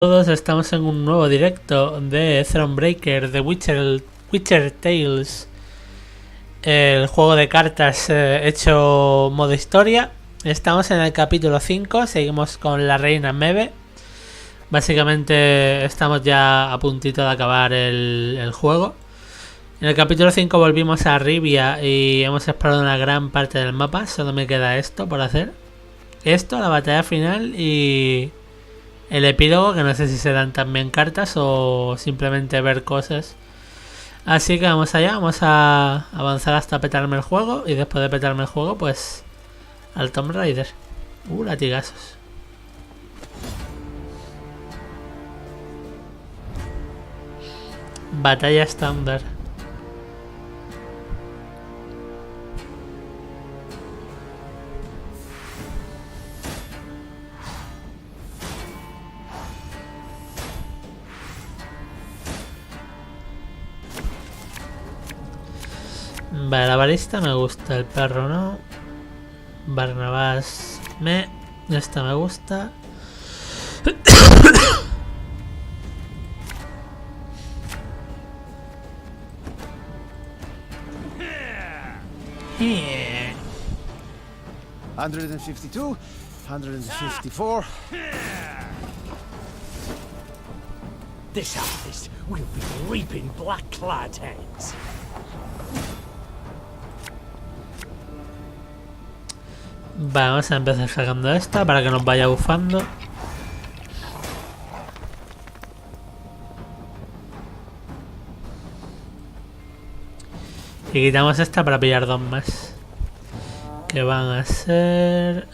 Todos estamos en un nuevo directo de Thronebreaker, de Witcher Tales, el juego de cartas hecho modo historia. Estamos en el capítulo 5, seguimos con la reina Meve. Básicamente estamos ya a puntito de acabar el juego. En el capítulo 5 volvimos a Rivia y hemos explorado una gran parte del mapa. Solo me queda esto por hacer. Esto, la batalla final y el epílogo, que no sé si serán también cartas o simplemente ver cosas. Así que vamos allá, vamos a avanzar hasta petarme el juego. Y después de petarme el juego, pues al Tomb Raider. Latigazos. Batalla estándar. Vale, la balista me gusta, el perro no. Barnabás esta me gusta. Yeah. 152, 154. This harvest will be reaping black-clad heads. Vamos a empezar sacando esta para que nos vaya bufando. Y quitamos esta para pillar dos más. Que van a ser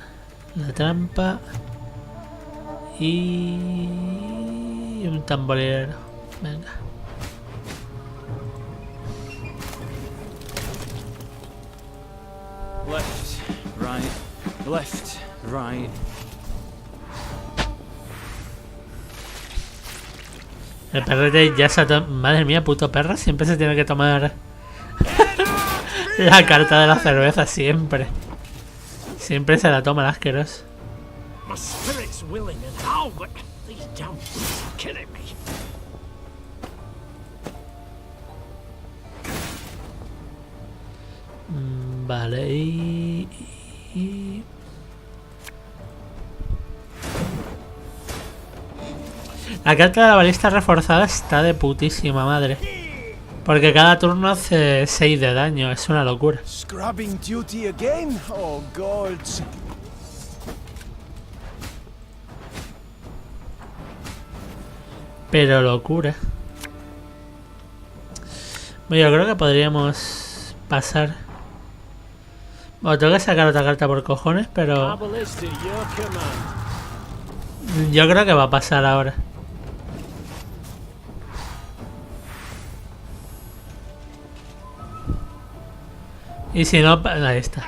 la trampa y un tamborilero. Venga. Left, right, left, right. El perrete ya se ha tomado. Madre mía, puto perro, siempre se tiene que tomar la carta de la cerveza, siempre. Siempre se la toma el asqueroso. My spirit's willing and all, but these damn beasts are killing me. Vale, y la carta de la balista reforzada está de putísima madre. Porque cada turno hace 6 de daño, es una locura. Scrubbing duty again? Oh, gods. Pero locura. Bueno, yo creo que podríamos pasar. Bueno, tengo que sacar otra carta por cojones, pero yo creo que va a pasar ahora. Y si no, ahí está.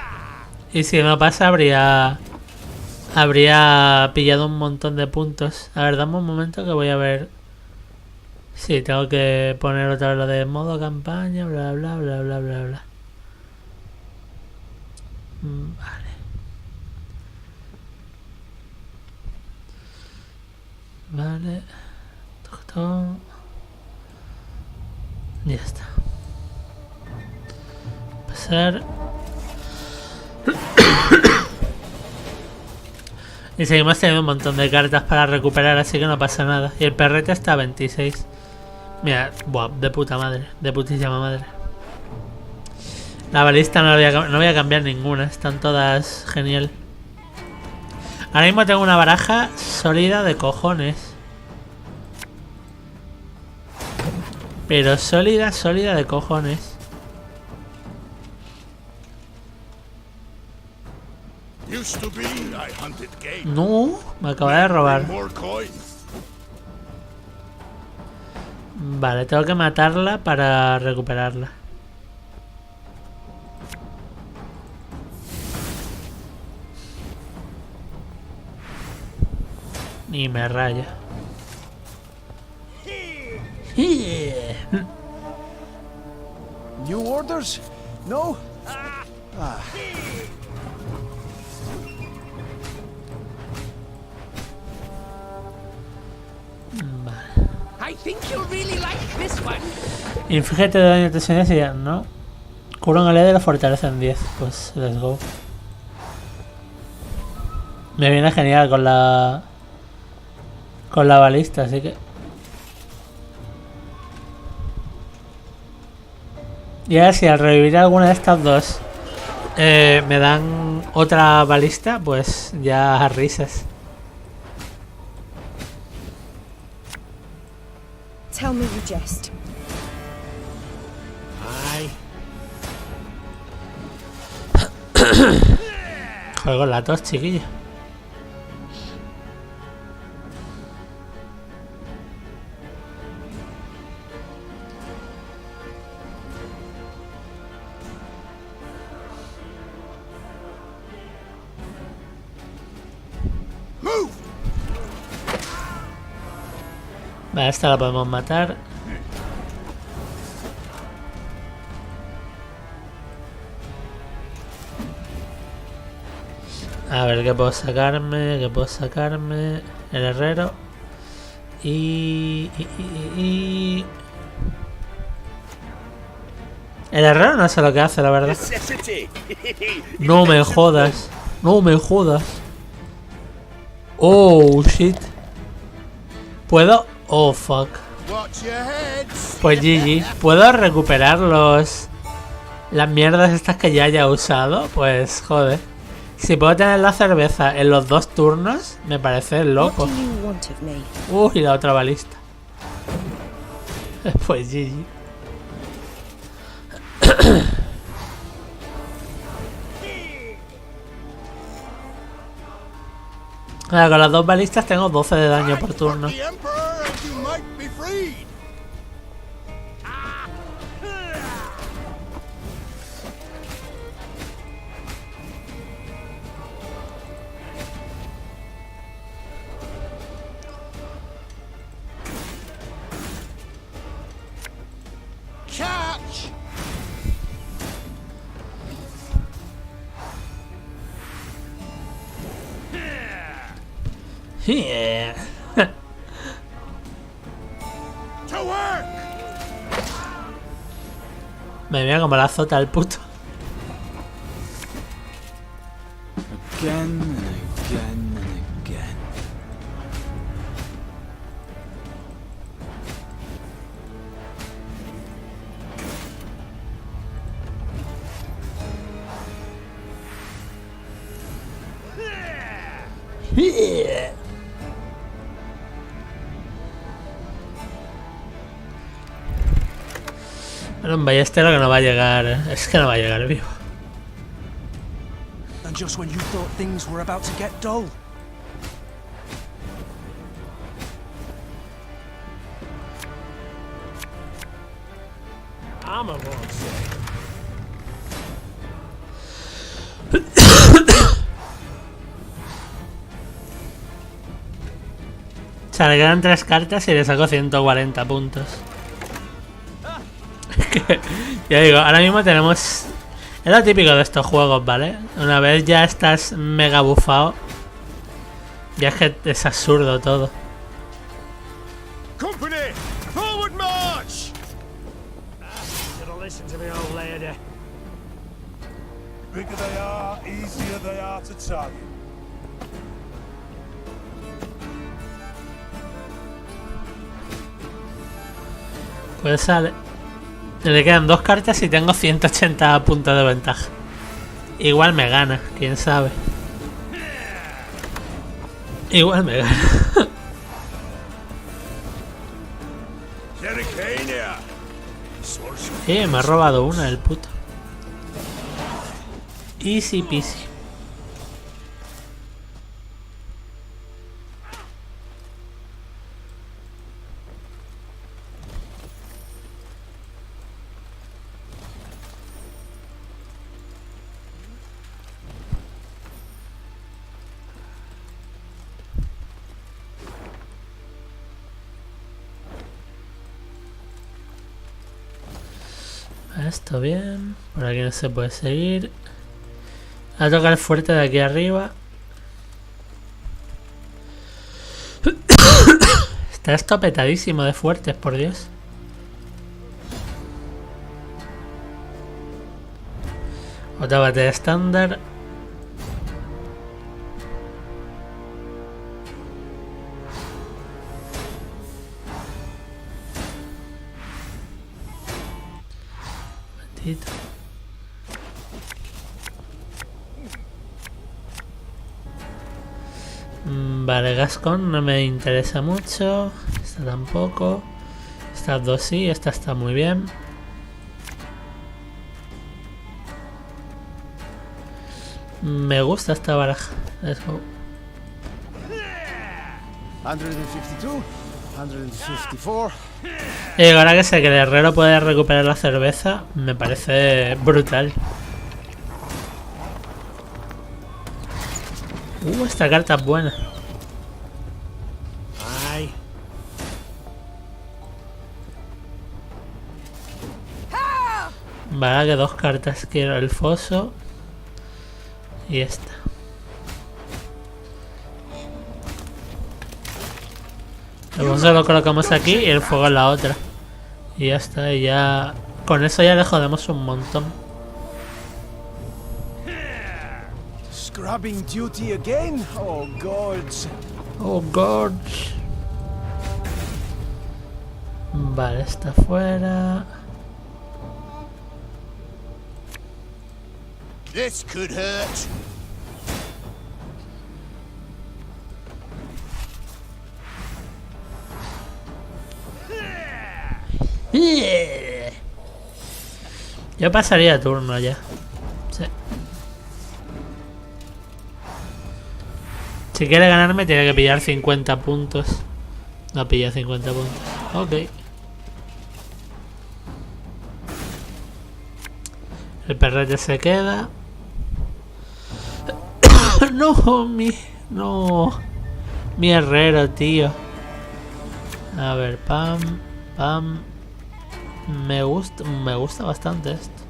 Y si no pasa, habría pillado un montón de puntos. A ver, dame un momento que voy a ver. Sí, tengo que poner otra vez lo de modo campaña, bla bla bla bla bla bla. Vale. Vale. Ya está. Pasar. Y seguimos teniendo un montón de cartas para recuperar, así que no pasa nada. Y el perrete está a 26. Mira, buah, de puta madre, de putísima madre. La balista no voy a cambiar ninguna, están todas genial. Ahora mismo tengo una baraja sólida de cojones. Pero sólida de cojones. No, me acaba de robar. Vale, tengo que matarla para recuperarla. Y me raya. New orders? No? Ah. Vale. I think you'll really like this one. Infligete de daño tensiones y ya, ¿no? Cura un aliado y lo fortalece en 10. Pues, let's go. Me viene genial con la... con la balista, así que... Y ahora si al revivir alguna de estas dos me dan otra balista, pues ya risas. Tell me you jest. Aye. Juego la tos, chiquillo. Vale, esta la podemos matar. A ver, ¿qué puedo sacarme? ¿Qué puedo sacarme? El herrero. Y... El herrero no sé lo que hace, la verdad. No me jodas. No me jodas. Oh, shit. ¿Puedo? Oh, fuck. Pues GG. ¿Puedo recuperar las mierdas estas que ya haya usado? Pues joder. Si puedo tener la cerveza en los 2 turnos, me parece loco. Y la otra balista. Pues GG. Ahora, con las 2 balistas tengo 12 de daño por turno. Yeah. Me mira como la azota el puto. Again and again and again. Yeah. Bueno, un ballestero que no va a llegar. Es que no va a llegar vivo. And just when you thought things were about to get dull. I'm a won't say. O sea, le quedan 3 cartas y le saco 140 puntos. Ya digo, ahora mismo tenemos... Es lo típico de estos juegos, ¿vale? Una vez ya estás mega bufado, ya es que es absurdo todo. Company, forward march! Should listen to me, old lady. Bigger they are, easier they are to target. Pues sale. Le quedan 2 cartas y tengo 180 puntos de ventaja. Igual me gana, quién sabe. Igual me gana. Me ha robado una el puto. Easy peasy. Esto bien. Por aquí no se puede seguir. A tocar el fuerte de aquí arriba. Está esto petadísimo de fuertes, por Dios. Otra batalla estándar. Vale, Gascon no me interesa mucho. Esta tampoco. Estas dos sí, esta está muy bien. Me gusta esta baraja. Let's go. 152, 154. Y ahora que sé que el herrero puede recuperar la cerveza, me parece brutal. Esta carta es buena. Aye. Vale, que dos cartas quiero. El foso. Y esta. El foso lo colocamos aquí y el fuego en la otra. Y ya está, y ya... Con eso ya le jodemos un montón. Scrubbing duty again? Oh, gods. Oh god. Vale, está fuera. This could hurt. Yo pasaría turno ya. Sí. Si quiere ganarme tiene que pillar 50 puntos. No pilla 50 puntos. Ok. El perrete se queda. No, mi herrero, tío. A ver, pam. Me gusta bastante esto.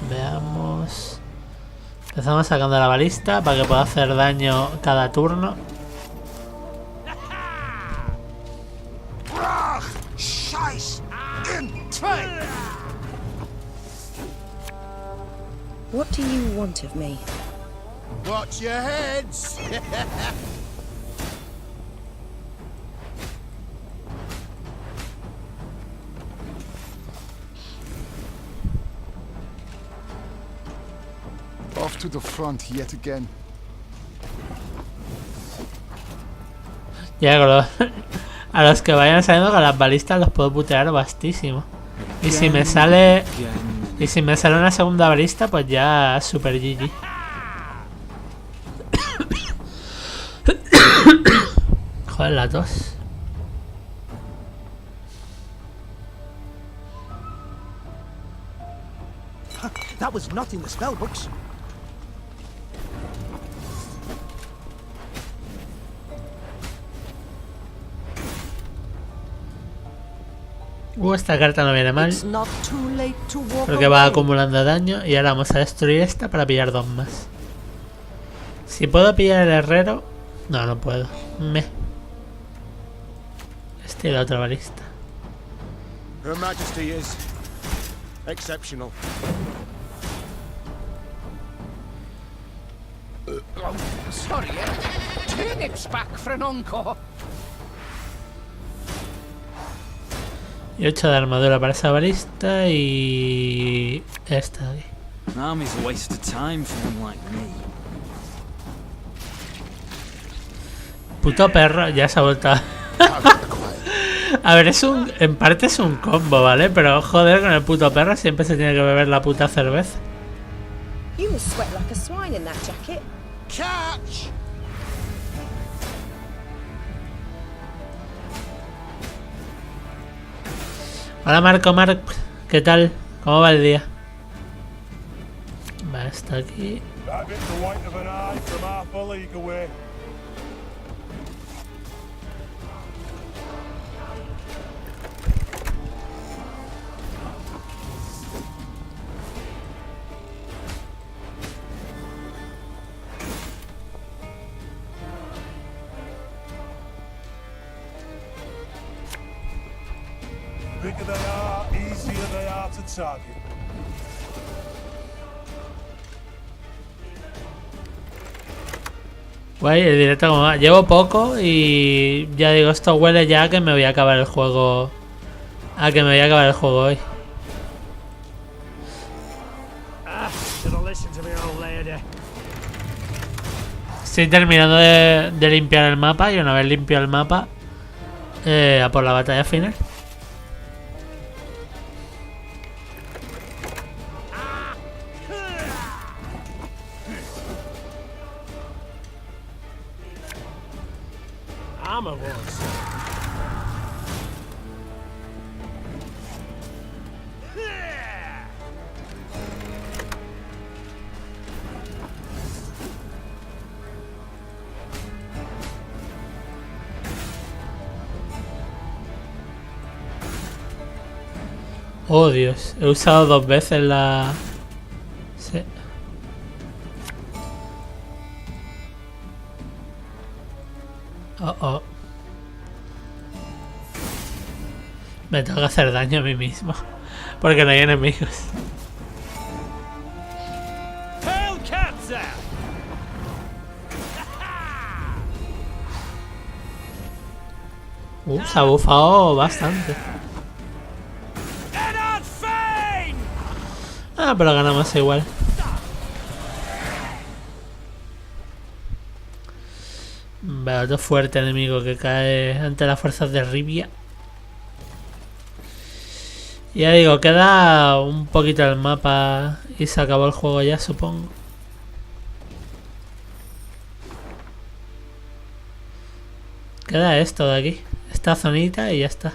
Vale, veamos. Empezamos sacando la balista para que pueda hacer daño cada turno. What do you want of me? Watch your heads. Off to the front yet again. Ya, a los que vayan saliendo con las balistas los puedo putear bastísimo. Y si me sale una segunda balista, pues ya super GG. Joder, la tos. That was not in the spell books. Esta carta no viene mal. It's not too late to walk Porque va away. acumulando daño. Y ahora vamos a destruir esta para pillar dos más. Si puedo pillar el herrero. No puedo. Este y la otra balista. Her Majesty is exceptional. Sorry, turnips back for an encore. Y 8 de armadura para esa balista y... esta de aquí. Army's a waste of time for one like me. Puto perro, ya se ha vuelto a... A ver, en parte es un combo, ¿vale? Pero joder, con el puto perro siempre se tiene que beber la puta cerveza. You must sweat like a swine in that jacket. Catch! Hola Marco, ¿qué tal? ¿Cómo va el día? Vale, está aquí. That bit the white of an eye from half a league away. Bigger they are, easier they are to target. Guay, el directo como va. Llevo poco y ya digo, esto huele ya a que me voy a acabar el juego. A que me voy a acabar el juego hoy. Should have listened to my old lady. Estoy terminando de limpiar el mapa y una vez limpio el mapa, a por la batalla final. Armor wars. Oh Dios, he usado 2 veces la... Sí. Oh. Me tengo que hacer daño a mí mismo. Porque no hay enemigos. Se ha bufado bastante. Ah, pero ganamos igual. Veo otro fuerte enemigo que cae ante las fuerzas de Rivia. Ya digo, queda un poquito el mapa y se acabó el juego ya, supongo. Queda esto de aquí, esta zonita y ya está.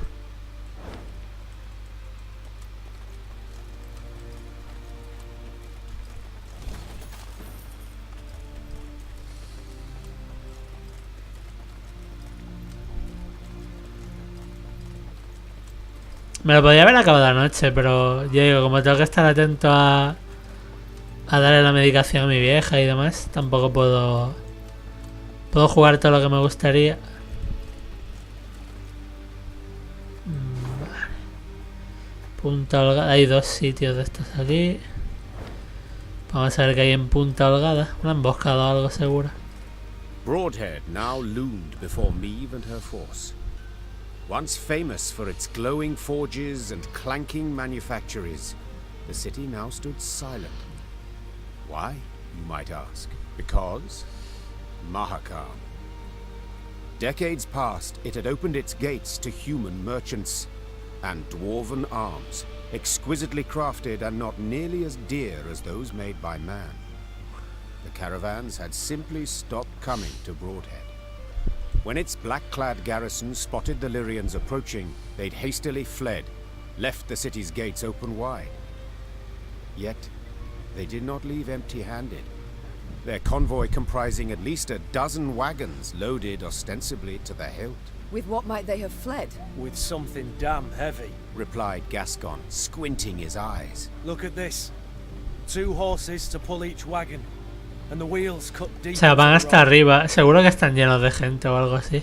Me lo podría haber acabado anoche, pero yo digo, como tengo que estar atento a darle la medicación a mi vieja y demás, tampoco puedo jugar todo lo que me gustaría. Vale. Punta Holgada, hay 2 sitios de estos aquí. Vamos a ver qué hay en Punta Holgada. Una emboscada o algo seguro. Broadhead now loomed before Meve and her force. Once famous for its glowing forges and clanking manufactories, the city now stood silent. Why, you might ask? Because Mahakam. Decades past, it had opened its gates to human merchants and dwarven arms, exquisitely crafted and not nearly as dear as those made by man. The caravans had simply stopped coming to Broadhead. When its black-clad garrison spotted the Lyrians approaching, they'd hastily fled, left the city's gates open wide. Yet, they did not leave empty-handed. Their convoy comprising at least a dozen wagons loaded ostensibly to the hilt. With what might they have fled? With something damn heavy, replied Gascon, squinting his eyes. Look at this. 2 horses to pull each wagon. And the wheels cut deep. O sea, van hasta arriba. Seguro que están llenos de gente o algo así.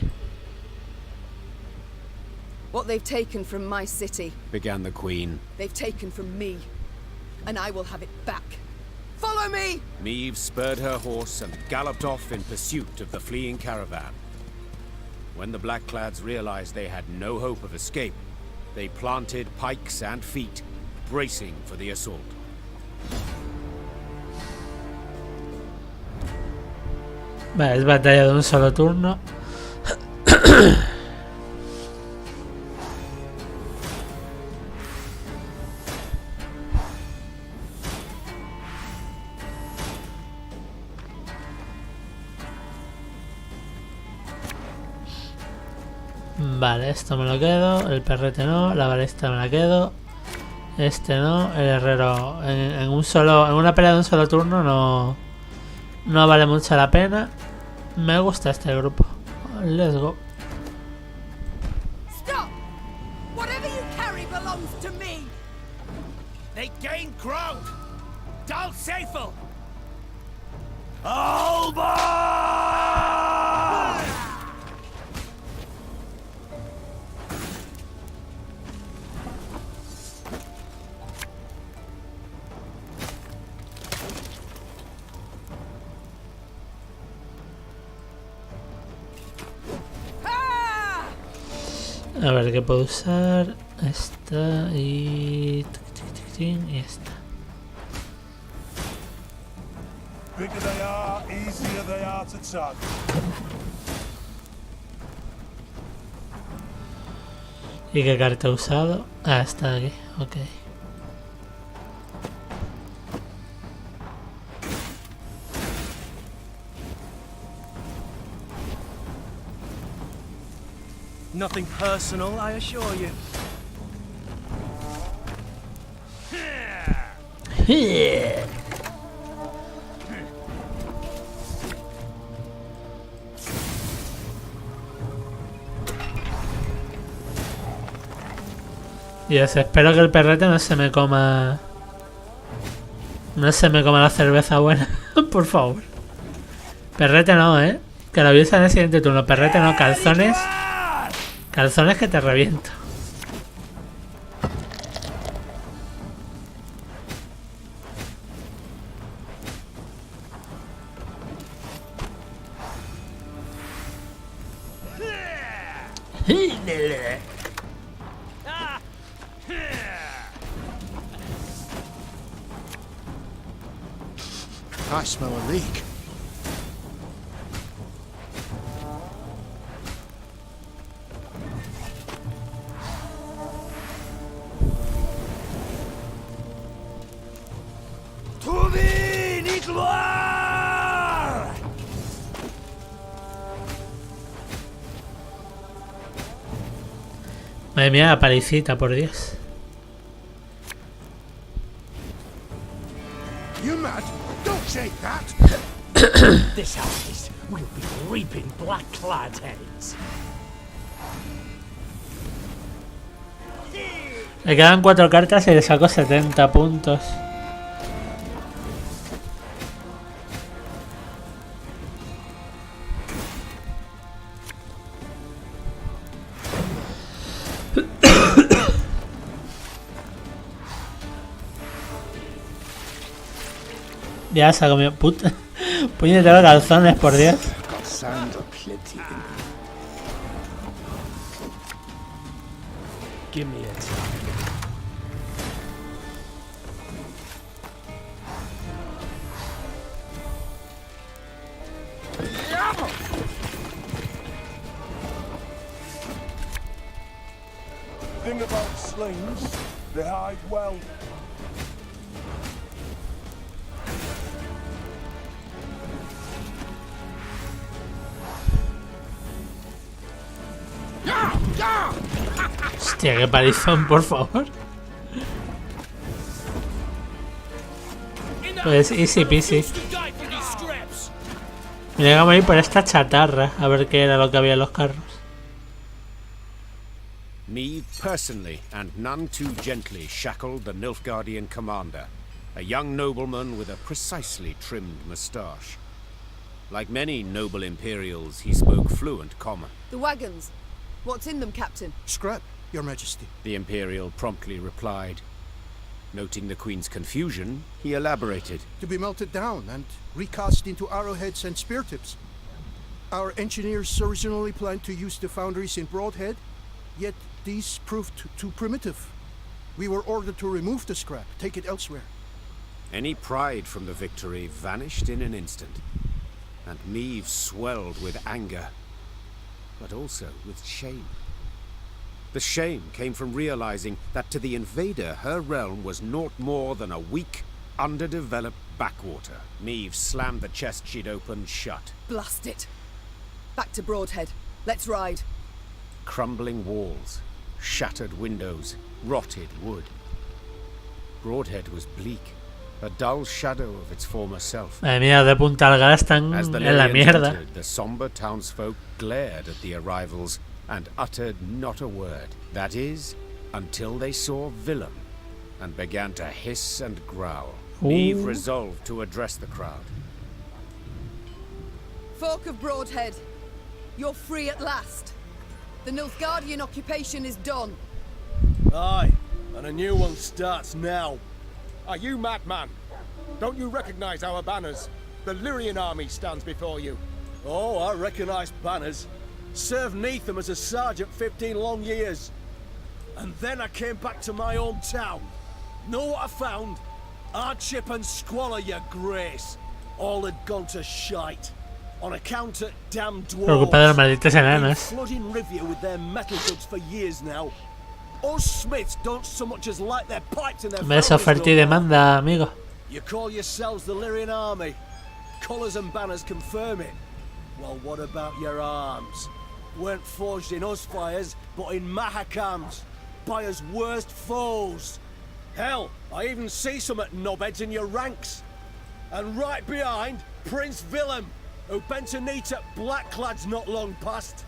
What they've taken from my city, began the Queen. They've taken from me, and I will have it back. Follow me! Meve spurred her horse and galloped off in pursuit of the fleeing caravan. When the Blackclads realized they had no hope of escape, they planted pikes and feet, bracing for the assault. Vale, es batalla de un solo turno. Vale, esto me lo quedo, el perrete no, la balista me la quedo, este no, el herrero en una pelea de un solo turno no vale mucho la pena. Me gusta este grupo. Let's go. Stop! Whatever you carry belongs to me. They gain ground. Dal Seifel. Alba! A ver, ¿qué puedo usar? Esta y esta. Bigger they are, easier they are to target. ¿Y qué carta he usado? Ah, está aquí, ok. Nothing personal, I assure you. Dios, espero que el perrete no se me coma... No se me coma la cerveza buena, por favor. Perrete no, ¿eh? Que lo avisa en el siguiente turno. Perrete no, calzones. Calzones que te reviento. I smell a leak. Madre mía, la palicita, por Dios. You mad? Don't shake that. This house will be reaping black-clad heads. Le quedan 4 cartas y le saco 70 puntos. Ya se ha comido puta. Puñetero calzones, por Dios. Give me a time. Thing about slings, they hide well. Hostia, qué palizón, por favor. Pues easy peasy. Llegamos a ir por esta chatarra a ver qué era lo que había en los carros. Meve personally, and none too gently, shackled the Nilfgaardian commander, a young nobleman with a precisely trimmed moustache. Like many noble Imperials, he spoke fluent common. The wagons. What's in them, Captain? Scrap, Your Majesty. The Imperial promptly replied. Noting the Queen's confusion, he elaborated. To be melted down and recast into arrowheads and spear tips. Our engineers originally planned to use the foundries in Broadhead, yet these proved too primitive. We were ordered to remove the scrap, take it elsewhere. Any pride from the victory vanished in an instant, and Meve swelled with anger, but also with shame. The shame came from realizing that to the invader her realm was naught more than a weak, underdeveloped backwater. Meve slammed the chest she'd opened shut. Blast it. Back to Broadhead. Let's ride. Crumbling walls, shattered windows, rotted wood. Broadhead was bleak, a dull shadow of its former self. Madre mía, de Punta Algara están As the en la Lyrians mierda. entered, the somber townsfolk glared at the arrivals and uttered not a word. That is, until they saw Willem and began to hiss and growl. Meve resolved to address the crowd. Folk of Broadhead, you're free at last. The Nilfgaardian occupation is done. Aye, and a new one starts now. Are you mad, man? Don't you recognize our banners? The Lyrian army stands before you. Oh, I recognize banners. Served neath them as a sergeant 15 long years. And then I came back to my hometown. Know what I found? Hardship and squalor, your grace. All had gone to shite. On account of damn Preocupado de los malditos been enanos. flooding Rivia with their metal goods for years now. Us Smiths don't so much as light their pipes in their Ves oferta y demanda, amigo. You call yourselves the Lyrian army. Colours and banners confirm it. Well, what about your arms? Weren't forged in us fires, but in Mahakams, by us worst foes. Hell, I even see some at knobheads in your ranks. And right behind, Prince Willem, who bent a knee to blackclads not long past.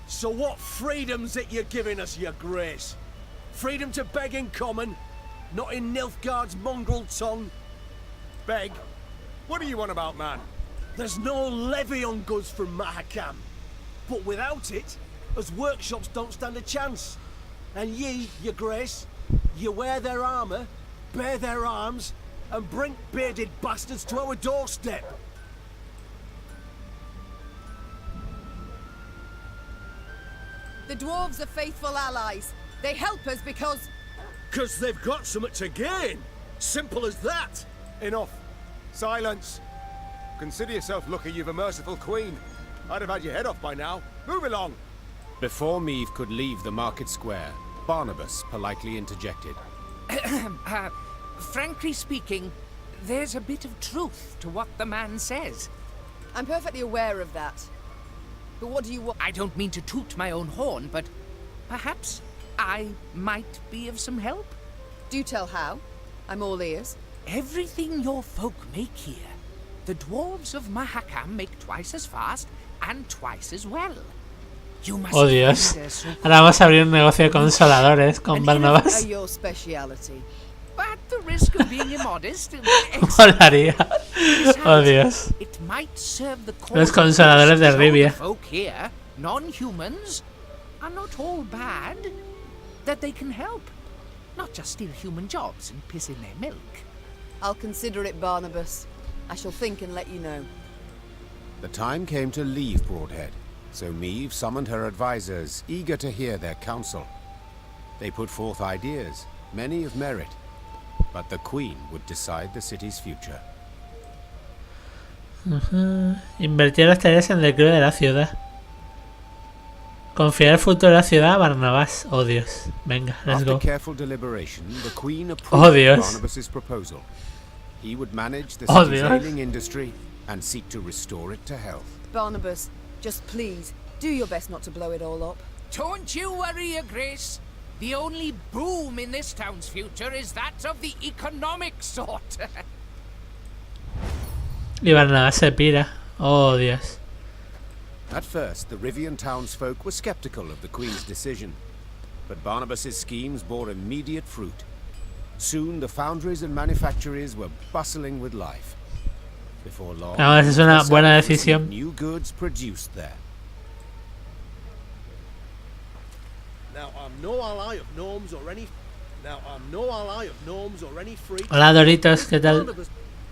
So what freedom's it you're giving us, your grace? Freedom to beg in common, not in Nilfgaard's mongrel tongue. Beg? What are you on about, man? There's no levy on goods from Mahakam. But without it, us workshops don't stand a chance. And ye, your grace, you wear their armour, bear their arms, and bring bearded bastards to our doorstep. The dwarves are faithful allies. They help us because... 'Cause they've got something to gain. Simple as that. Enough. Silence. Consider yourself lucky you've a merciful queen. I'd have had your head off by now. Move along. Before Meve could leave the market square, Barnabas politely interjected. Frankly speaking, there's a bit of truth to what the man says. I'm perfectly aware of that. But what do you want? I don't mean to toot my own horn, but perhaps I might be of some help. Do tell how. I'm all ears. Everything your folk make here, the dwarves of Mahakam make twice as fast and twice as well. You must Oh Dios. Ahora vamos a abrir un negocio de consoladores con Barnabas. Your speciality. At the risk of being immodest, Molaría. Oh Dios. it might serve the Los consoladores de Rivia. folk here, non-humans, are not all bad. That they can help, not just steal human jobs and piss in their milk. I'll consider it, Barnabas. I shall think and let you know. The time came to leave Broadhead, so Meve summoned her advisors, eager to hear their counsel. They put forth ideas, many of merit, but the Queen would decide the city's future. Invertir las tareas en el declive de la ciudad. Confiar el futuro de la ciudad a Barnabas. Oh Dios. Venga, let's After go. careful deliberation, the Queen Oh approved Dios. Barnabas's proposal. He would manage the Oh city's Dios. ailing industry and seek to restore it to health. Barnabas, just please, do your best not to blow it all up. Don't you worry, Your Grace. The only boom in this town's future is that of the economic sort. Y Barnabas se pira. Oh Dios. At first, the Rivian townsfolk were skeptical of the Queen's decision, but Barnabas's schemes bore immediate fruit. Soon, the foundries and manufactories were bustling with life. Before long, Ahora es una buena decisión. new goods produced there. Now I'm no ally of gnomes or any. Now I'm no ally of gnomes or any freaks. Hola Doritos, ¿qué tal?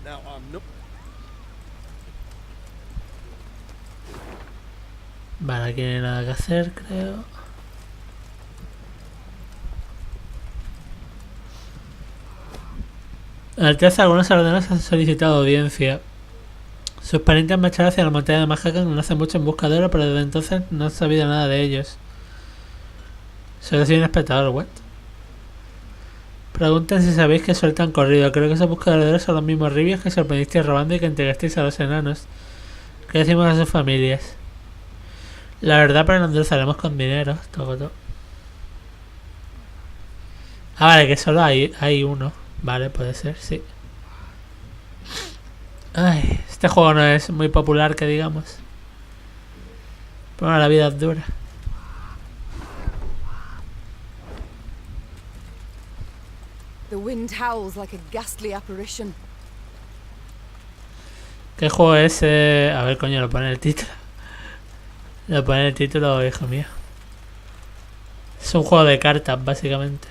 Now I'm no. Vale, aquí no hay nada que hacer, creo. Alteza, algunos ordenados han solicitado audiencia. Sus parientes marcharon hacia la montaña de Mahakam no hace mucho en busca de oro, pero desde entonces no han sabido nada de ellos. Solo soy un espectador, what? Pregunten si sabéis que suelta han corrido. Creo que esos buscadores son los mismos Rivias que sorprendisteis robando y que entregasteis a los enanos. ¿Qué decimos a sus familias? La verdad, pero nos endulzaremos con dinero. Todo. Ah, vale, que solo hay uno. Vale, puede ser, sí. Ay, este juego no es muy popular, que digamos. Pero bueno, la vida es dura. The wind howls like a ghastly apparition. ¿Qué juego es? A ver, coño, lo pone en el título. Lo pone en el título, hijo mío. Es un juego de cartas, básicamente.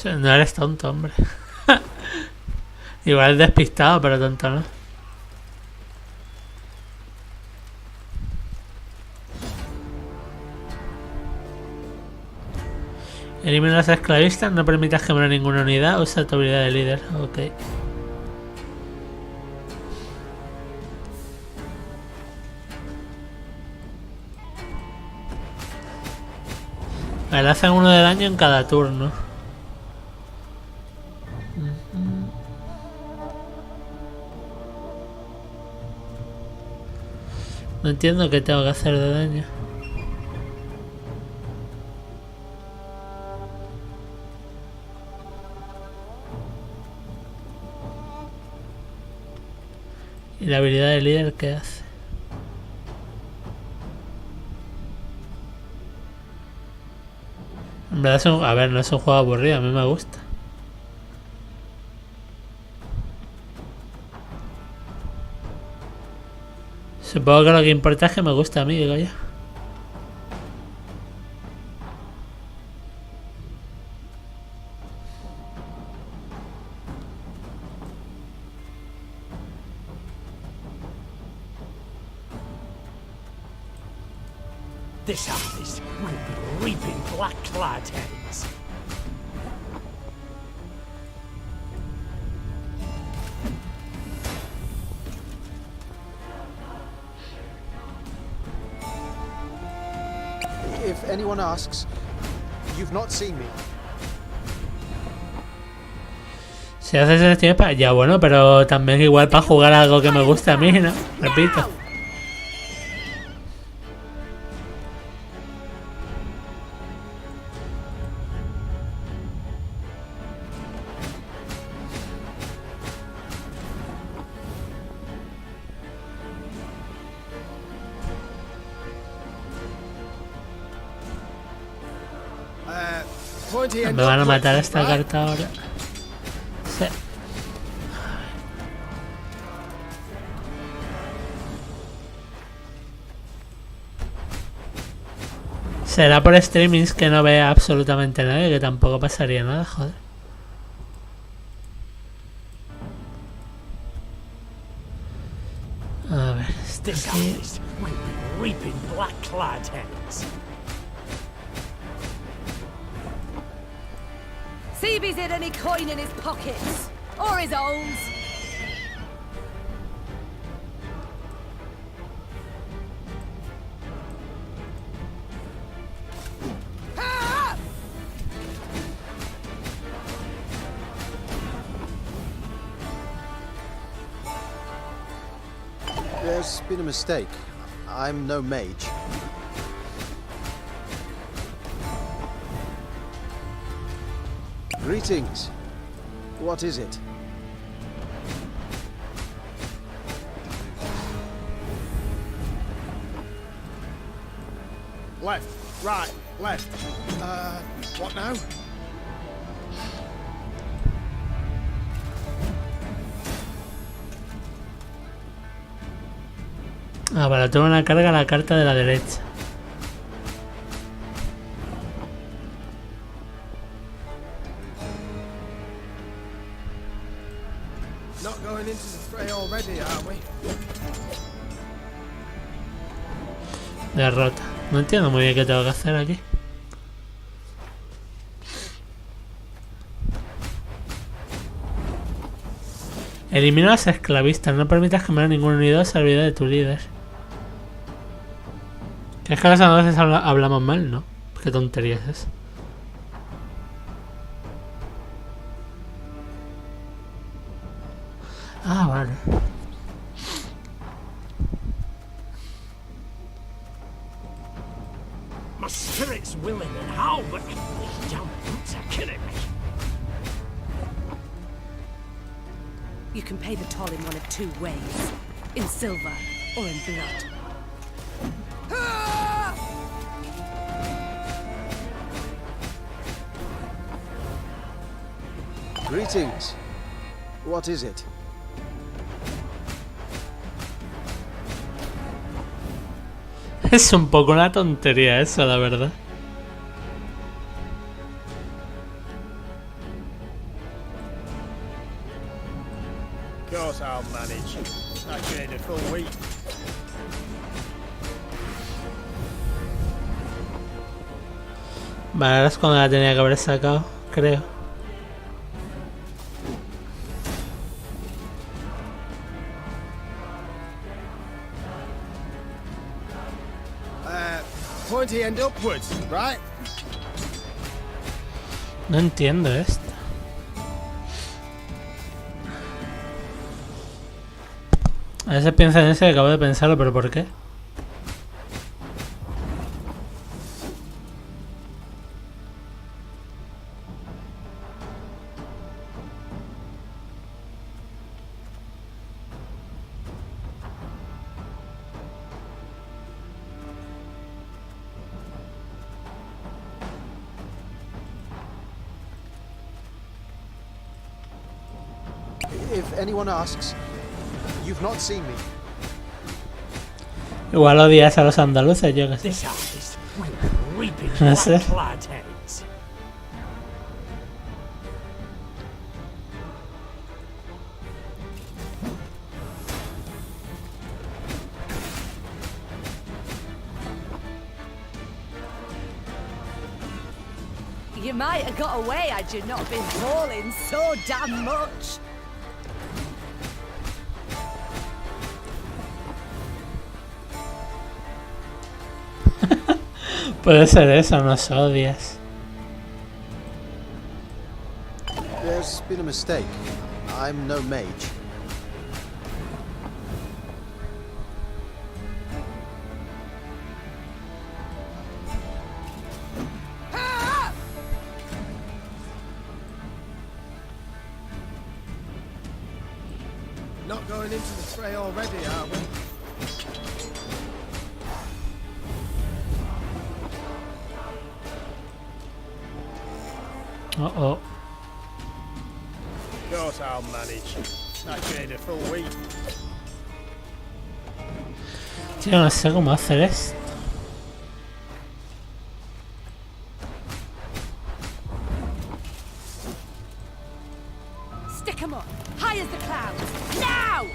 No eres tonto, hombre. Igual es despistado, pero tonto no. Elimina a los esclavistas, no permitas que muera ninguna unidad, usa tu habilidad de líder. Ok. Vale, hacen 1 de daño en cada turno. No entiendo qué tengo que hacer de daño. ¿Y la habilidad de líder qué hace? En verdad es un... A ver, no es un juego aburrido, a mí me gusta. Supongo que lo que importa es que me gusta a mí, digo yo. This harvest will be reaping black-clad heads. If anyone asks, you've not seen me. Si haces selecciones para... Ya bueno, pero también igual para jugar algo que me gusta a mí, ¿no? Repito. Me van a matar esta carta ahora. Sí. Será por streamings que no vea absolutamente nadie, que tampoco pasaría nada, joder. A ver, este aquí. See if he's hid any coin in his pockets or his owns. There's been a mistake. I'm no mage. Greetings. What is it? Left, right, left. What now? Ah, vale, tengo una carga a la carta de la derecha. Not going into the fray already, are we? Derrota. No entiendo muy bien qué tengo que hacer aquí. Elimina a los esclavistas. No permitas que muera ninguna unidad a olvidar de tu líder. Que es que a veces hablamos mal, ¿no? Qué tontería es eso. Ah, vale. My spirit's willing and how, but these damn boots are killing me. You can pay the toll in one of two ways. In silver or in blood. Greetings. What is it? Es un poco una tontería eso, la verdad. course I'll manage. I trade a full week. Vale, ahora es cuando la tenía que haber sacado, creo. Pointy end upwards, right? No entiendo esto. A veces piensa en eso y acabo de pensarlo, pero ¿por qué? If anyone asks, you've not seen me. Igual odias a los andaluces, yo que sé. This artist will reaping No sé. black-clad heads. You might have got away had you not been hauling so damn much. Puede ser eso, nos odias. There's been a mistake. I'm no mage. Not going into the fray already, are we? Oh. Of course I'll manage. I trade a full week. Tío, no sé cómo hacer esto. Stick 'em up, high as the clouds, now!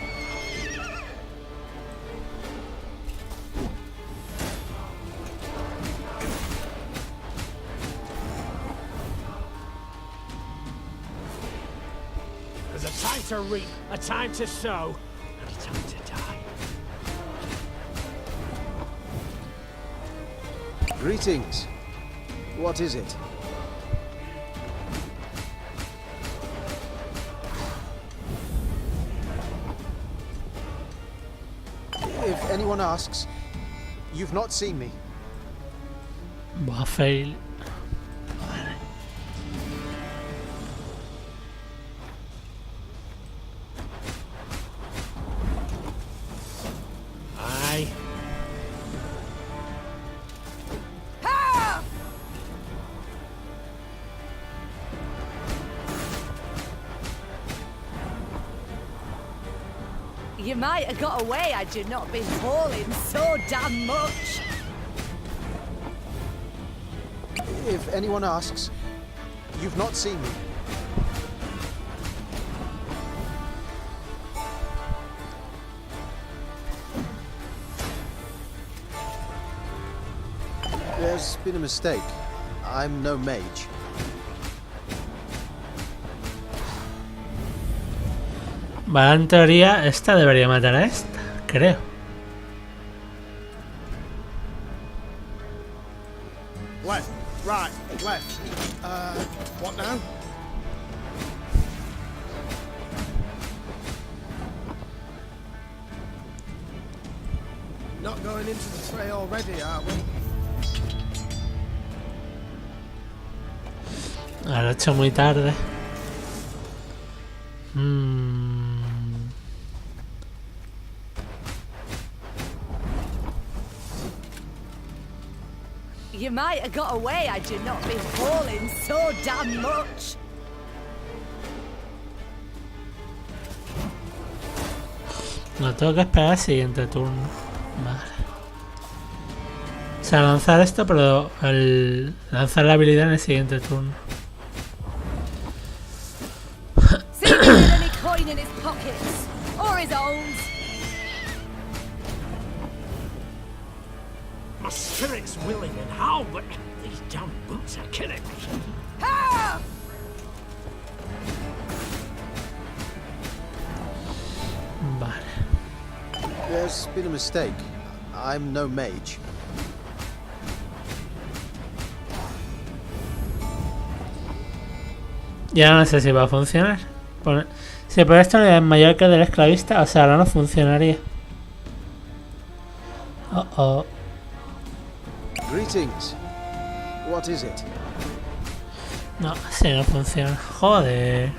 There's a time to reap, a time to sow, and a time to die. Greetings. What is it? If anyone asks, you've not seen me. Va a fail. Aye. You might have got away had you not been hauling so damn much. If anyone asks, you've not seen me. There's been a mistake. I'm no mage. Vale, en teoría esta debería matar a esta, creo. Left, right, left. What now? Not going into the fray already, are we? Ahora lo he hecho muy tarde. You might have got away had you not been hauling so damn much. No tengo que esperar al siguiente turno. Vale. O sea, lanzar esto, pero lanzar la habilidad en el siguiente turno. See if there's any coin in his pockets or his owns. My spirit's willing and how, but these damn boots are killing me. Ha! Vale. There's been a mistake. I'm no mage. Ya no sé si va a funcionar. Si por esto es mayor que del esclavista, o sea, ahora no funcionaría. Oh. Greetings. What is it? No, sí, no funciona. Joder.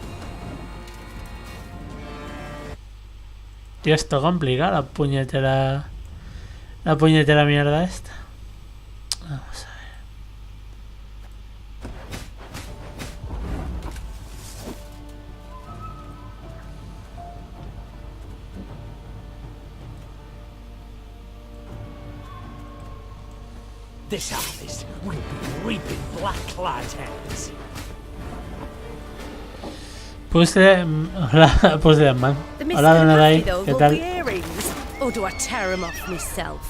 Tío, esto complicado, la puñetera mierda esta. Vamos a ver. This harvest will be reaping black-clad heads. Hola, puzzle man. Hola, dona Dai, ¿qué tal? Or do I tear 'em off myself?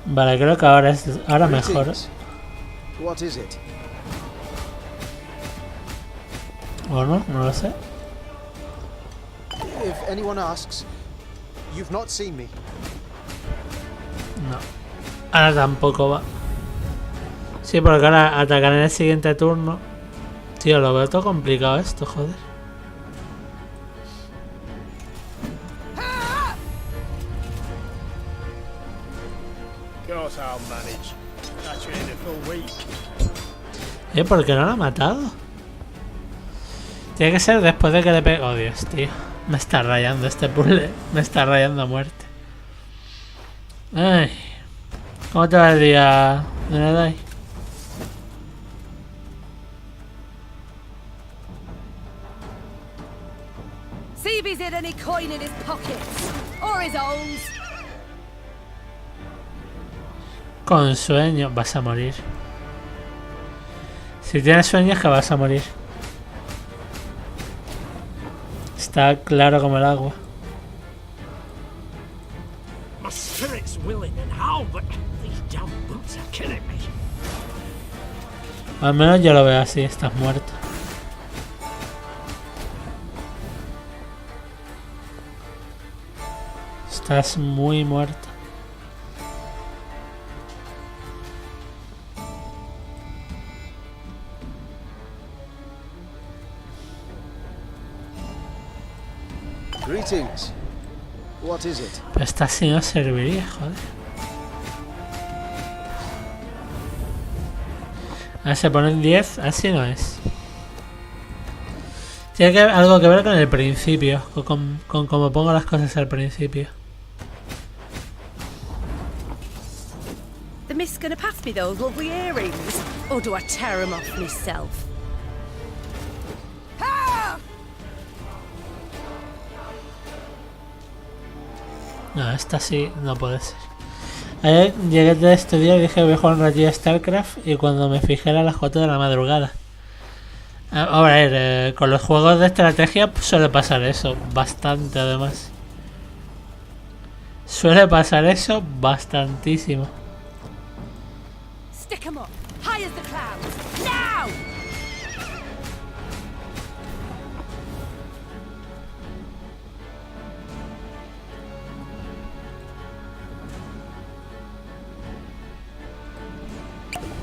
Vale, creo que ahora mejor. What is it? ¿O no? No lo sé. If anyone asks, you've not seen me. No. Ahora tampoco va. Sí, porque ahora atacar en el siguiente turno. Tío, lo veo todo complicado esto, joder. ¿Por qué no lo ha matado? Tiene que ser después de que le pegue. Oh, Dios, tío. Me está rayando este puzzle. Me está rayando a muerte. Ay. ¿Cómo te va el día, Dai? See if he's hid any coin in his pockets or his owns. Con sueño vas a morir. Si tienes sueños que vas a morir. Está claro como el agua. My spirit's willing and how, but these damn boots are killing me. Al menos yo lo veo así, estás muerto. Estás muy muerto. Greetings. What is it? Pero esta sí no serviría, joder. A ver, se ponen 10, así no es. Tiene algo que ver con el principio, con cómo pongo las cosas al principio. The mist gonna pass me those lovely earrings, or do I tear 'em off myself? No, esta sí no puede ser. Ayer llegué de este día y dije voy a jugar un ratito a StarCraft y cuando me fijé era las 4 de la madrugada. A ver, con los juegos de estrategia suele pasar eso, bastante además. Suele pasar eso bastantísimo. Stick 'em up, high as the clouds, now!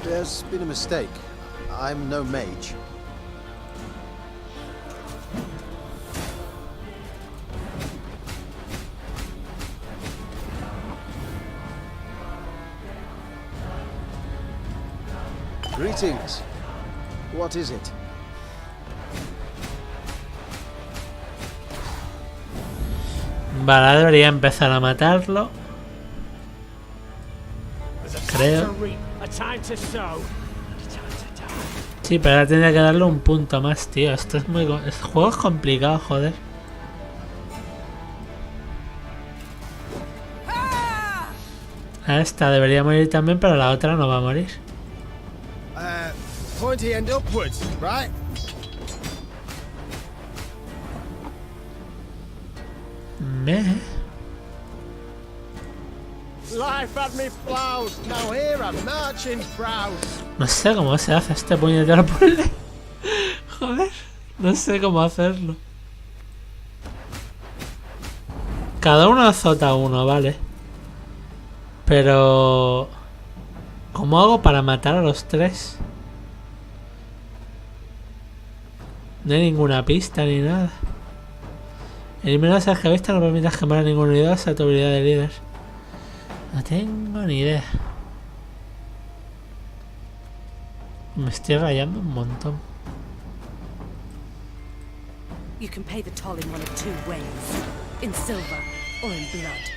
There's been a mistake. I'm no mage. Greetings. What is it? Vale, debería empezar a matarlo. Creo. Sí, pero ahora tendría que darle un punto más, tío. Esto es muy... El juego es complicado, joder. A esta debería morir también, pero la otra no va a morir. Pointy end upwards, right? Life had me ploughed, now here I'm marching proud. No sé cómo se hace este puñetero puzzle. Joder, no sé cómo hacerlo. Cada uno azota uno, vale. Pero... ¿cómo hago para matar a los tres? No hay ninguna pista ni nada. Elimina las arcavistas, no permitas quemar a ninguna unidad a tu habilidad de líder. No tengo ni idea. Me estoy rayando un montón. You can pay the toll in one of two ways. In silver or in blood.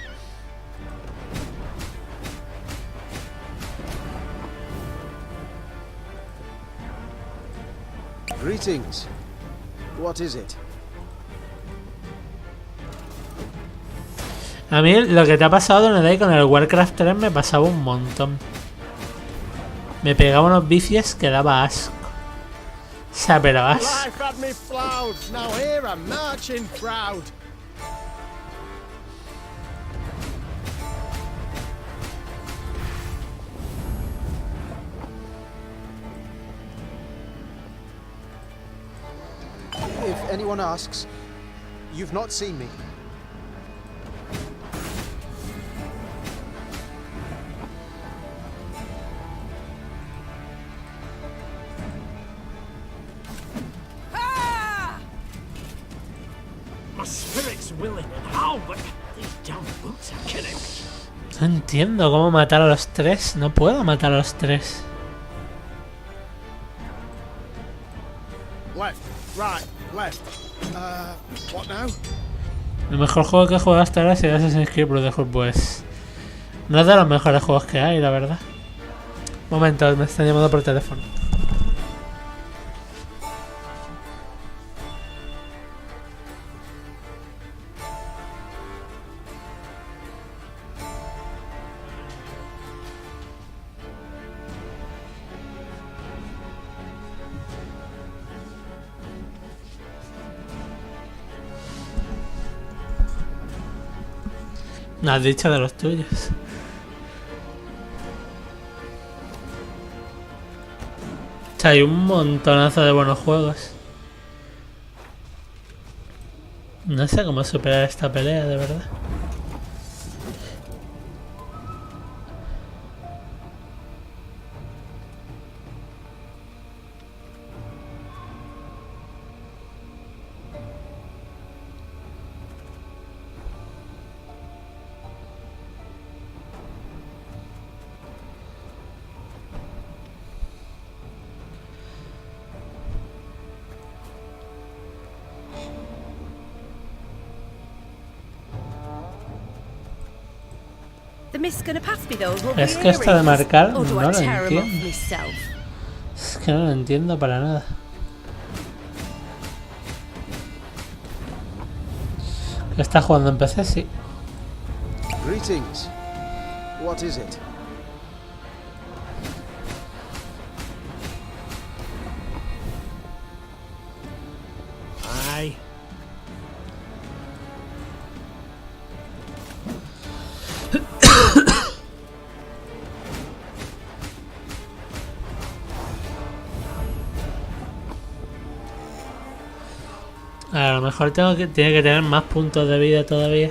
Greetings. What is it? A mí lo que te ha pasado en el con el Warcraft 3 me pasaba un montón. Me pegaba unos vicios que daba asco. O sea, pero asco. Life had me ploughed, now here I'm marching proud. If anyone asks, you've not seen me. My spirit's willing and all, but these damn boots are killing me. No entiendo cómo matar a los tres. No puedo matar a los tres. Left, right, left. What now? El mejor juego que he jugado hasta ahora es el Assassin's Creed Brotherhood, pues... no es de los mejores juegos que hay, la verdad. Momento, me están llamando por teléfono. No has dicho de los tuyos. O sea, hay un montonazo de buenos juegos. No sé cómo superar esta pelea, de verdad. Es que esto de marcar no lo entiendo. Es que no lo entiendo para nada. ¿Qué está jugando en PC? Sí. Greetings. What is it? Aye. A lo mejor tiene que tener más puntos de vida todavía.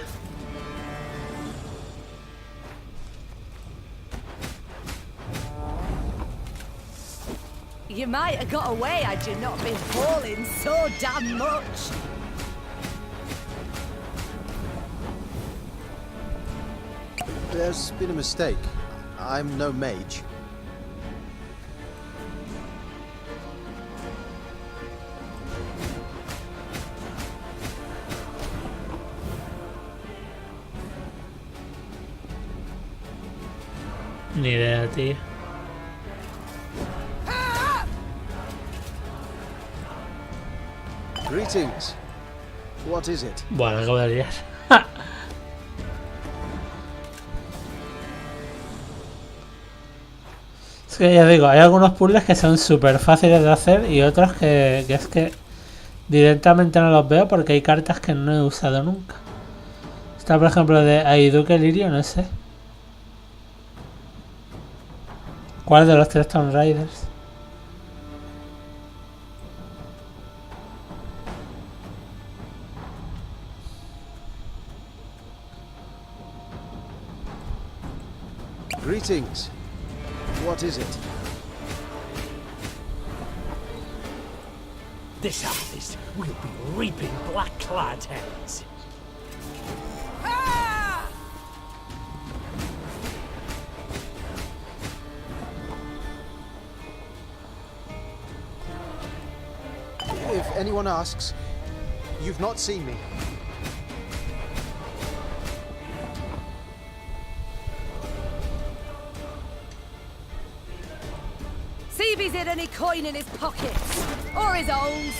You might have got away had you not been falling so damn much. There's been a mistake. I'm no mage. Ni idea, tío. Greetings. What is it? Bueno, acabo de liar. Es que ya digo, hay algunos puzzles que son súper fáciles de hacer y otros que es que directamente no los veo porque hay cartas que no he usado nunca. Está por ejemplo de Aiduque Lyria, no sé. ¿Cuál de los 3 Tomb Raiders? Greetings. What is it? This harvest will be reaping black-clad heads. If anyone asks, you've not seen me. See if he's hid any coin in his pockets. Or his owls.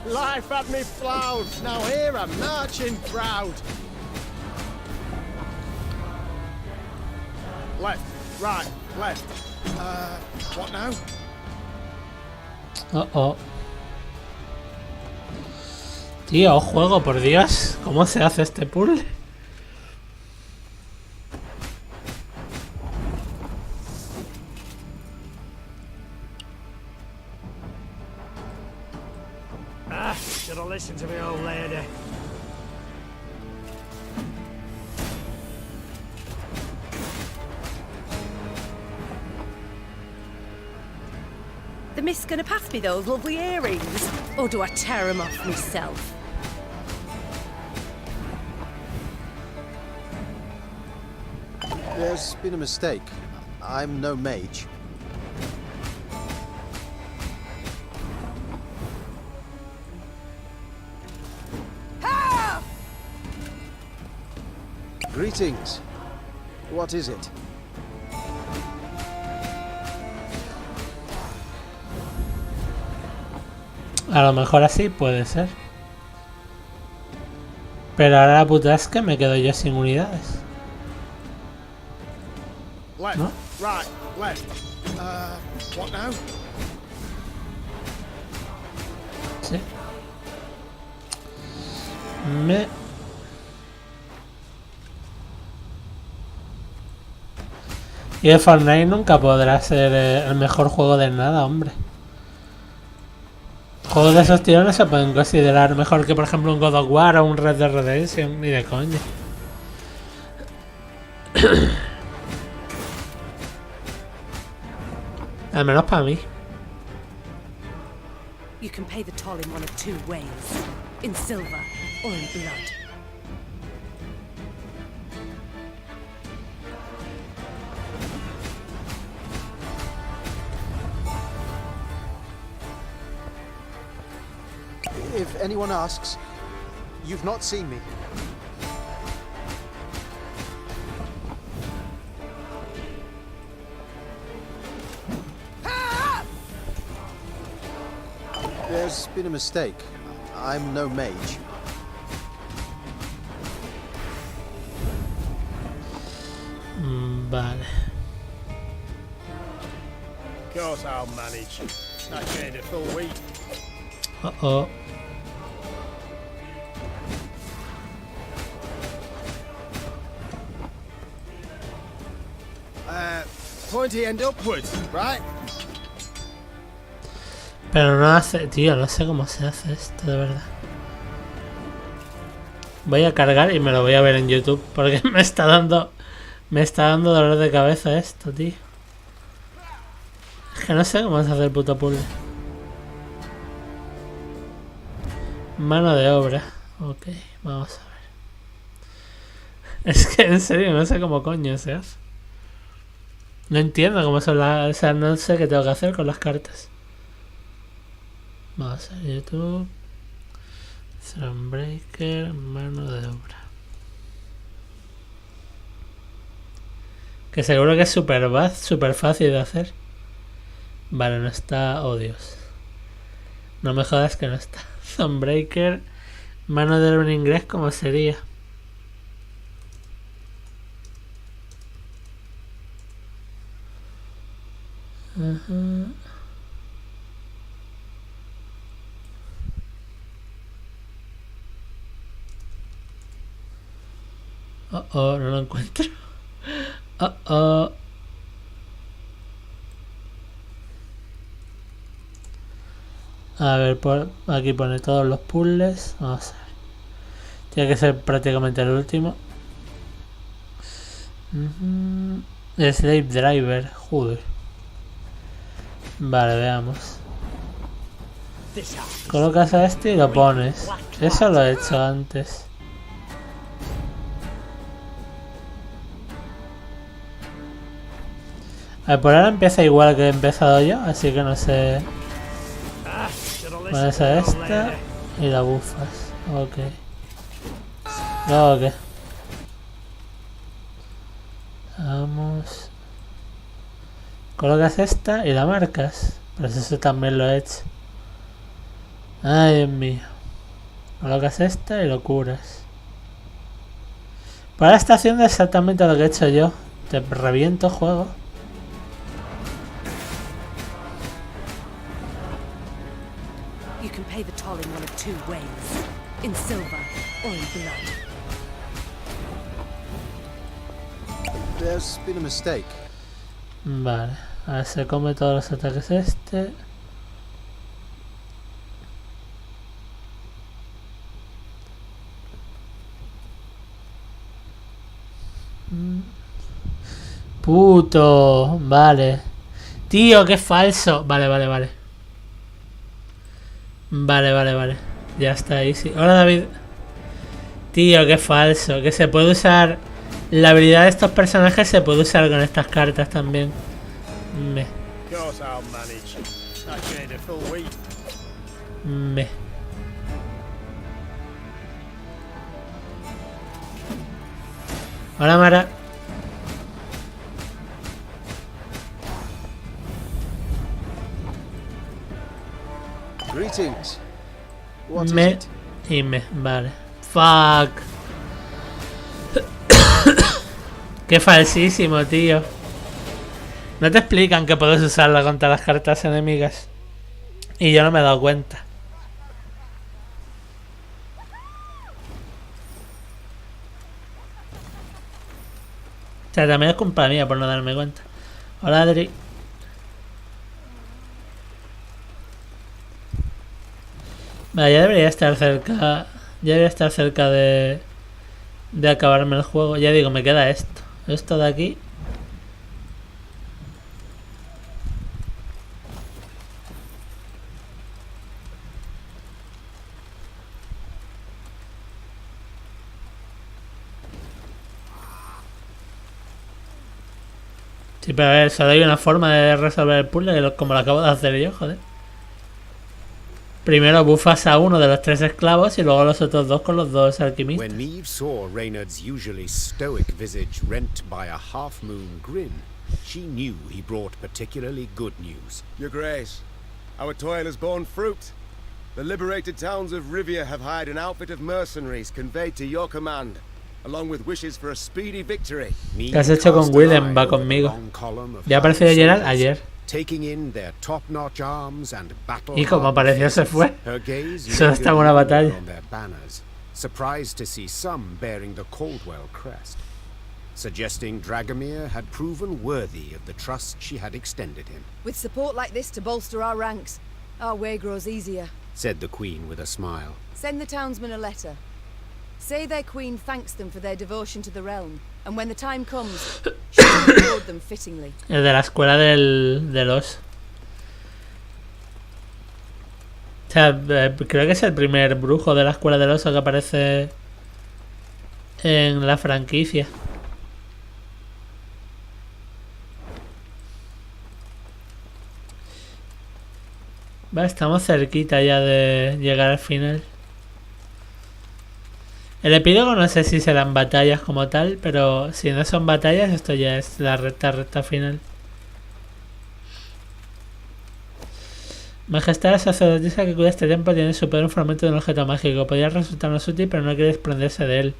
Life had me flowed, now here I'm marching proud. Left, right, left. What now? Tío, juego, por Dios. ¿Cómo se hace este puzzle? Should have listened to me old lady. The mist's gonna pass me those lovely earrings? Or do I tear them off myself? There's been a mistake. I'm no mage. Greetings. What is it? A lo mejor así puede ser. Pero ahora la puta es que me quedo yo sin unidades. Left, ¿no? right, left. What now? Sí. Y el Fortnite nunca podrá ser el mejor juego de nada, hombre. Juegos de esos tiros no se pueden considerar mejor que por ejemplo un God of War o un Red Dead Redemption, ni de coña. Al menos para mí. You can pay the toll in one of two ways. In silver or in blood. If anyone asks, you've not seen me. There's been a mistake. I'm no mage. Vale. Of course I'll manage. I gained a full week. Uh-oh. Pointy end upwards, right? Pero no hace... Tío, no sé cómo se hace esto, de verdad. Voy a cargar y me lo voy a ver en YouTube. Porque me está dando dolor de cabeza esto, tío. Es que no sé cómo se hace el puto puzzle. Mano de obra. Ok, vamos a ver. Es que en serio no sé cómo coño se hace. No entiendo cómo son las... O sea, no sé qué tengo que hacer con las cartas. Vamos a ver YouTube. Thronebreaker, mano de obra. Que seguro que es súper fácil de hacer. Vale, no está. Oh, Dios. No me jodas que no está. Thronebreaker. Mano de un inglés, ¿cómo sería? Oh, no lo encuentro. Oh. A ver, aquí pone todos los puzzles. Vamos a ver. Tiene que ser prácticamente el último. El Slave Driver, joder. Vale, veamos. Colocas a este y lo pones. Eso lo he hecho antes. A ver, por ahora empieza igual que he empezado yo, así que no sé. Pones a esta y la bufas. Ok. Luego, ¿qué? Vamos. Colocas esta y la marcas. Pues eso también lo he hecho. Ay, Dios mío. Colocas esta y lo curas. Por ahora está haciendo exactamente lo que he hecho yo. Te reviento juego. You can pay the toll in one of two ways. In silver or in blood. There's been a mistake. Vale, ahora se come todos los ataques este. Puto, vale. Tío, qué falso. Vale. Vale. Ya está ahí, sí. Hola, David. Tío, qué falso. Que se puede usar. La habilidad de estos personajes se puede usar con estas cartas también. Me. Hola, Mara. Greetings. What Me is it? y me. Vale. Fuck. Qué falsísimo, tío. No te explican que puedes usarla contra las cartas enemigas. Y yo no me he dado cuenta. O sea, también es culpa mía por no darme cuenta. Hola, Adri. Vale, ya debería estar cerca. Ya debería estar cerca de acabarme el juego. Ya digo, me queda esto. Esto de aquí. Sí, pero a ver, solo hay una forma de resolver el puzzle, como lo acabo de hacer yo, joder. Primero bufas a uno de los tres esclavos y luego los otros dos con los dos alquimistas. When Meve saw Reynard's usually stoic visage rent by a half-moon grin, she knew he brought particularly good news. Your Grace, our toil has borne fruit. The liberated towns of Rivia have hired an outfit of mercenaries conveyed to your command, along with wishes for a speedy victory. ¿Qué has hecho con Willem? Va conmigo. Ya apareció Gerard ayer. Y como apareció se fue. Solo está en una batalla. Surprised to see some bearing the Caldwell crest, suggesting Dragomir had proven worthy of the trust she had extended him. With support like this to bolster our ranks, our way grows easier, said the Queen with a smile. Send the townsmen a letter. Say their queen thanks them for their devotion to the realm, and when the time comes, she will reward them fittingly. El de la escuela de los. O sea, creo que es el primer brujo de la escuela del oso que aparece en la franquicia. Vale, estamos cerquita ya de llegar al final. El epílogo no sé si serán batallas como tal, pero si no son batallas, esto ya es la recta final. Majestad sacerdotisa que cuida este templo tiene su poder un fragmento de un objeto mágico. Podría resultarnos útil, pero no quiere desprenderse de él.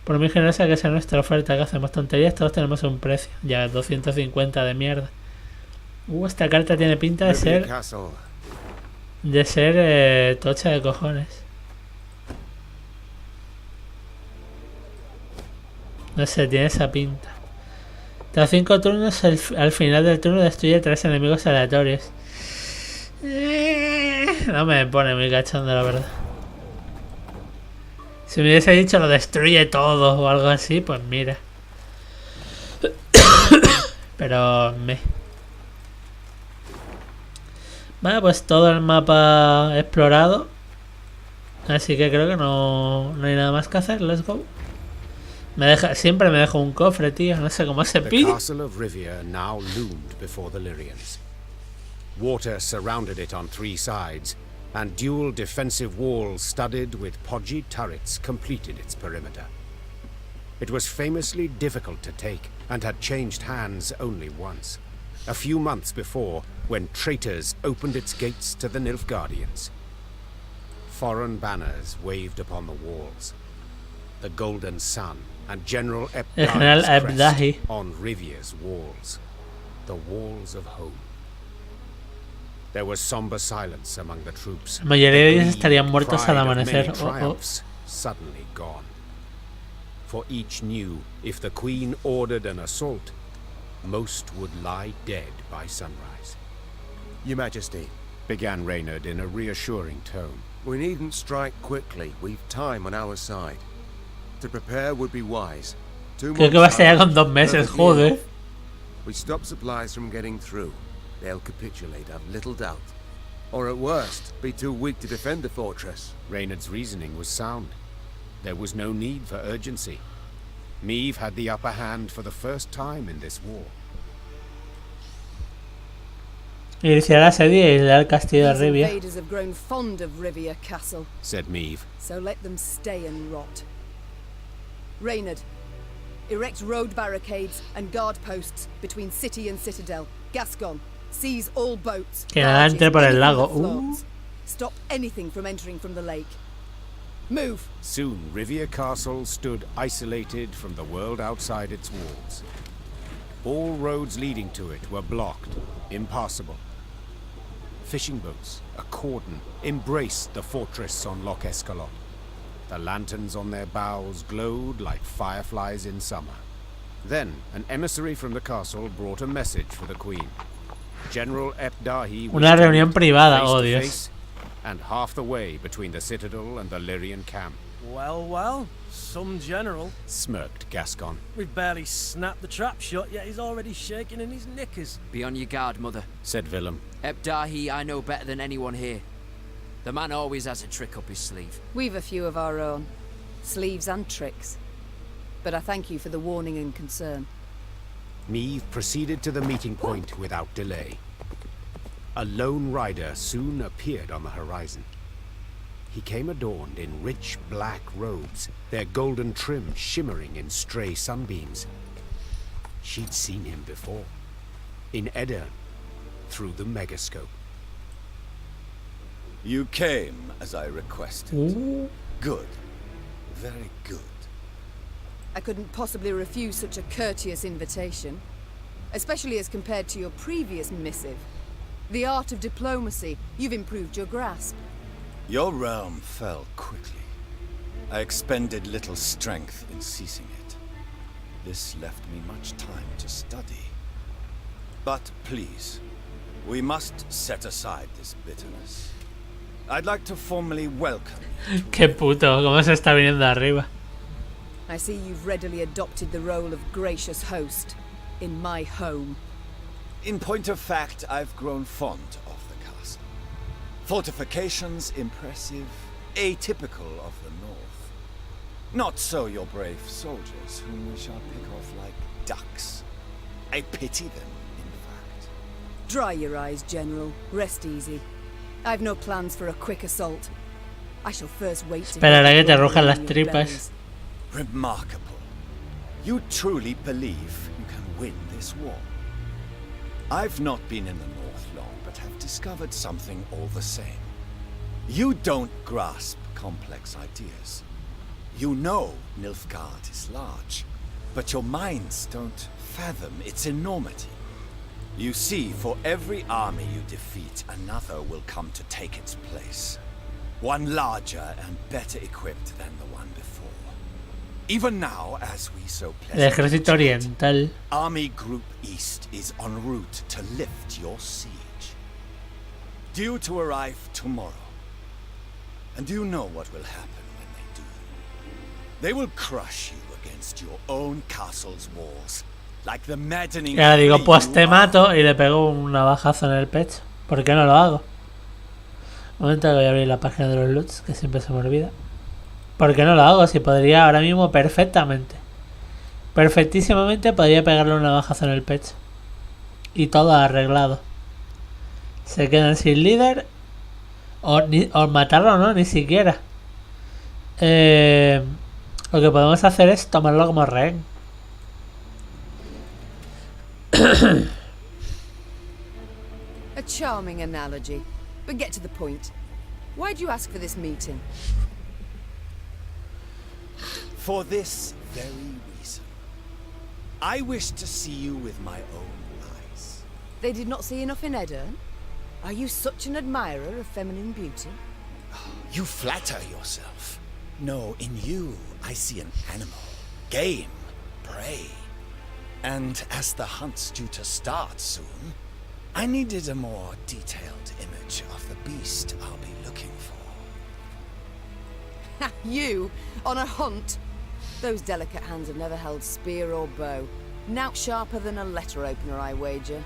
Por muy generosa que sea nuestra oferta, que hacemos tonterías, todos tenemos un precio. Ya, 250 de mierda. Esta carta tiene pinta de ser... tocha de cojones. No sé, tiene esa pinta. Tras 5 turnos, al final del turno destruye 3 enemigos aleatorios. No me pone muy cachondo, la verdad. Si me hubiese dicho lo destruye todo o algo así, pues mira. Pero Vale, pues todo el mapa explorado. Así que creo que no hay nada más que hacer. Let's go. Siempre me dejo un cofre, tío. No sé cómo se pide. The castle of Rivia now loomed before the Lyrians. Water surrounded it on 3 sides, and dual defensive walls studded with podgy turrets completed its perimeter. It was famously difficult to take, and had changed hands only once. A few months before, when traitors opened its gates to the Nilfgaardians. Foreign banners waved upon the walls. The Golden Sun and General Ebdahi's crest on Rivia's walls. The walls of home. There was somber silence among the troops. La mayoría de ellos estarían muertos al amanecer. Suddenly gone. For each knew if the Queen ordered an assault, most would lie dead by sunrise. Your Majesty, began Reina in a reassuring tone. We needn't strike quickly. We've time on our side. To prepare would be wise. Creo que va a estar ya con 2 meses, joder. We stop supplies from getting through. They'll capitulate, I've little doubt. Or at worst, be too weak to defend the fortress. Reynard's reasoning was sound. There was no need for urgency. Meve had the upper hand for the first time in this war. Iniciará la serie y irá al castillo de Rivia. The invaders have grown fond of Rivia Castle, said Meve. So let them stay and rot. Reynard, erect road barricades and guard posts between city and citadel. Gascon, seize all boats. Que nada entre por el lago. Stop anything from entering from the lake. Move. Soon Rivia Castle stood isolated from the world outside its walls. All roads leading to it were blocked, impassable. Fishing boats, a cordon, embraced the fortress on Loch Escalot. The lanterns on their bows glowed like fireflies in summer. Then, an emissary from the castle brought a message for the Queen. General Ebdahi Una reunión privada, oh Dios. And half the way between the citadel and the Lyrian camp. Well, some general, smirked Gascon. We've barely snapped the trap shut, yet he's already shaking in his knickers. Be on your guard, Mother, said Willem. Ebdahi I know better than anyone here. The man always has a trick up his sleeve. We've a few of our own. Sleeves and tricks. But I thank you for the warning and concern. Meve proceeded to the meeting point without delay. A lone rider soon appeared on the horizon. He came adorned in rich black robes, their golden trim shimmering in stray sunbeams. She'd seen him before. In Edirn, through the megascope. You came as I requested. Ooh. Good. Very good. I couldn't possibly refuse such a courteous invitation, especially as compared to your previous missive. The art of diplomacy, you've improved your grasp. Your realm fell quickly. I expended little strength in seizing it. This left me much time to study. But please, we must set aside this bitterness. I'd like to formally welcome you. Qué puto, cómo se está viniendo arriba. I see you've readily adopted the role of gracious host in my home. In point of fact, I've grown fond of the castle. Fortifications impressive, atypical of the north. Not so your brave soldiers, whom we shall pick off like ducks. I pity them, in fact. Dry your eyes, General. Rest easy. I've no plans for a quick assault. I shall first wait to Esperaré que te rujan las tripas. Remarkable. You truly believe you can win this war? I've not been in the north long, but have discovered something all the same. You don't grasp complex ideas. You know Nilfgaard is large, but your minds don't fathom its enormity. You see, for every army you defeat, another will come to take its place. One larger and better equipped than the one before. Even now, as we so El ejército oriental. Army Group East is en route to lift your siege. Due to arrive tomorrow. And do you know what will happen when they do? They will crush you against your own castle's walls, like the maddening. Y ahora digo, pues te mato y le pego un navajazo en el pecho. ¿Por qué no lo hago? Un momento que voy a abrir la página de los loots, que siempre se me olvida. ¿Por qué no lo hago? Si podría ahora mismo perfectamente. Perfectísimamente podría pegarle un navajazo en el pecho. Y todo arreglado. Se quedan sin líder. O matarlo, no, ni siquiera. Lo que podemos hacer es tomarlo como rehén. A charming analogy, but get to the point. Why do you ask for this meeting? For this very reason. I wish to see you with my own eyes. They did not see enough in Edirne? Are you such an admirer of feminine beauty? You flatter yourself. No, in you, I see an animal. Game. Prey. And as the hunt's due to start soon, I needed a more detailed image of the beast I'll be looking for. You? On a hunt? Those delicate hands have never held spear or bow. Nout sharper than a letter opener, I wager.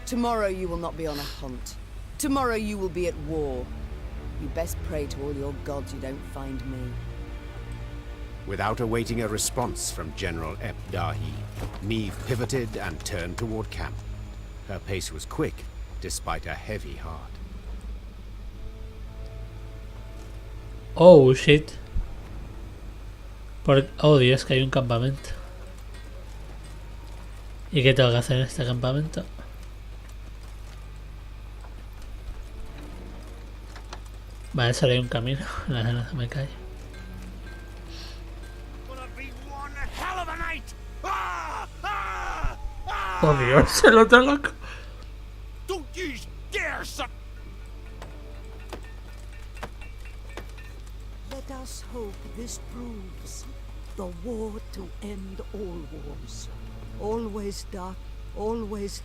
Tomorrow you will not be on a hunt. Tomorrow you will be at war. You best pray to all your gods you don't find me. Without awaiting a response from General Dahi, Meve pivoted and turned toward camp. Her pace was quick, despite a heavy heart. Oh, shit. Oh, Dios, que hay un campamento. ¿Y qué tengo que hacer en este campamento? Vale, solo hay un camino. La granada me cae. Oh, Dios, el otro loco. Don't you dare, son! Let us hope this proves the war to end all wars. Always dark, always.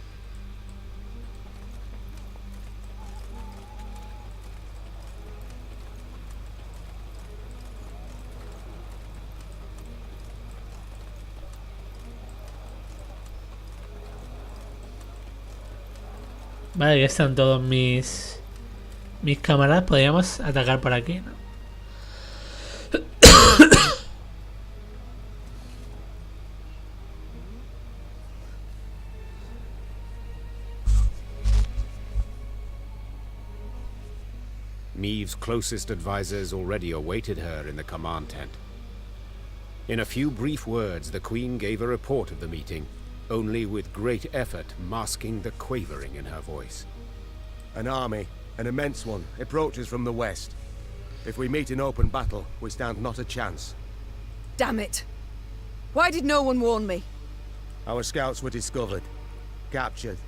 Vale, ya están todos mis camaradas. Podríamos atacar por aquí, ¿no? Meve's closest advisors already awaited her in the command tent. In a few brief words, the Queen gave a report of the meeting, only with great effort masking the quavering in her voice. An army, an immense one, approaches from the west. If we meet in open battle, we stand not a chance. Damn it! Why did no one warn me? Our scouts were discovered, captured.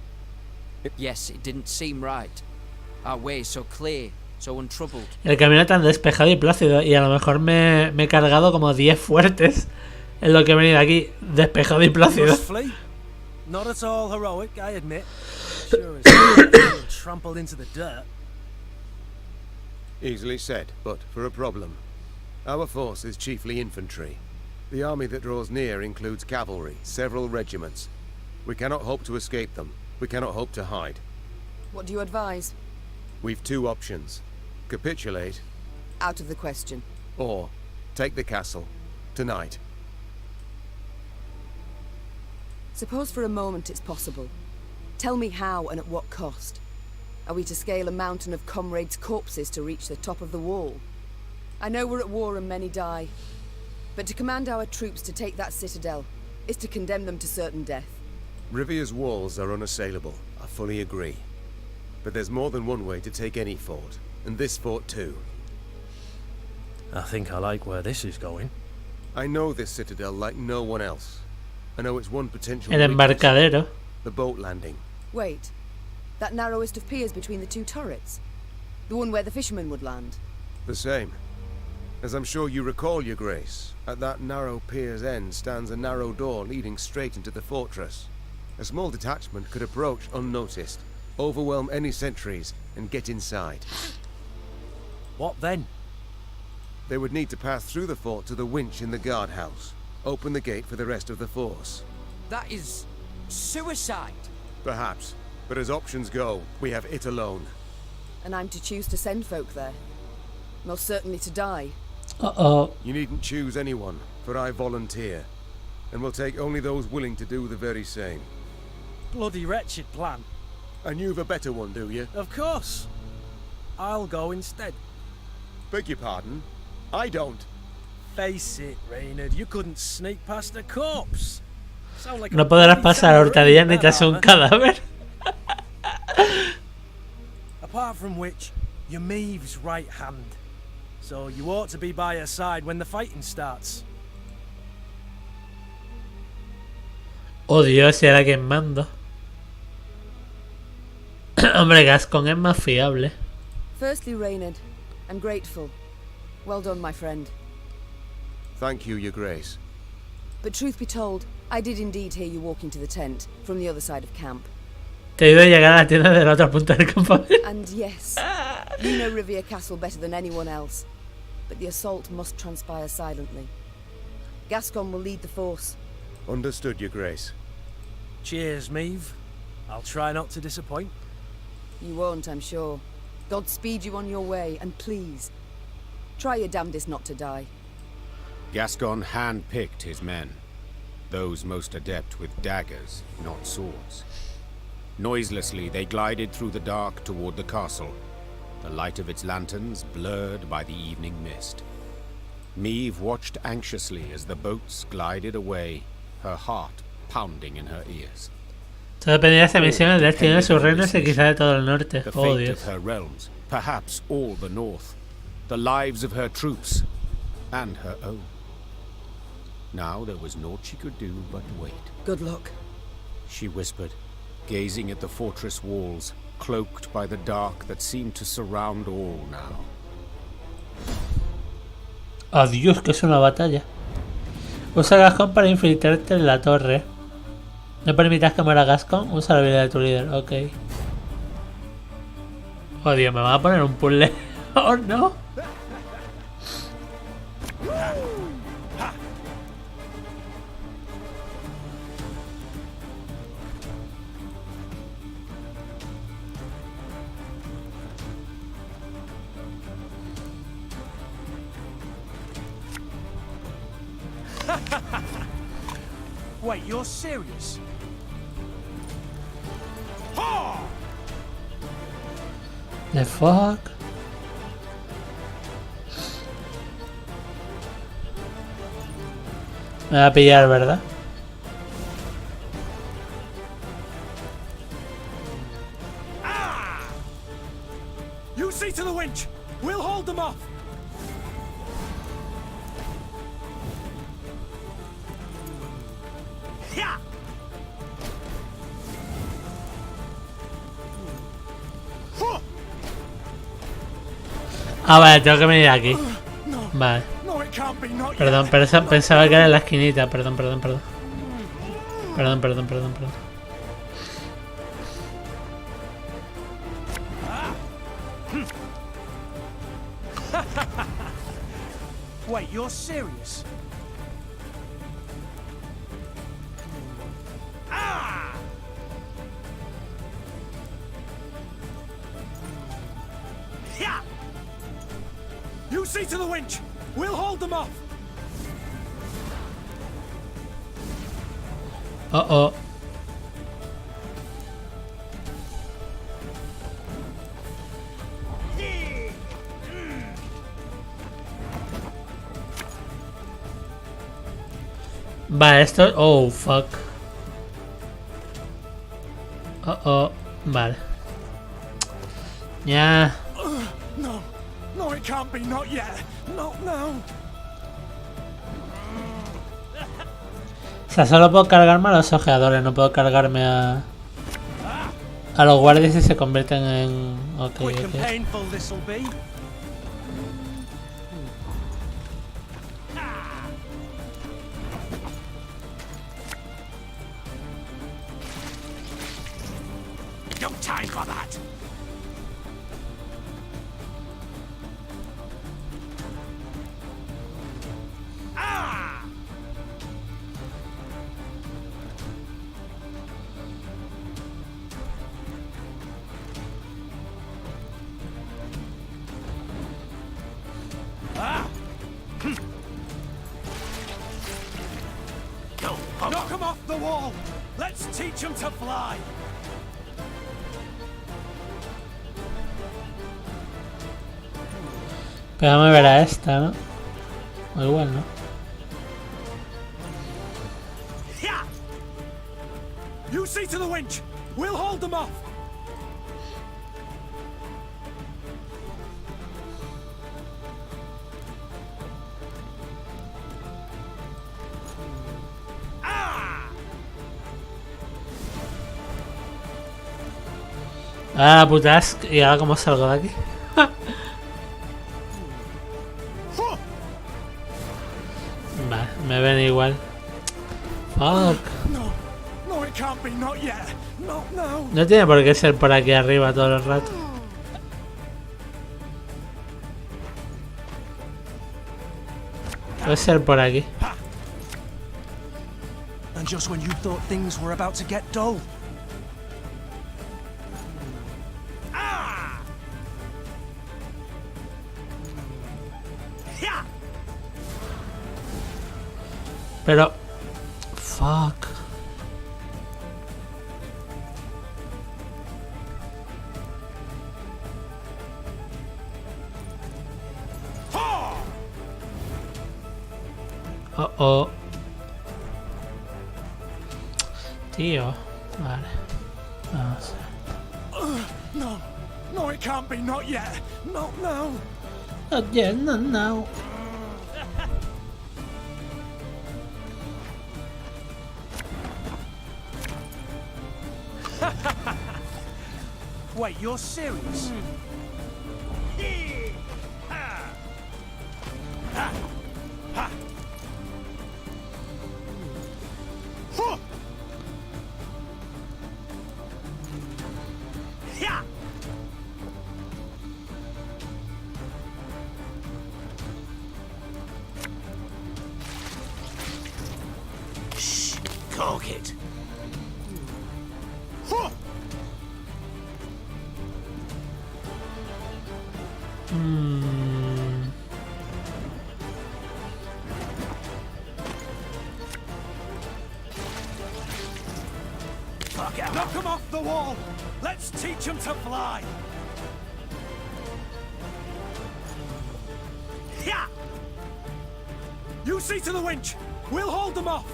Yes, it didn't seem right. Our way so clear, so untroubled. El camino tan despejado y plácido, y a lo mejor me he cargado como 10 fuertes en lo que he venido aquí, despejado y plácido. Not at all heroic, I admit. Sure as trampled into the dirt. Easily said, but for a problem. Our force is chiefly infantry. The army that draws near includes cavalry, several regiments. We cannot hope to escape them. We cannot hope to hide. What do you advise? We've two options. Capitulate. Out of the question. Or take the castle. Tonight. Suppose for a moment it's possible. Tell me how and at what cost. Are we to scale a mountain of comrades' corpses to reach the top of the wall? I know we're at war and many die. But to command our troops to take that citadel is to condemn them to certain death. Rivia's walls are unassailable, I fully agree. But there's more than one way to take any fort, and this fort too. I think I like where this is going. I know this citadel like no one else. I know it's one potential El embarcadero. The boat landing. Wait, that narrowest of piers between the two turrets? The one where the fishermen would land? The same. As I'm sure you recall, Your Grace, at that narrow pier's end stands a narrow door leading straight into the fortress. A small detachment could approach unnoticed, overwhelm any sentries, and get inside. What then? They would need to pass through the fort to the winch in the guardhouse. Open the gate for the rest of the force. That is suicide. Perhaps, but as options go, we have it alone. And I'm to choose to send folk there? Most certainly to die. Uh-oh. You needn't choose anyone, for I volunteer. And will take only those willing to do the very same. Bloody wretched plan. And you've a better one, do you? Of course. I'll go instead. Beg your pardon? I don't. Face it, Reina, you couldn't sneak past a corpse. Sound like No podrás pasar hurtadillas ni tras un cadáver. Apart from which, you're Meve's right hand. So you ought to be by her side when the fighting starts. Oh Dios, si era quien mando. Hombre, Gascon es más fiable. Firstly, Reynard, I'm grateful. Well done, my friend. Thank you, Your Grace. But truth be told, I did indeed hear you walking to the tent from the other side of camp. Te he ido a llegar a la tienda de la otra punta del campamento. And yes, you know Rivia Castle better than anyone else. But the assault must transpire silently. Gascon will lead the force. Understood, Your Grace. Cheers, Meve. I'll try not to disappoint. You won't, I'm sure. God speed you on your way, and please, try your damnedest not to die. Gascon hand-picked his men, those most adept with daggers, not swords. Noiselessly, they glided through the dark toward the castle, the light of its lanterns blurred by the evening mist. Meve watched anxiously as the boats glided away, her heart pounding in her ears. Todo dependía de esta misión, el destino de sus reinos y quizá de todo el norte. The Oh fate Dios. of her realms, perhaps all the north, the lives of her troops, and her own. Now there was naught she could do but wait. Good luck, she whispered, gazing at the fortress walls, cloaked by the dark that seemed to surround all now. Adiós, que es una batalla. Usa Gascon para infiltrarte en la torre. No permitas que muera Gascon, usa la habilidad de tu líder, ok. Oh Dios, me van a poner un puzzle. Oh no. Wait, you're serious? The fuck? Me va a pillar, ¿verdad? You see to the winch! We'll hold them off! Yeah! Ah, vale, tengo que venir aquí. Vale. Perdón, pensaba que era en la esquinita. Perdón. Perdón. Wait, you're serious? Yeah! You see to the winch! We'll hold them off! Uh-oh. Vale, esto... Oh, fuck. Vale. Ya. No. No, it can't be. Not yet. Not now. O sea, solo puedo cargarme a los ojeadores, no puedo cargarme a los guardias si se convierten en... Ok, Quick and ok. painful this'll be. No time for that. Knock him off the wall. Let's teach him to fly. Pero me verá esta, ¿no? O igual, ¿no? You see to the winch. We'll hold them off. Ah, putas. ¿Y ahora cómo salgo de aquí? Vale, me ven igual. Fuck. No, it can't be. Not yet. Not now. No tiene por qué ser por aquí arriba todo el rato. Puede ser por aquí. And just when you thought things were about to get dull. Pero... Fuck. Oh. Tío. Vale. Vamos. No, it can't be. Not yet. Not now. Not yet, not now. Wait, you're serious? Shh, cork it. Knock him off the wall. Let's teach him to fly. You see to the winch. We'll hold them off.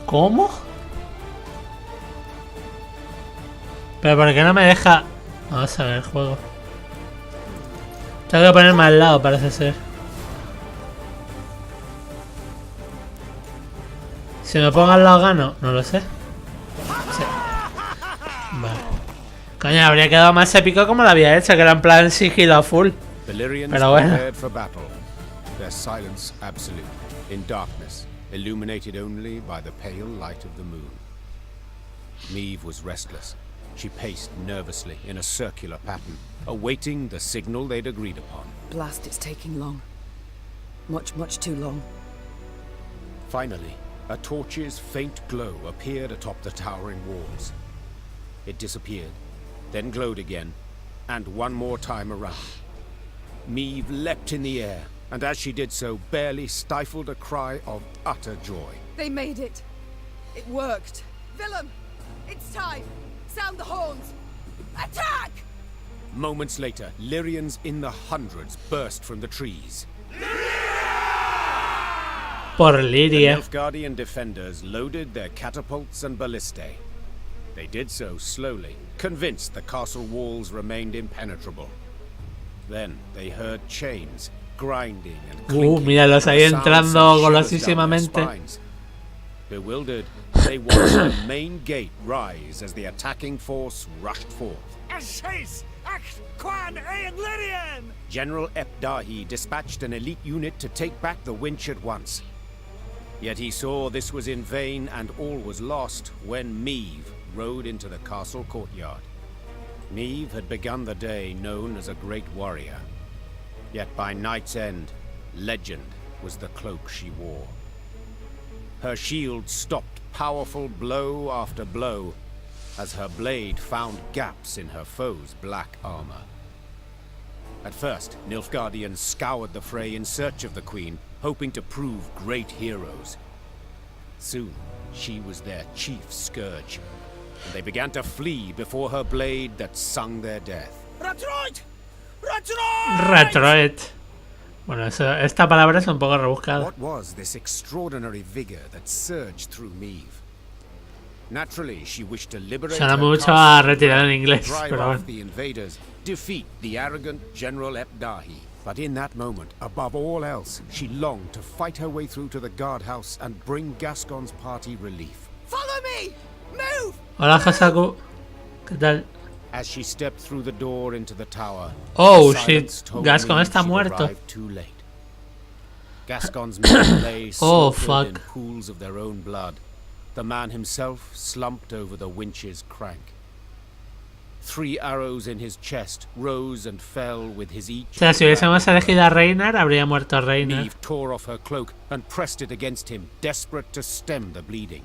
¿Cómo? Pero ¿por qué no me deja? Vamos a ver el juego. Tengo que ponerme al lado, parece ser. Si me pongo al lado gano, no lo sé. Sí. Vale. Coño, habría quedado más épico como lo había hecho, que era en plan sigilo a full. Pero bueno. Their silence absolute, in darkness, illuminated only by the pale light of the moon. Meve was restless. She paced nervously in a circular pattern, awaiting the signal they'd agreed upon. Blast, it's taking long. Much, much too long. Finally, a torch's faint glow appeared atop the towering walls. It disappeared, then glowed again, and one more time around. Meve leapt in the air, and as she did so, barely stifled a cry of utter joy. They made it. It worked. Willem, it's time. Sound the horns. Attack! Moments later, Lyrians in the hundreds burst from the trees. Por The Lyria. Nilfgaardian defenders loaded their catapults and ballistae. They did so slowly, convinced the castle walls remained impenetrable. Then they heard chains grinding and clinking. Míralos ahí and the sounds entrando sent shivers down their golosísimamente. spines. Bewildered, they watched the main gate rise as the attacking force rushed forth. General Epdahi dispatched an elite unit to take back the winch at once. Yet he saw this was in vain and all was lost when Meve rode into the castle courtyard. Meve had begun the day known as a great warrior. Yet by night's end, legend was the cloak she wore. Her shield stopped powerful blow after blow as her blade found gaps in her foe's black armor. At first, Nilfgaardians scoured the fray in search of the queen, hoping to prove great heroes. Soon, she was their chief scourge, and they began to flee before her blade that sung their death. Retroit! Retroit. Bueno, esta palabra es un poco rebuscada. What was this extraordinary vigor that surged through Meve? Naturally, she wished to liberate Suena her mucho castle, a retirada en inglés, drive pero off bueno. the invaders, defeat the arrogant General Epdahi. But in that moment, above all else, she longed to fight her way through to the guardhouse and bring Gascon's party relief. Follow me! Move! Hola, Hasaku. ¿Qué tal? As she stepped through the door into the tower, Oh, silence shit. told Gascon me está she'd muerto. arrived too late. Gascon's men lay Oh, slaughtered in fuck. pools of their own blood. The man himself slumped over the winch's crank. 3 arrows in his chest rose and fell with his each. O sea, si hubiésemos elegido a Reina, habría muerto Reina. Meve tore off her cloak and pressed it against him, desperate to stem the bleeding.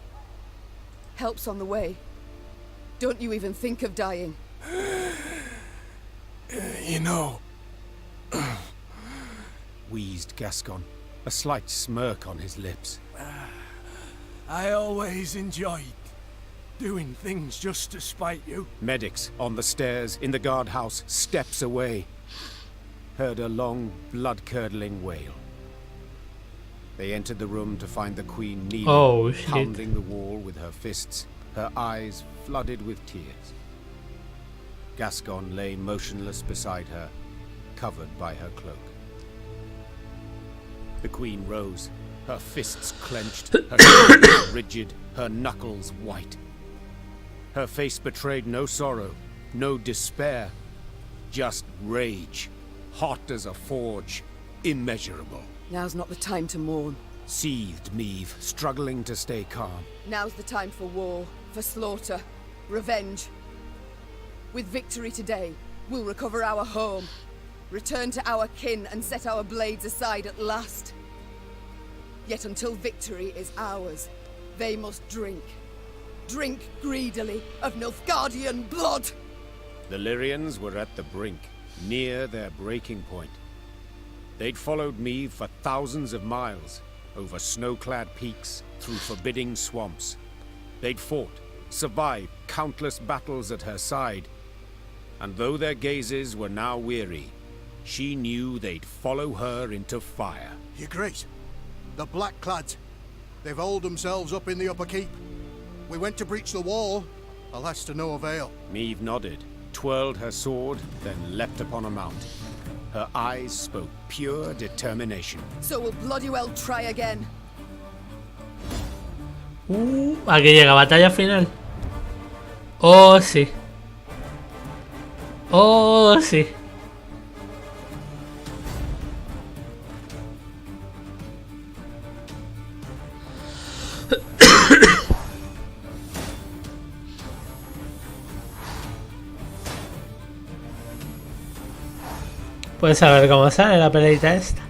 Help's on the way. Don't you even think of dying. You know, Wheezed Gascon, a slight smirk on his lips. I always enjoyed doing things just to spite you. Medics on the stairs in the guardhouse, steps away, heard a long, blood-curdling wail. They entered the room to find the queen kneeling, Oh, shit. pounding the wall with her fists, her eyes flooded with tears. Gascon lay motionless beside her, covered by her cloak. The queen rose, her fists clenched, her shoulders rigid, her knuckles white. Her face betrayed no sorrow, no despair, just rage, hot as a forge, immeasurable. Now's not the time to mourn. Seethed Meve, struggling to stay calm. Now's the time for war, for slaughter, revenge. With victory today, we'll recover our home, return to our kin and set our blades aside at last. Yet until victory is ours, they must drink. Drink greedily of Nilfgaardian blood! The Lyrians were at the brink, near their breaking point. They'd followed Meve for thousands of miles, over snow-clad peaks, through forbidding swamps. They'd fought, survived countless battles at her side. And though their gazes were now weary, she knew they'd follow her into fire. Your Grace, the Blackclads. They've holed themselves up in the upper keep. We went to breach the wall, alas to no avail. Meve nodded, twirled her sword, then leapt upon a mount. Her eyes spoke pure determination. So will bloody well try again. Aquí llega batalla final. Oh, sí. Oh, sí. Pues a ver cómo sale la peleita esta.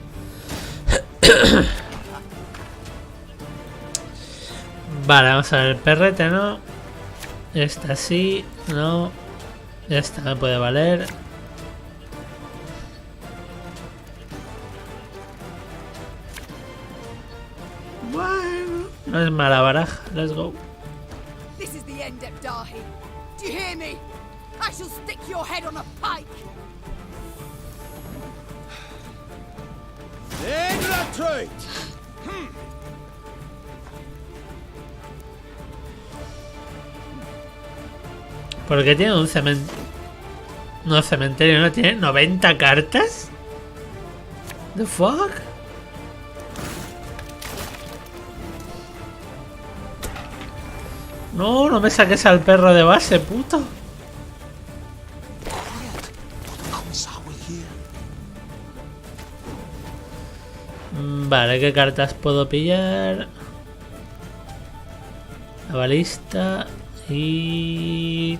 Vale, vamos a ver el perrete, ¿no? Esta sí, no. Esta me puede valer. Bueno, no es mala baraja, let's go. Endep Dahi. Do you hear me? I shall stick your head on a pike. ¿Por qué tiene un cementerio? No, cementerio no tiene 90 cartas. The fuck? No, no me saques al perro de base, puto. Vale, ¿qué cartas puedo pillar? La balista y...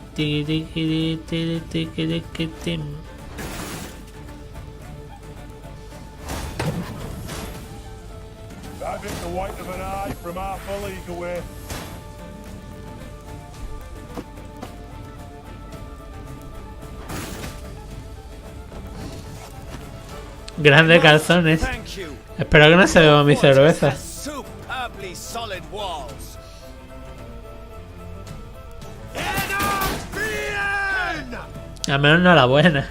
Grandes calzones. Espero que no se beba mi cerveza. Al menos no la buena.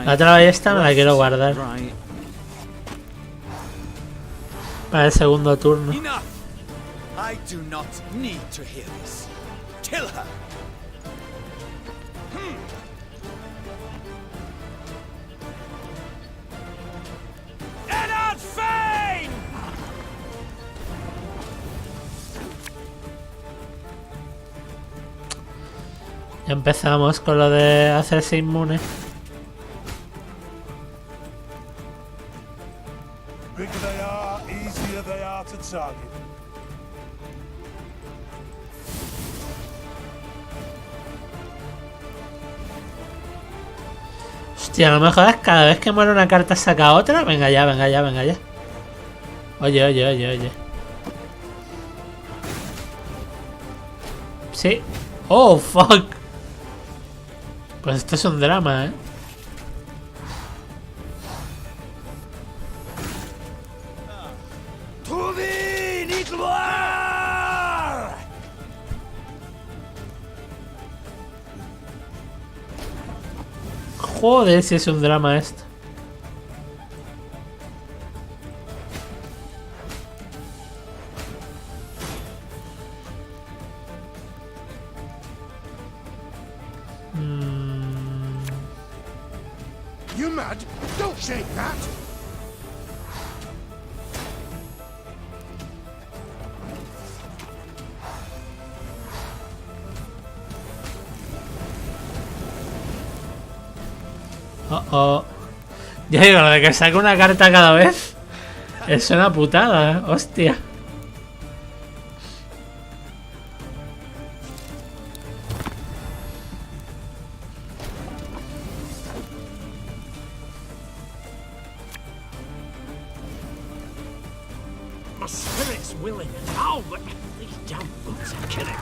La otra ballesta me la quiero guardar para el segundo turno. I do not need to hear this. Kill her. Ya empezamos con lo de hacerse inmune. Hostia, no me jodas, cada vez que muere una carta saca otra. Venga ya, venga ya, venga ya. Oye, oye, oye, oye. Sí. Oh, fuck. Pues esto es un drama, Joder, si es un drama esto. You mad? Don't shake that! Ya digo, lo de que saque una carta cada vez es una putada, hostia. My spirit's willing and all, but these damn boots are killing me.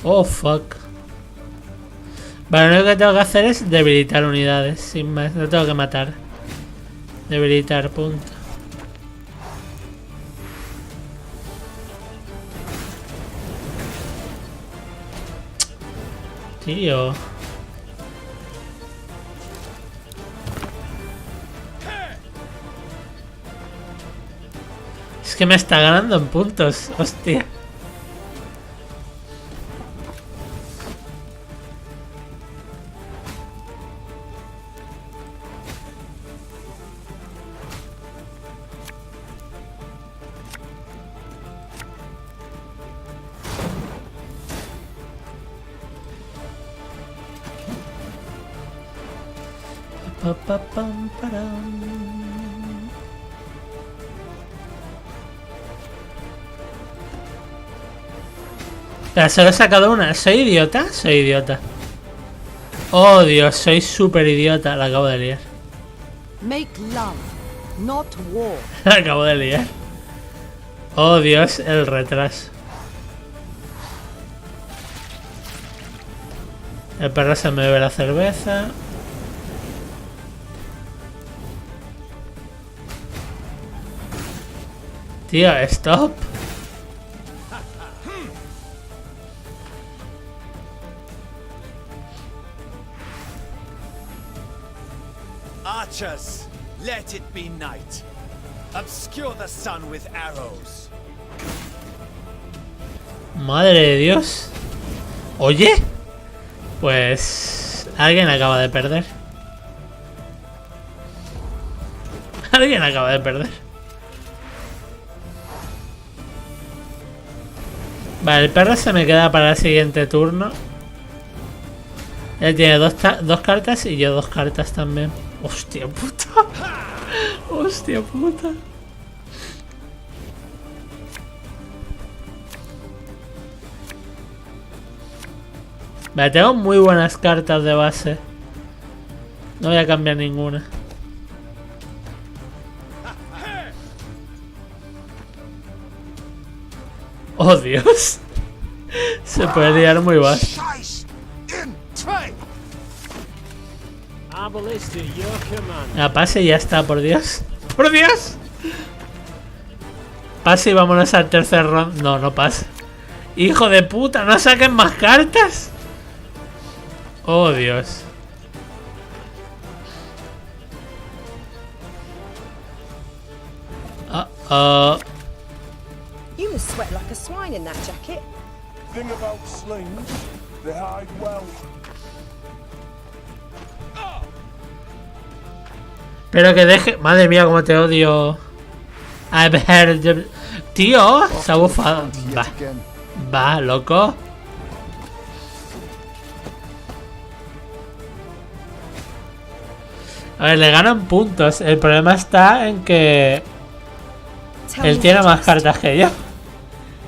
Oh, fuck. Vale, lo único que tengo que hacer es debilitar unidades, sin más. No tengo que matar. Debilitar, punto. Tío. Es que me está ganando en puntos, hostia. Pa, pa, pam, param. Solo he sacado una. ¿Soy idiota? Soy idiota. Oh, Dios, soy súper idiota. La acabo de liar. Make love, not war. La acabo de liar. Oh, Dios, el retraso. El perro se me bebe la cerveza. Tío, stop. Archers, let it be night. Obscure the sun with arrows. Madre de Dios. Oye, pues alguien acaba de perder. Alguien acaba de perder. Vale, el perro se me queda para el siguiente turno. Él tiene dos cartas y yo 2 cartas también. Hostia puta. Hostia puta. Vale, tengo muy buenas cartas de base. No voy a cambiar ninguna. Oh, Dios. Se puede liar muy bajo. Pase y ya está, por Dios. ¡Por Dios! Pase y vámonos al tercer round. No, no pasa. ¡Hijo de puta! ¡No saquen más cartas! ¡Oh, Dios! You must sweat like a swine in that jacket. Thing about slings, they hide well. Pero que deje... Madre mía, cómo te odio. A ver... Tío, se ha bufado. Va. Va, loco. A ver, le ganan puntos. El problema está en que... Él tiene más cartas que yo.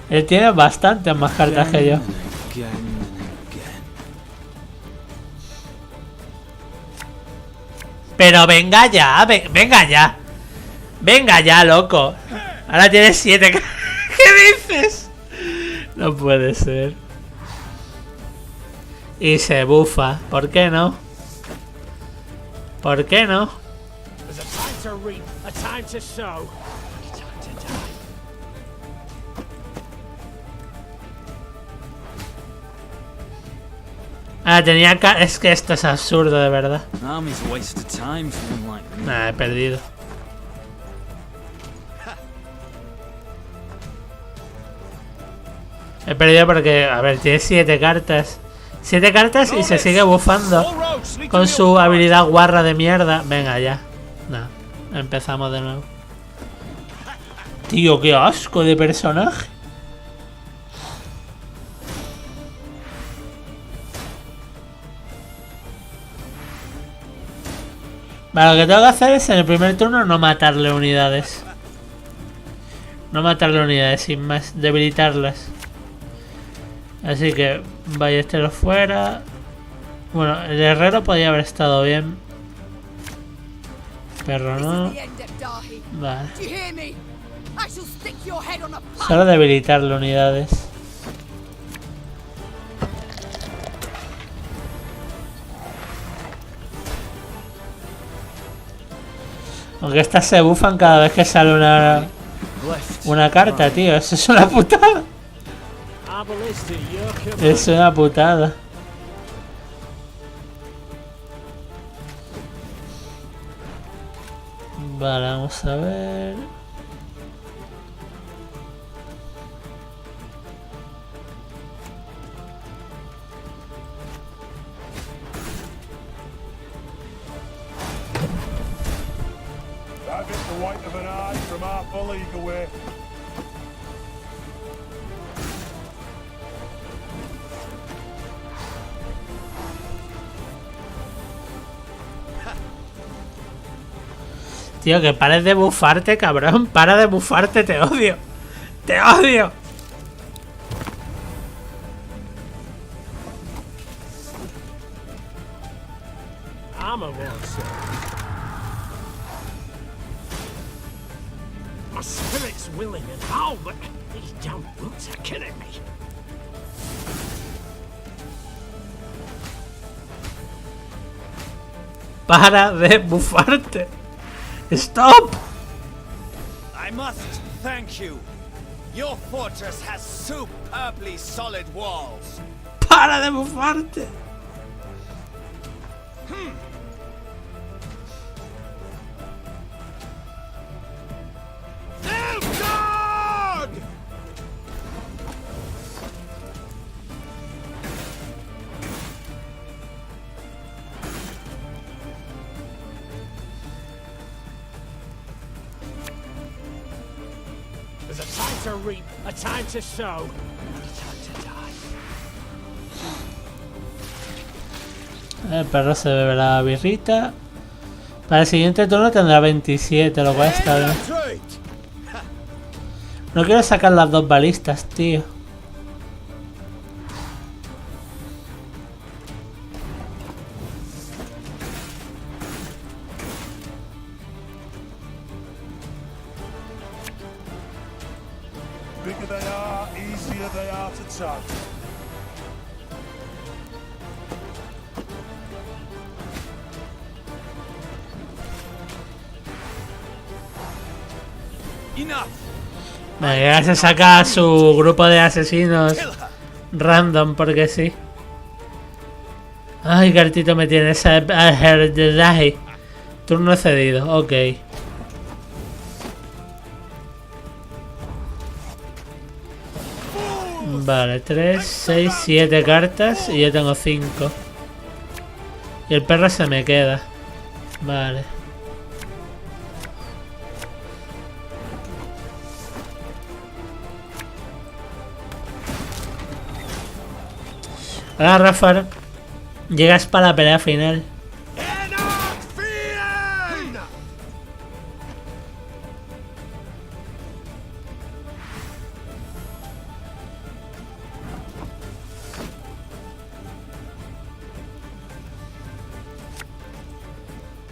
Él tiene bastantes más cartas que yo. Pero venga ya, venga ya. Venga ya, loco. Ahora tienes 7. ¿Qué dices? No puede ser. Y se bufa. ¿Por qué no? ¿Por qué no? Ah, tenía que... Es que esto es absurdo, de verdad. Nah, he perdido. He perdido porque... A ver, tiene 7 cartas. 7 cartas y se sigue bufando. Con su habilidad guarra de mierda. Venga, ya. Nah, empezamos de nuevo. Tío, qué asco de personaje. Vale, lo que tengo que hacer es en el primer turno no matarle unidades. No matarle unidades, sin más. Debilitarlas. Así que ballesteros fuera. Bueno, el herrero podría haber estado bien. Perro no. Vale. Solo debilitarle unidades. Aunque estas se bufan cada vez que sale una carta, tío. Eso es una putada. Es una putada. Vale, vamos a ver. That bit the white of an eye from half a league away. Tío, que pares de bufarte, cabrón. Para de bufarte, te odio. ¡Te odio! I'm a one, sir. My spirit's willing and all, but these damn boots are killing me. Para de bufarte. Stop. I must thank you. Your fortress has superbly solid walls. Para de bufarte. Oh God! There's a time to reap, a time to sow, and a time to die. El perro se bebe la birrita. Para el siguiente turno tendrá 27, lo cual está bien. No quiero sacar las dos balistas, tío. Bigger they are, easier they are to touch. Ya se saca su grupo de asesinos random porque sí. Ay, cartito me tiene esa turno cedido, ok. Vale, 3, 6, 7 cartas y yo tengo 5. Y el perro se me queda. Vale. Ahora, Rafa, llegas para la pelea final.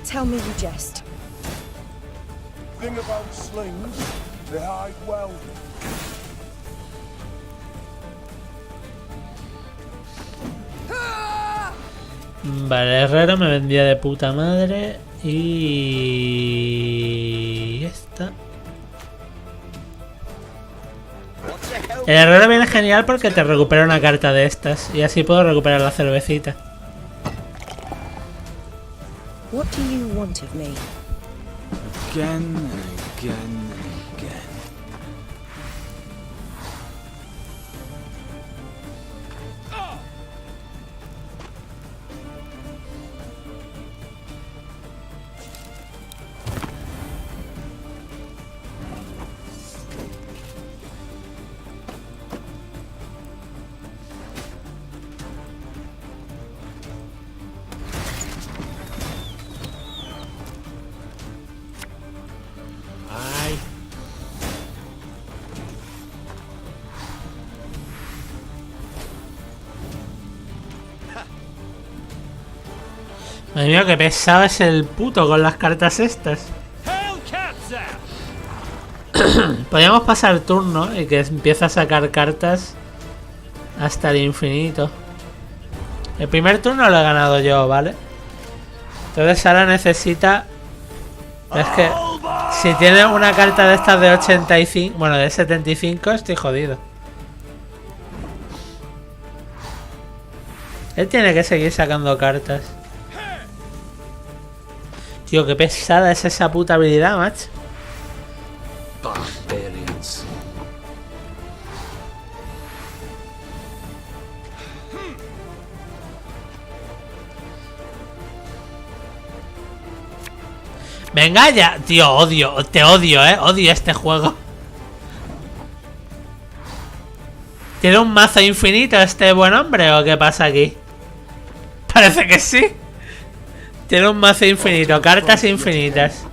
Tell me you jest. Thing about slings, they hide well. Vale, Herrero me vendía de puta madre. Y... esta. El Herrero viene genial porque te recupera una carta de estas. Y así puedo recuperar la cervecita. What do you want of me? Again and again and again. Madre mía, que pesado es el puto con las cartas estas. Podríamos pasar turno y que empiece a sacar cartas hasta el infinito. El primer turno lo he ganado yo, ¿vale? Entonces ahora necesita... Es que si tiene una carta de estas de 85... Bueno, de 75 estoy jodido. Él tiene que seguir sacando cartas. Tío, qué pesada es esa puta habilidad, macho. Barbarians. Venga ya, tío, odio, te odio, odio este juego. ¿Tiene un mazo infinito este buen hombre o qué pasa aquí? Parece que sí. Tiene un mazo infinito, cartas infinitas.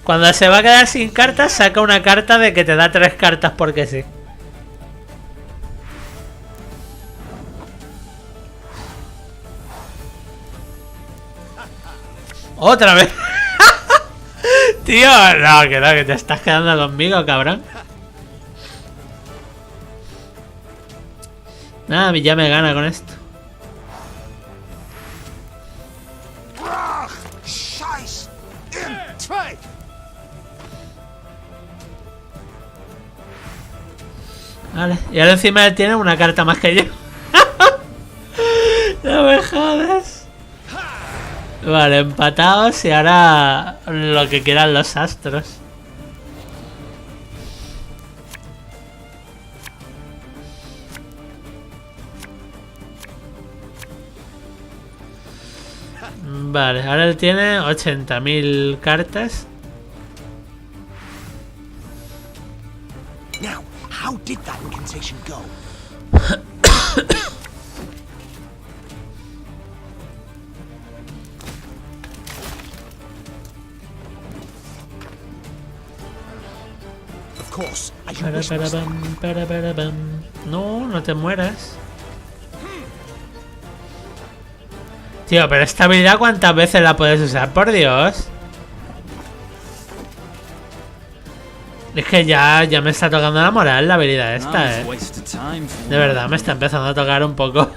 Cuando se va a quedar sin cartas, saca una carta de que te da 3 cartas porque sí. ¡Otra vez! Tío, no, que te estás quedando conmigo, cabrón. Nada, ya me gana con esto. Vale, y ahora encima él tiene una carta más que yo. No me jodas. Vale, empatados y ahora lo que quieran los astros. Vale, ahora él tiene 80.000 cartas. Now, how did that incantation go? Of course, I should wish this. No, no te mueras. Tío, pero esta habilidad ¿cuántas veces la puedes usar? Por Dios. Es que ya me está tocando la moral la habilidad esta, De verdad, me está empezando a tocar un poco.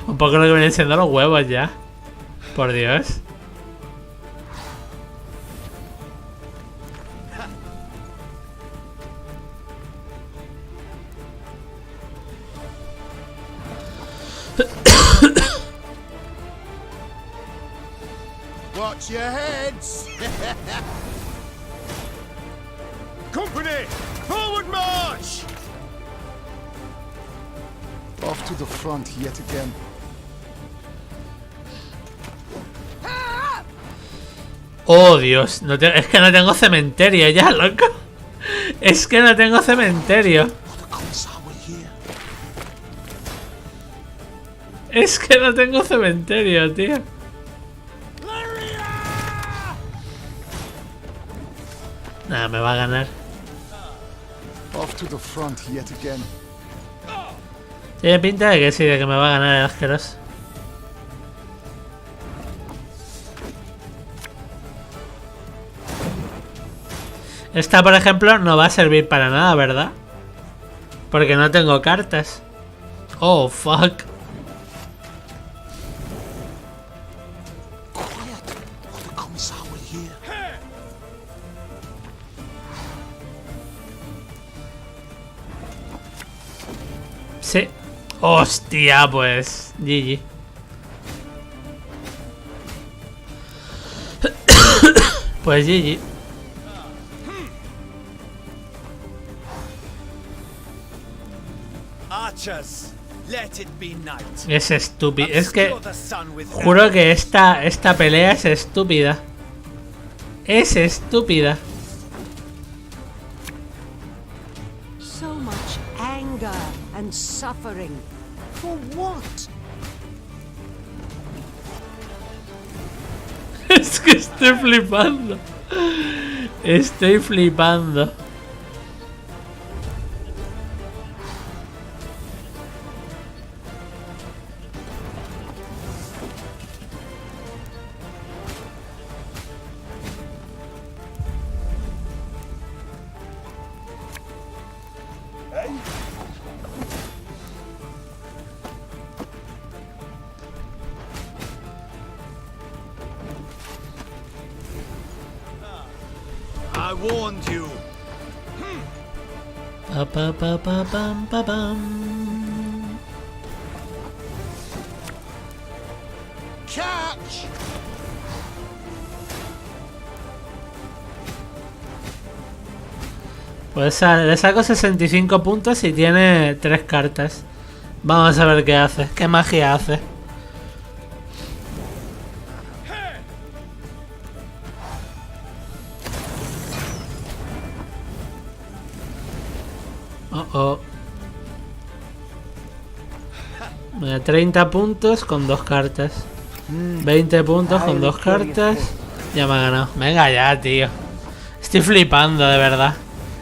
Un poco lo que vienen siendo los huevos ya. Por Dios. Watch your heads! Company! Forward march! Off to the front yet again. Oh, Dios. Es que no tengo cementerio ya, loco. Es que no tengo cementerio. Es que no tengo cementerio, tío. Nada, me va a ganar. Off to the front yet again. Tiene pinta de que sí, de que me va a ganar el asqueroso. Esta, por ejemplo, no va a servir para nada, ¿verdad? Porque no tengo cartas. Oh, fuck. Sí. Hostia, pues. GG. Pues GG. Es estúpido. Es que juro que esta pelea es estúpida. Es estúpida. So much anger and suffering. For what? Es que estoy flipando. Estoy flipando. I warned you. Pa pa pa pa pam pa pam. Catch! Pues le saco 65 puntos y tiene 3 cartas. Vamos a ver qué hace. ¿Qué magia hace? Oh. 30 puntos con 2 cartas. 20 puntos con 2 cartas. Ya me ha ganado. Venga ya, tío. Estoy flipando, de verdad.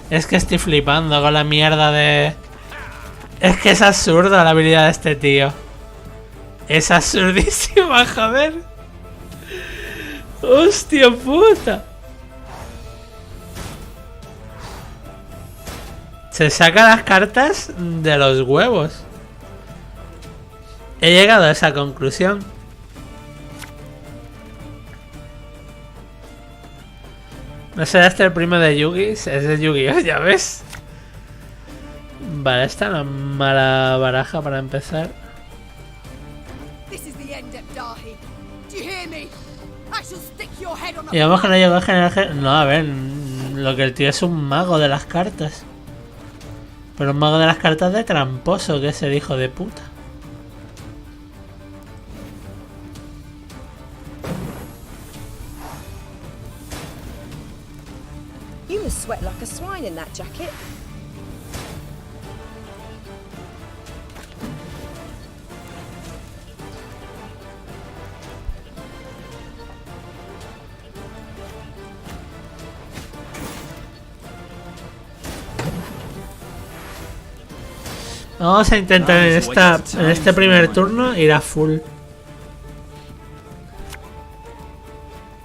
Es que estoy flipando con la mierda de... Es que es absurdo la habilidad de este tío. Es absurdísima, joder. Hostia puta. Se saca las cartas de los huevos. He llegado a esa conclusión. No será este el primo de Yugi, es de Yu-Gi-Oh, ya ves. Vale, esta no es mala baraja para empezar. Y vamos que no llegó a generar... No, a ver, lo que el tío es un mago de las cartas. Pero un mago de las cartas de tramposo, que es el hijo de puta. You must sweat like a swine in that jacket. Vamos a intentar en este primer turno ir a full.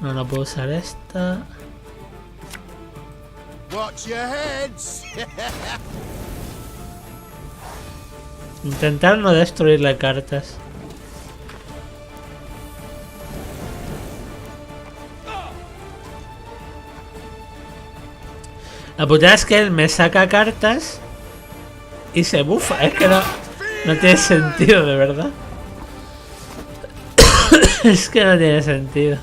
No, no puedo usar esta. Watch your heads. Intentar no destruirle cartas. La putada es que él me saca cartas y se bufa. Es que no tiene sentido, de verdad. Es que no tiene sentido.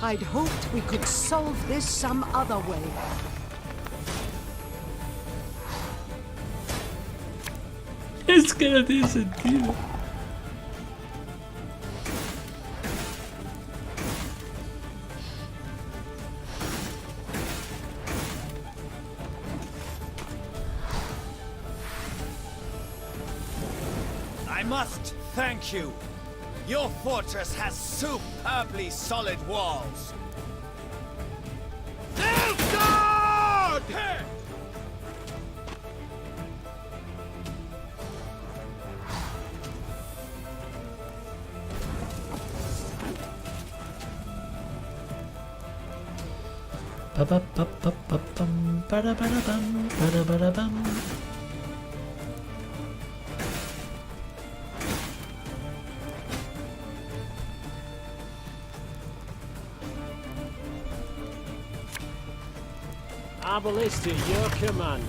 I'd hoped we could solve this some other way. Es que no tiene sentido. I must thank you. Your fortress has superbly solid walls. God! Arbalist at your command.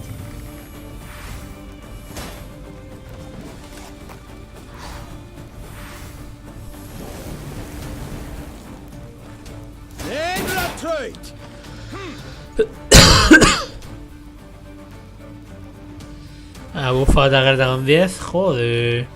Bufa otra carta con 10, joder.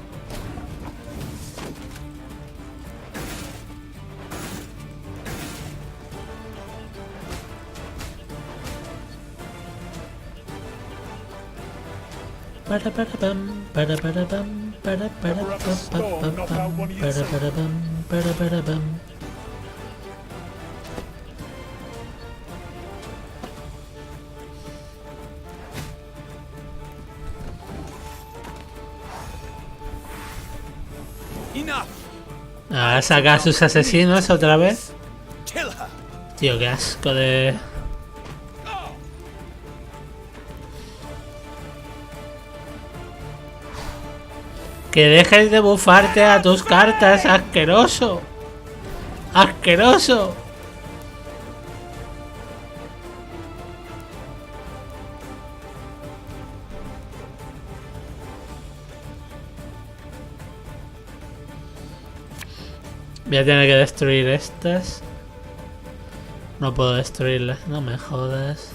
Ahora saca a sus asesinos otra vez. Tío, qué asco de... Que dejes de bufarte a tus cartas, asqueroso. Asqueroso. Voy a tener que destruir estas. No puedo destruirlas, no me jodas.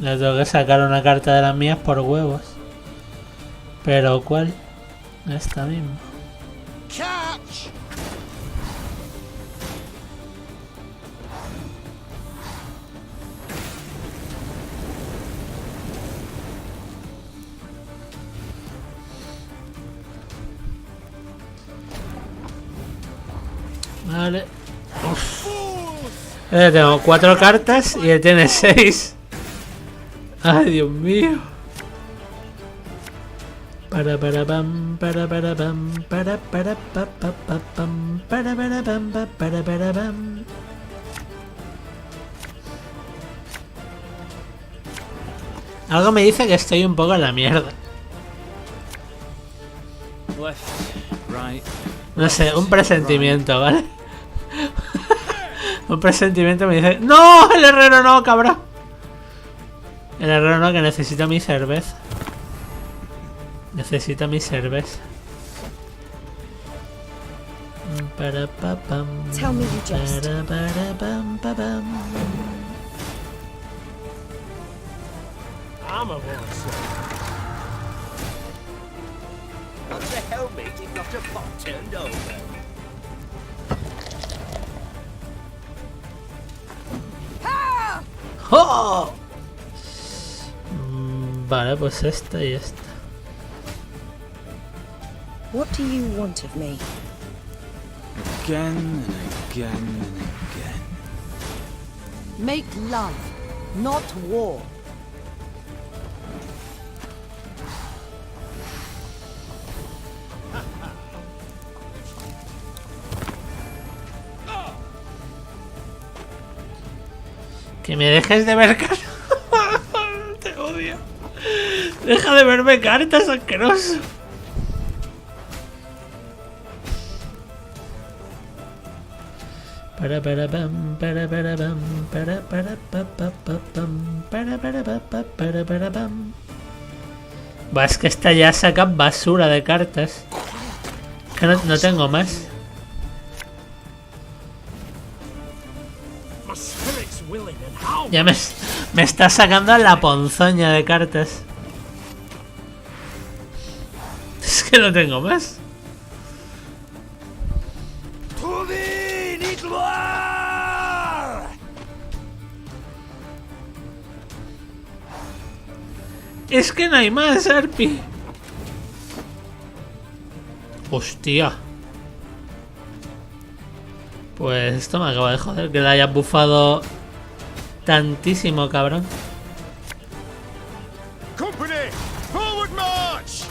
Le tengo que sacar una carta de las mías por huevos. ¿Pero cuál? Esta misma. Catch! Vale. Uf. Tengo 4 cartas y él tiene 6. Ay, Dios mío. Para pam para pam para pa pam para pam para pam. Algo me dice que estoy un poco en la mierda. Left, right. No sé, un presentimiento, ¿vale? Un presentimiento me dice... ¡No! ¡El herrero no, cabrón! El herrero no, que necesita mi cerveza. Necesita mi cerveza. Para pa pam. Tell me you just. Para pam pa pam. I'm a boss. What the hell, mate? You've got your pot turned over. ¡Oh! Vale, pues esta y esta. What do you want of me? Again and again and again. Make love, not war. Que me dejes de ver cartas. Te odio. Deja de verme cartas, asqueroso. Para pam para pam para pa pam para pam. Va, es que esta ya saca basura de cartas. Que no tengo más. Ya me está sacando a la ponzoña de cartas. Es que no tengo más. Es que no hay más, Arpi. Hostia. Pues esto me acaba de joder, que le haya bufado tantísimo, cabrón. Company, forward march.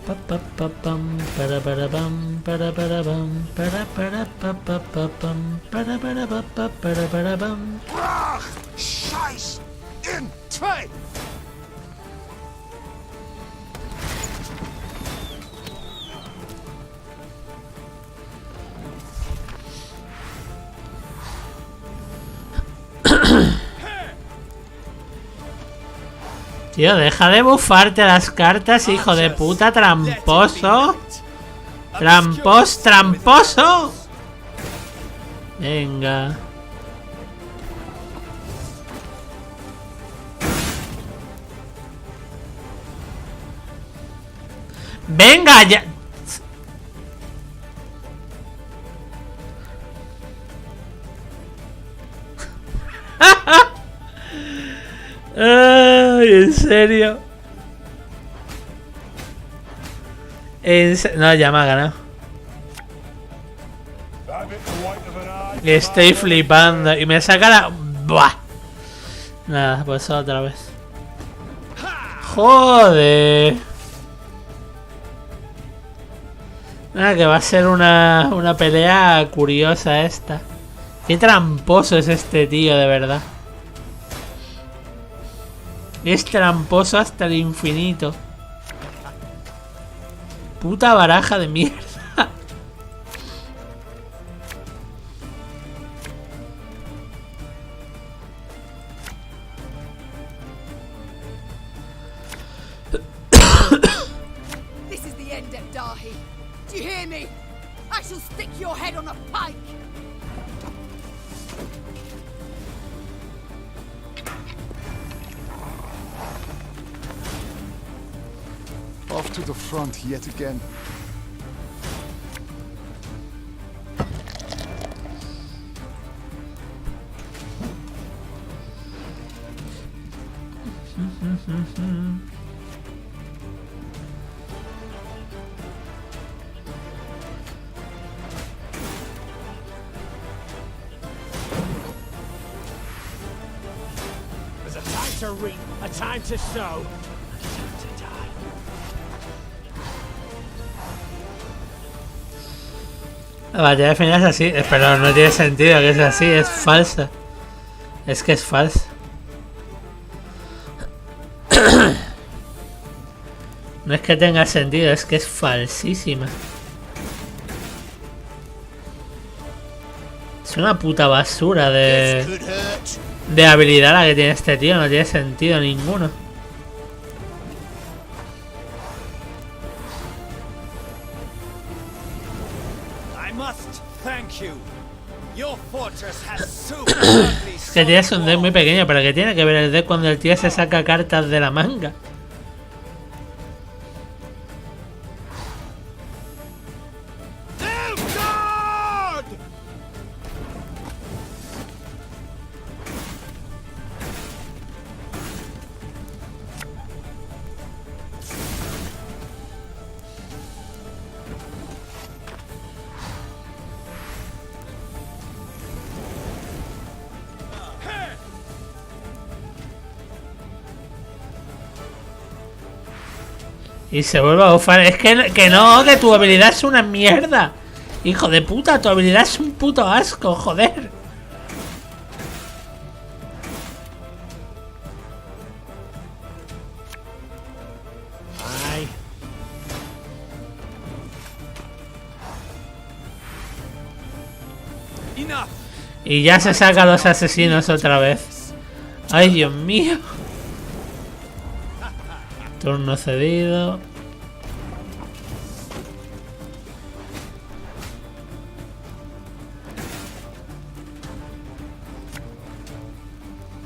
Pa pam para pam para pam para pa pam para pam. Scheiß in zwei. Tío, deja de bufarte las cartas, hijo de puta, tramposo. Tramposo. Venga. Venga, ya. Ay, en serio. No, ya me ha ganado. Estoy flipando. Y me saca la... Buah. Nada, pues otra vez. Joder. Nada, que va a ser una pelea curiosa esta. Qué tramposo es este tío, de verdad. Es tramposo hasta el infinito. Puta baraja de mierda. dahi. Do you hear me? I shall stick your head on a pike. Off to the front yet again. There's a time to reap, a time to sow, and a time to die. La batalla final es así, pero no tiene sentido que sea así, es falsa. Es que es falsa. No es que tenga sentido, es que es falsísima. Es una puta basura de habilidad la que tiene este tío, no tiene sentido ninguno. Es que tienes un deck muy pequeño, pero que tiene que ver el deck cuando el tío se saca cartas de la manga. Y se vuelve a bufar. Es que no, que tu habilidad es una mierda. Hijo de puta, tu habilidad es un puto asco, joder. Ay. Y ya se saca a los asesinos otra vez. Ay, Dios mío. Turno cedido.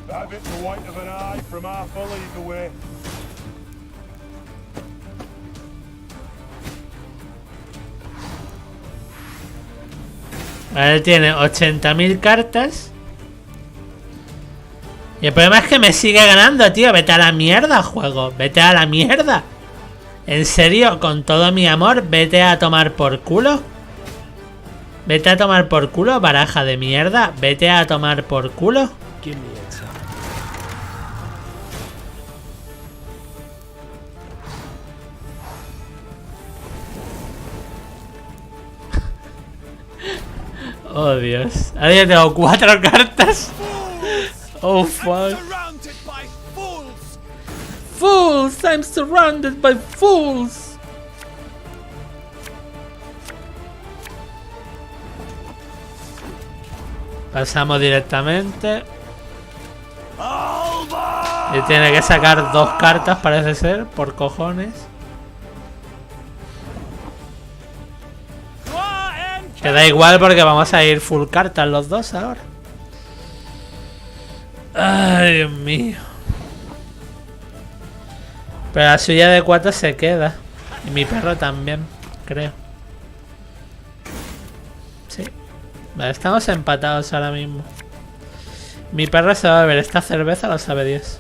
That bit the white of an eye from half a league away. Él tiene 80.000 cartas. Y el problema es que me sigue ganando, tío. Vete a la mierda, juego. Vete a la mierda. En serio, con todo mi amor, vete a tomar por culo. Vete a tomar por culo, baraja de mierda. Vete a tomar por culo. Oh, Dios. Ahora ya tengo 4 cartas. Oh, fuck. Fools! I'm surrounded by fools! Pasamos directamente. Y tiene que sacar 2 cartas, parece ser, por cojones. Que da igual porque vamos a ir full cartas los dos ahora. Ay, Dios mío. Pero la suya de 4 se queda. Y mi perro también, creo. Sí. Vale, estamos empatados ahora mismo. Mi perro se va a beber esta cerveza, lo sabe Dios.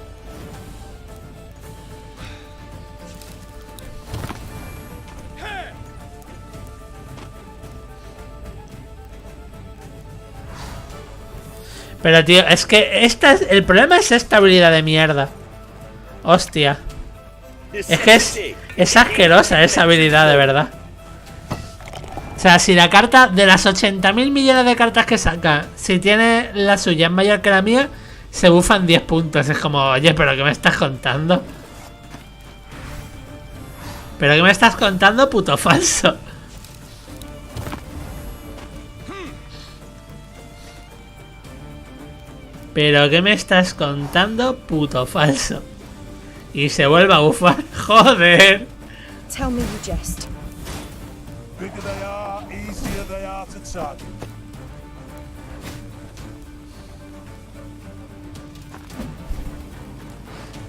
Pero tío, es que el problema es esta habilidad de mierda. Hostia. Es que es asquerosa esa habilidad, de verdad. O sea, si la carta de las 80.000 millones de cartas que saca, si tiene la suya es mayor que la mía, se bufan 10 puntos. Es como, oye, ¿pero qué me estás contando? ¿Pero qué me estás contando, puto falso? ¿Pero qué me estás contando, puto falso? Y se vuelve a bufar. ¡Joder! Tell me you jest. Bigger they are, easier they are to target.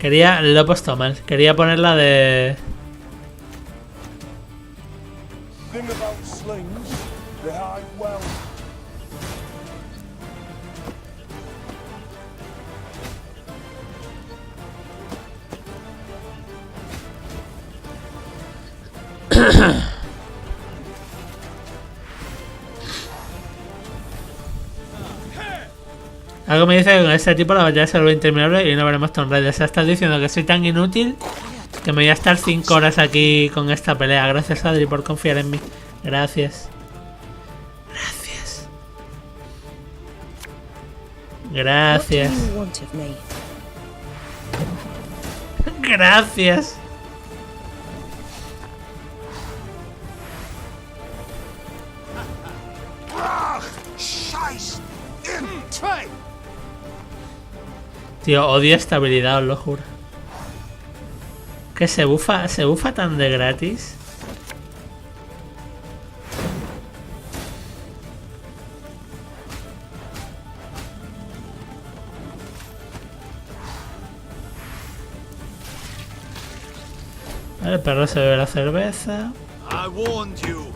Lo he puesto mal. Quería ponerla de... Thing about slings, they hide well. Algo me dice que con este tipo la batalla se vuelve interminable y no veremos Tomb Raider. O sea, estás diciendo que soy tan inútil que me voy a estar 5 horas aquí con esta pelea. Gracias, Adri, por confiar en mí. Gracias. Gracias. Gracias. Tío, odio esta habilidad, os lo juro. Que se bufa tan de gratis. Vale, el perro se bebe la cerveza. I warned you.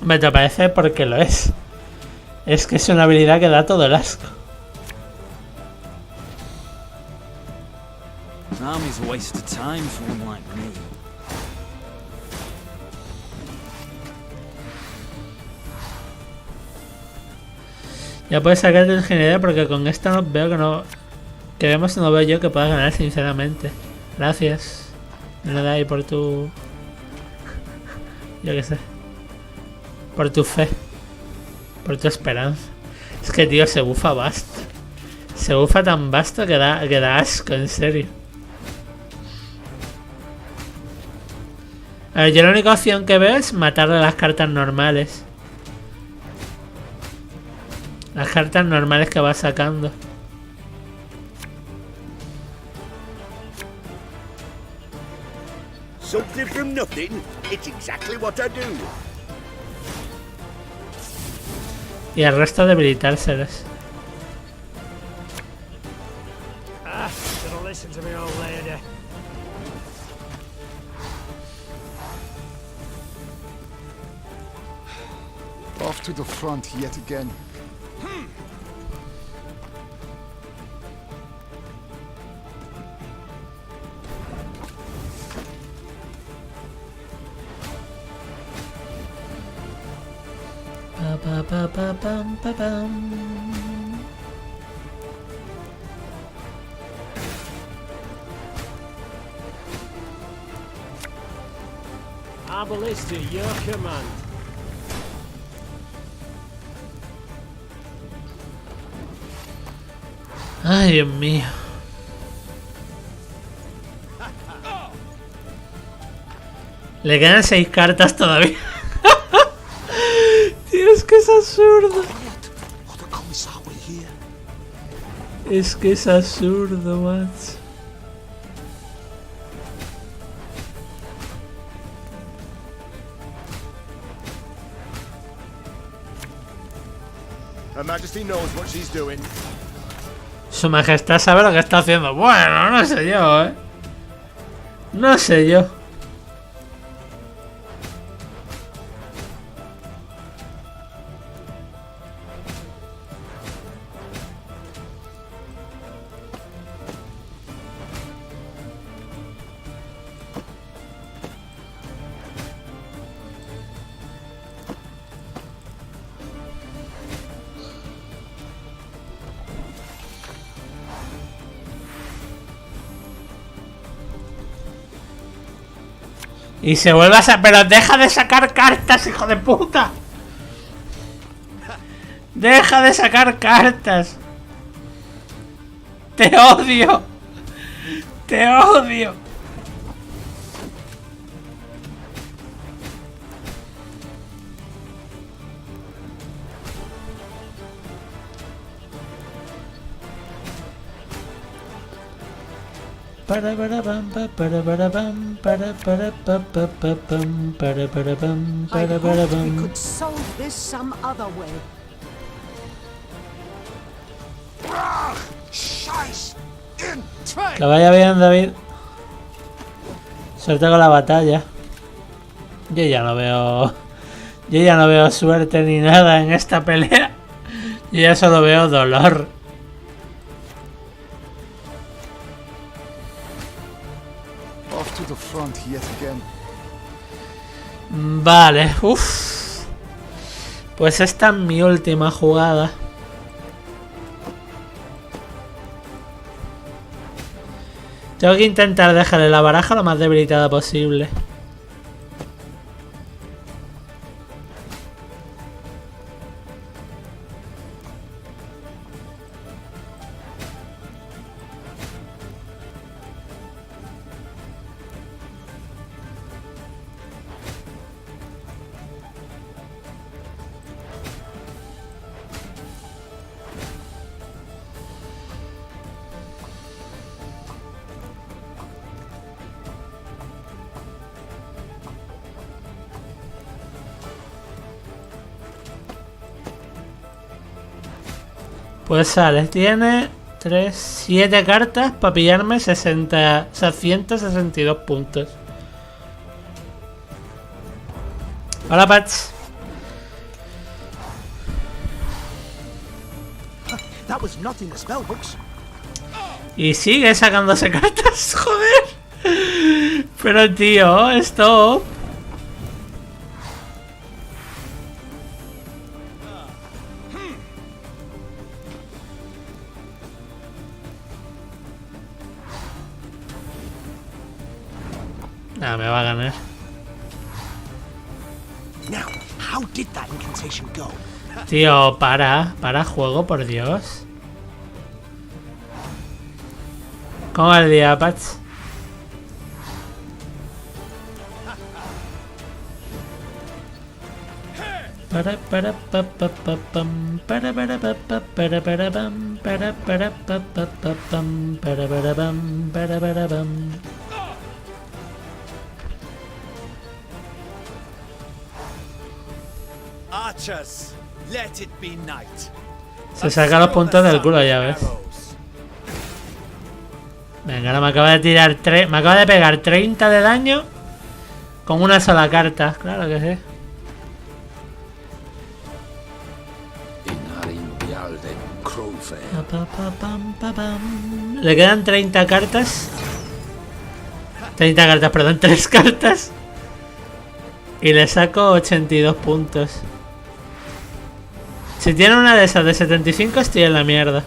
Me te parece porque lo es. Es que es una habilidad que da todo el asco. An army's a waste of time for one like me. Ya puedes sacar tu ingeniería porque con esto no veo que no... Que vemos no veo yo que puedas ganar sinceramente. Gracias. Me da ahí por tu... Yo qué sé. Por tu fe. Por tu esperanza. Es que tío, se bufa basto. Se bufa tan basto que da asco, en serio. A ver, yo la única opción que veo es matarle a las cartas normales. Las cartas normales que va sacando. Something from nothing. It's exactly what I do. Y el resto debilitárselas. Should listen to me, old lady. Off to the front yet again. Pa, pa, pa, pam, pa, pam. Our ballista, your command. Ay, Dios mío. Le quedan 6 cartas todavía. Tío, es que es absurdo. Es que es absurdo, macho. Her Majesty knows what she's doing. Su majestad sabe lo que está haciendo. Bueno, no sé yo, No sé yo. Y se vuelve a sacar... ¡Pero deja de sacar cartas, hijo de puta! ¡Deja de sacar cartas! ¡Te odio! ¡Te odio! para para pam pa para pam para pa pa pa pam para pam I para hoped we pam. could solve this some other way. Que vaya bien, David. Suerte con la batalla. Yo ya no veo suerte ni nada en esta pelea. Yo ya solo veo dolor. Off to the front yet again. Vale, uff. Pues esta es mi última jugada. Tengo que intentar dejarle la baraja lo más debilitada posible. Pues sale, tiene 7 cartas para pillarme 162 puntos. Hola, Pats. That was not in the spell books. Y sigue sacándose cartas, joder. Pero tío, esto... Ah, me va a ganar. Now, how did that incantation go? Tío, para juego, por Dios. ¿Cómo va el día, Pats? Para pa pa pa pam para pa pa para pam para pa pa pam para pam para pam. Archers, let it be night. Se saca los puntos del culo, ya ves. Venga, ahora me acaba de tirar me acaba de pegar 30 de daño con una sola carta, claro que sí. Le quedan 30 cartas. 30 cartas, perdón, 3 cartas. Y le saco 82 puntos. Si tiene una de esas de 75 estoy en la mierda.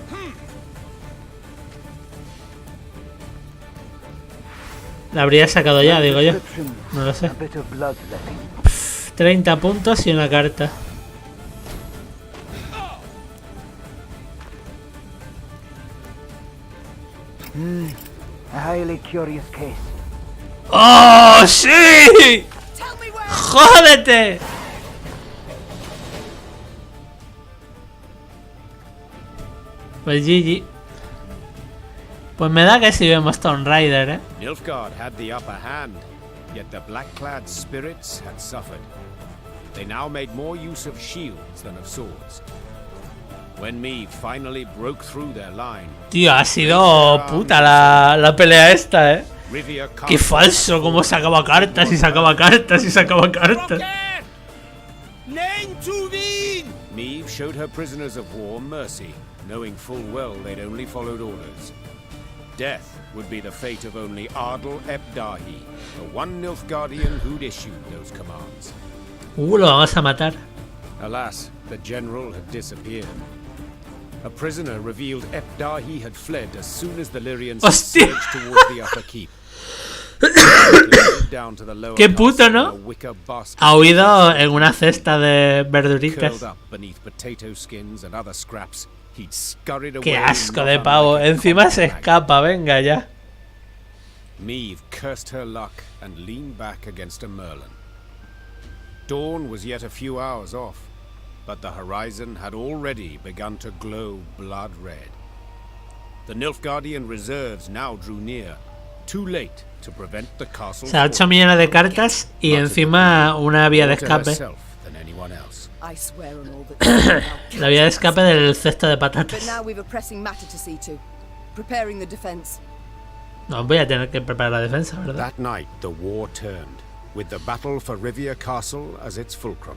La habría sacado ya, digo yo. No lo sé. 30 puntos y una carta. A highly curious case. ¡Oh, sí! ¡Jódete! Pues GG. Pues me da que si vemos Tomb Raider, ¿eh? Nilfgaard had the upper hand, yet the black-clad spirits had suffered. They now made more use of shields than of swords. When Meve finally broke through their line, tío, ha sido puta la pelea esta, ¿eh? Qué falso, como sacaba cartas y sacaba cartas y sacaba cartas. Meve showed her prisoners of war mercy, knowing full well they'd only followed orders. Death would be the fate of only Ardal Ebdahi, the one Nilfgaardian who'd issued those commands. Lo vamos a matar. Alas, the general had disappeared. A prisoner revealed Ebdahi had fled as soon as the Lyrians surged towards the upper keep. Qué puto, ¿no? Ha huido en una cesta de verduritas. Qué asco de pavo. Encima se escapa, venga ya. Meve cursed her luck and leaned back against a merlin. Dawn was yet a few hours off, but the horizon had already begun to glow blood red. The Nilfgaardian reserves now drew near, too late to prevent the castle. O sea, 8 millones de cartas y encima una vía de escape. I swear on all that. La vía de escape del cesto de patatas. But now we've a pressing matter to see to. Preparing the defense. No, voy a tener que preparar la defensa, ¿verdad? That night the war turned, with the battle for Rivia Castle as its fulcrum.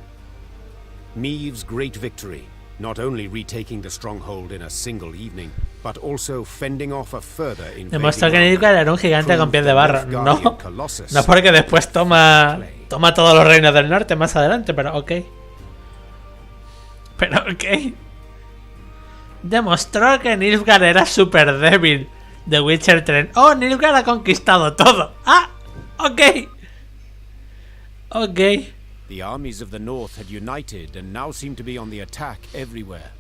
Meve's great victory, not only retaking the stronghold in a single evening, but also fending off a further invasion. Demostró que Nilfgaard era un gigante con pies de barro. No porque después toma todos los reinos del norte más adelante, pero ok. Demostró que Nilfgaard era súper débil. The Witcher 3. Oh, Nilfgaard ha conquistado todo. Ah, ok. The armies of the north had united and now seemed to be on the attack everywhere.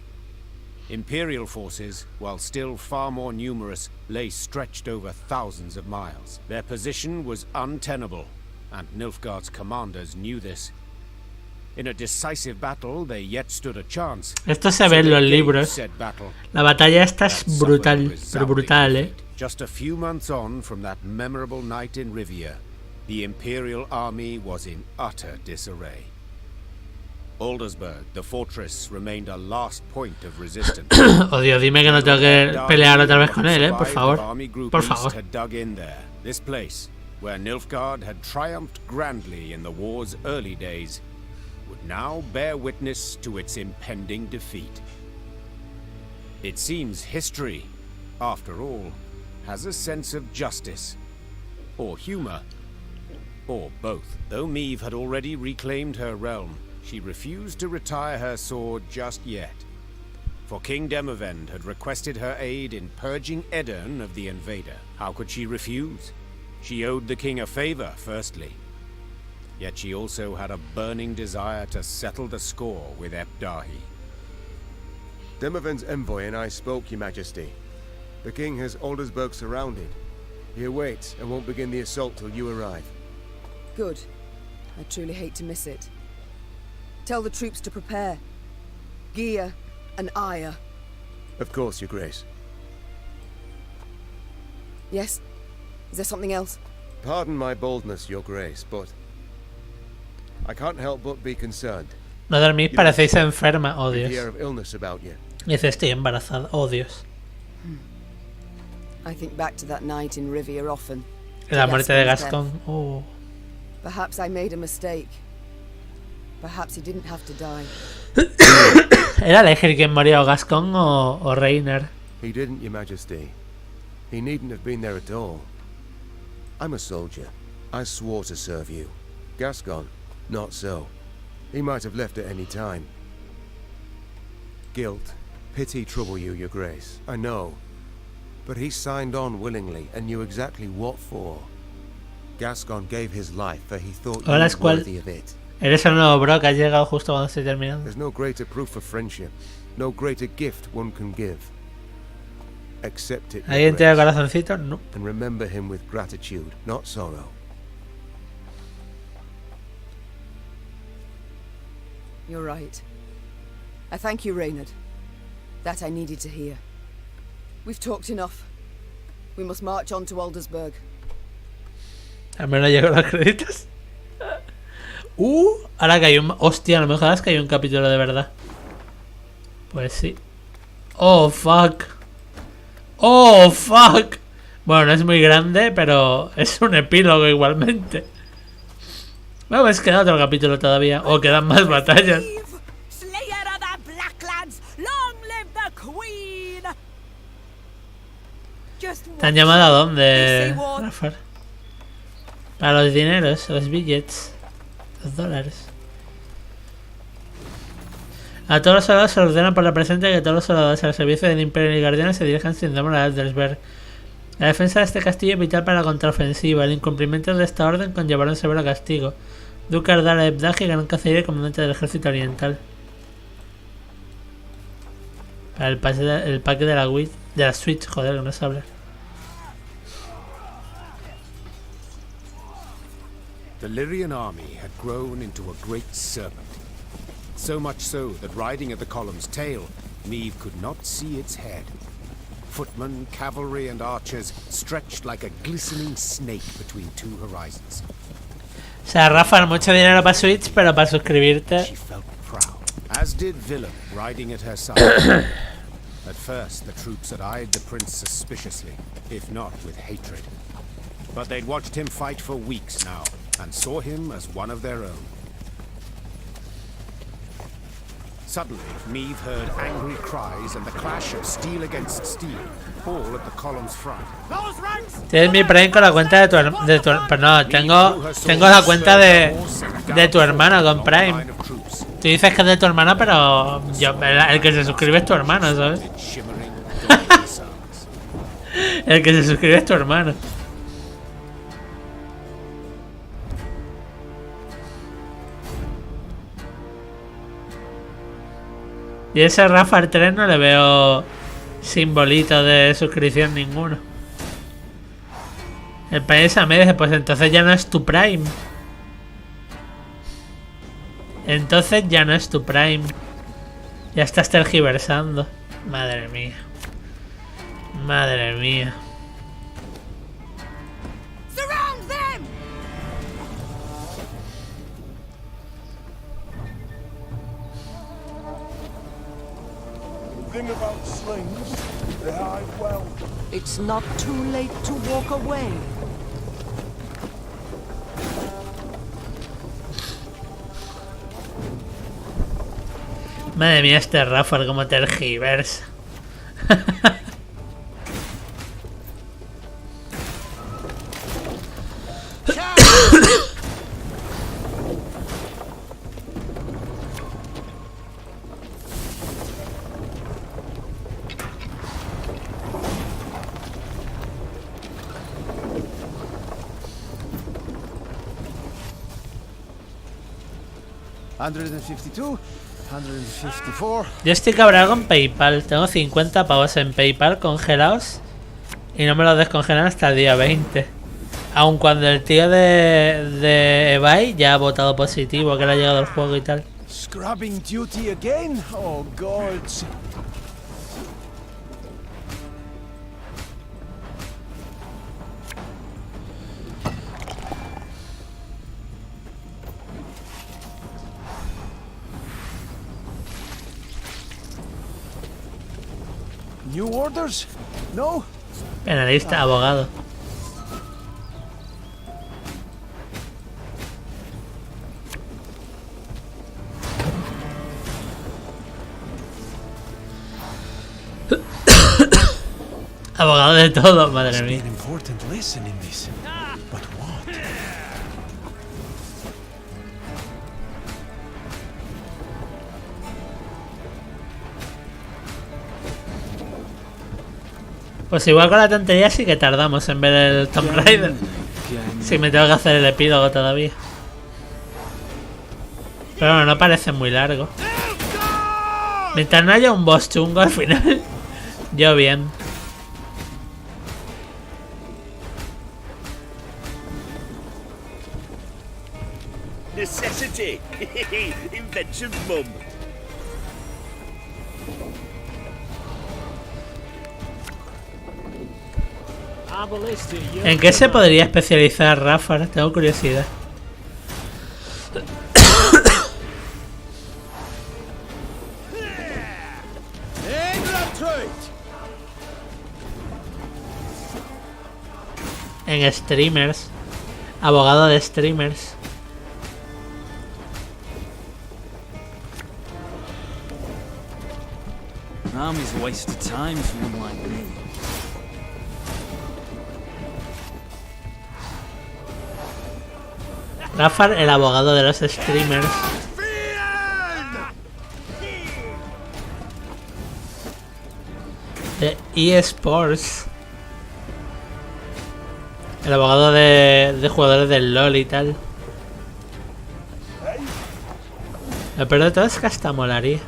Imperial forces, while still far more numerous, lay stretched over thousands of miles. Their position was untenable, and Nilfgaard's commanders knew this. In a decisive battle, they yet stood a chance. Esto se ve en los libros. La batalla esta es brutal, pero brutal, ¿eh? Just a few months on from that memorable night in Rivia, the Imperial army was in utter disarray. Aldersburg, the fortress, remained a last point of resistance. Oh Dios, dime que no tengo que pelear otra vez con él, por favor. Por favor. Had dug in there. This place, where Nilfgaard had triumphed grandly in the war's early days, would now bear witness to its impending defeat. It seems history, after all, has a sense of justice, or humor, or both. Though Meve had already reclaimed her realm, she refused to retire her sword just yet. For King Demavend had requested her aid in purging Edirn of the invader. How could she refuse? She owed the king a favor, firstly. Yet she also had a burning desire to settle the score with Ebdahi. Demavend's envoy and I spoke, Your Majesty. The king has Aldersburg surrounded. He awaits and won't begin the assault till you arrive. Good. I truly hate to miss it. Tell the troops to prepare. Gear and ire. Of course, Your Grace. Yes? Is there something else? Pardon my boldness, Your Grace, but I can't help but be concerned. No dormís, parecéis enferma, oh Dios. The air of illness about you. Dice, estoy embarazada, oh Dios. I think back to that night in Rivia often. La muerte de Gascon. Oh. Perhaps I made a mistake. Perhaps he didn't have to die. ¿Era elegir quién moría, o Gascon o Reina? He didn't, Your Majesty. He needn't have been there at all. I'm a soldier. I swore to serve you. Gascon, not so. He might have left at any time. Guilt, pity trouble you, Your Grace. I know. But he signed on willingly and knew exactly what for. Gascon gave his life for he thought you were worthy of it. Eres el nuevo bro que ha llegado justo cuando estoy terminando. There's no greater proof of friendship, no greater gift one can give. Accept it. ¿Alguien tiene corazoncito? No. And remember him with gratitude, not sorrow. You're right. I thank you, Reynard. That I needed to hear. We've talked enough. We must march on to Aldersburg. Al menos llegó los créditos. Ahora que hay un... Hostia, a lo mejor es que hay un capítulo de verdad. Pues sí. Oh, fuck. Oh, fuck. Bueno, no es muy grande, pero es un epílogo igualmente. Bueno, pues queda otro capítulo todavía. O quedan más batallas. ¿Te han llamado a dónde, Rafa? Para los dineros, los billets, los dólares. A todos los soldados se ordena por la presente que todos los soldados al servicio del Imperio y Guardianes se dirijan sin demora a Aldersburg. La defensa de este castillo es vital para la contraofensiva. El incumplimiento de esta orden conllevará un severo castigo. Duque Ardal Ebdahi, gran canciller y comandante del ejército oriental. Para el pack de la Switch, joder, que no se habla. The Lyrian army had grown into a great serpent. So much so that riding at the column's tail, Meve could not see its head. Footmen, cavalry, and archers stretched like a glistening snake between two horizons. O sea, Rafa, mucho dinero para Switch, pero para suscribirte. As did Willem, riding at her side. At first, the troops had eyed the prince suspiciously, if not with hatred. But they'd watched him fight for weeks now, and saw him as one of their own. Suddenly, Meve heard angry cries and the clash of steel against steel, all at the column's front. Tienes mi Prime con la cuenta de tu pero no, tengo la cuenta de tu hermano con Prime. Tú dices que es de tu hermano, pero el que se suscribe es tu hermano, ¿sabes? El que se suscribe es tu hermano. Y ese Rafa 3 no le veo simbolito de suscripción ninguno. El país a Meve, pues entonces ya no es tu Prime. Entonces ya no es tu Prime. Ya estás tergiversando. Madre mía. Madre mía. Thing about slings, they hide well. It's not too late to walk away. Madre mía, este Rafa como tergiversa. $152, $154. Yo estoy cabreado con PayPal. Tengo 50 pavos en PayPal congelados y no me los descongelan hasta el día 20. Aun cuando el tío de eBay ya ha votado positivo, que le ha llegado el juego y tal. Scrubbing duty again? Oh, gods. New orders? No? Penalista, abogado. Abogado de todo, madre mía. Pues igual con la tontería sí que tardamos en ver el Tomb Raider. Si me tengo que hacer el epílogo todavía. Pero bueno, no parece muy largo. Mientras no haya un boss chungo al final, yo bien. Necessity. Invention mum. ¿En qué se podría especializar Rafa? Tengo curiosidad. En streamers. Abogado de streamers. Army's a waste of time for one like me. Rafa, el abogado de los streamers. De eSports. El abogado de jugadores del LOL y tal. Lo peor de todo es que hasta molaría.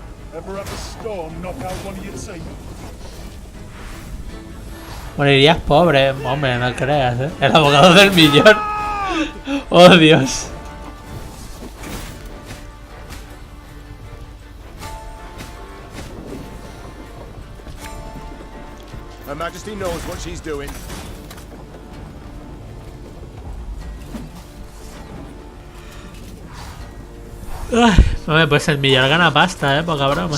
Morirías pobre, hombre, no creas, ¿eh? El abogado del millón. Oh, Dios. Majesty knows what she's doing. Ay, pues el millar gana pasta, poca broma.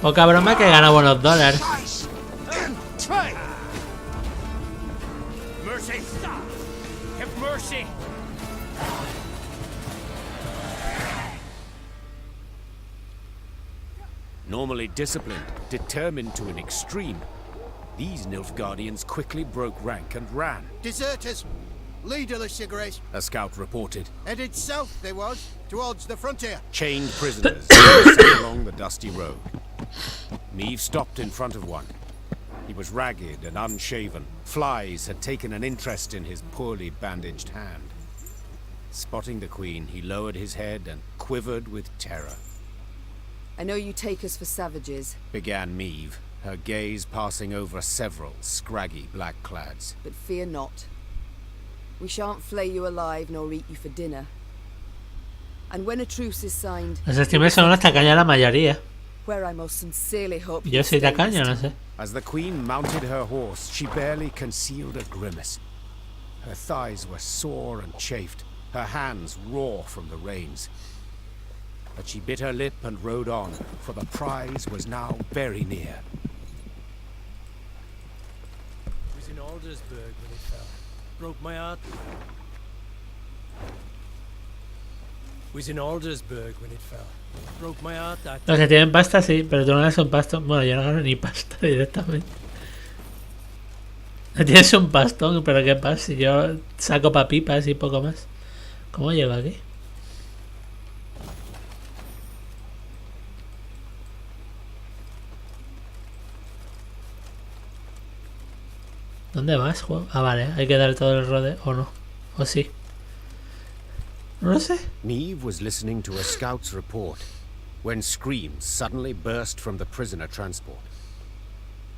Poca broma que gana buenos dólares. Mercy! Have mercy! Normally disciplined, determined to an extreme, these Nilfgaardians quickly broke rank and ran. Deserters! Leaderless, Your Grace. A scout reported. Headed south they was, towards the frontier. Chained prisoners sat along the dusty road. Meve stopped in front of one. He was ragged and unshaven. Flies had taken an interest in his poorly bandaged hand. Spotting the Queen, he lowered his head and quivered with terror. I know you take us for savages, Began Meve, her gaze passing over several scraggy black clads. but fear not. We shan't flay you alive nor eat you for dinner. And when a truce is signed, Los estimes son los tacaños la mayoría. where I most sincerely hope Yo you soy stay tacaño, no this sé. As the Queen mounted her horse, she barely concealed a grimace. Her thighs were sore and chafed, her hands raw from the reins. But she bit her lip and rode on, for the prize was now very near. It was in Aldersburg when it fell. Broke my heart. It was in Aldersburg when it fell. Broke my heart. Los que tienen pasta sí, pero tú no ganas un pastón. Bueno, yo no gano ni pasta directamente. No tienes un pastón, pero qué pasa si yo saco pa' pipas y poco más. ¿Cómo llego aquí? ¿Dónde vas, juego? Ah, vale, hay que dar todo el rodeo. O no. O sí. No lo sé. Meve was listening to a scout's report when screams suddenly burst from the prisoner transport.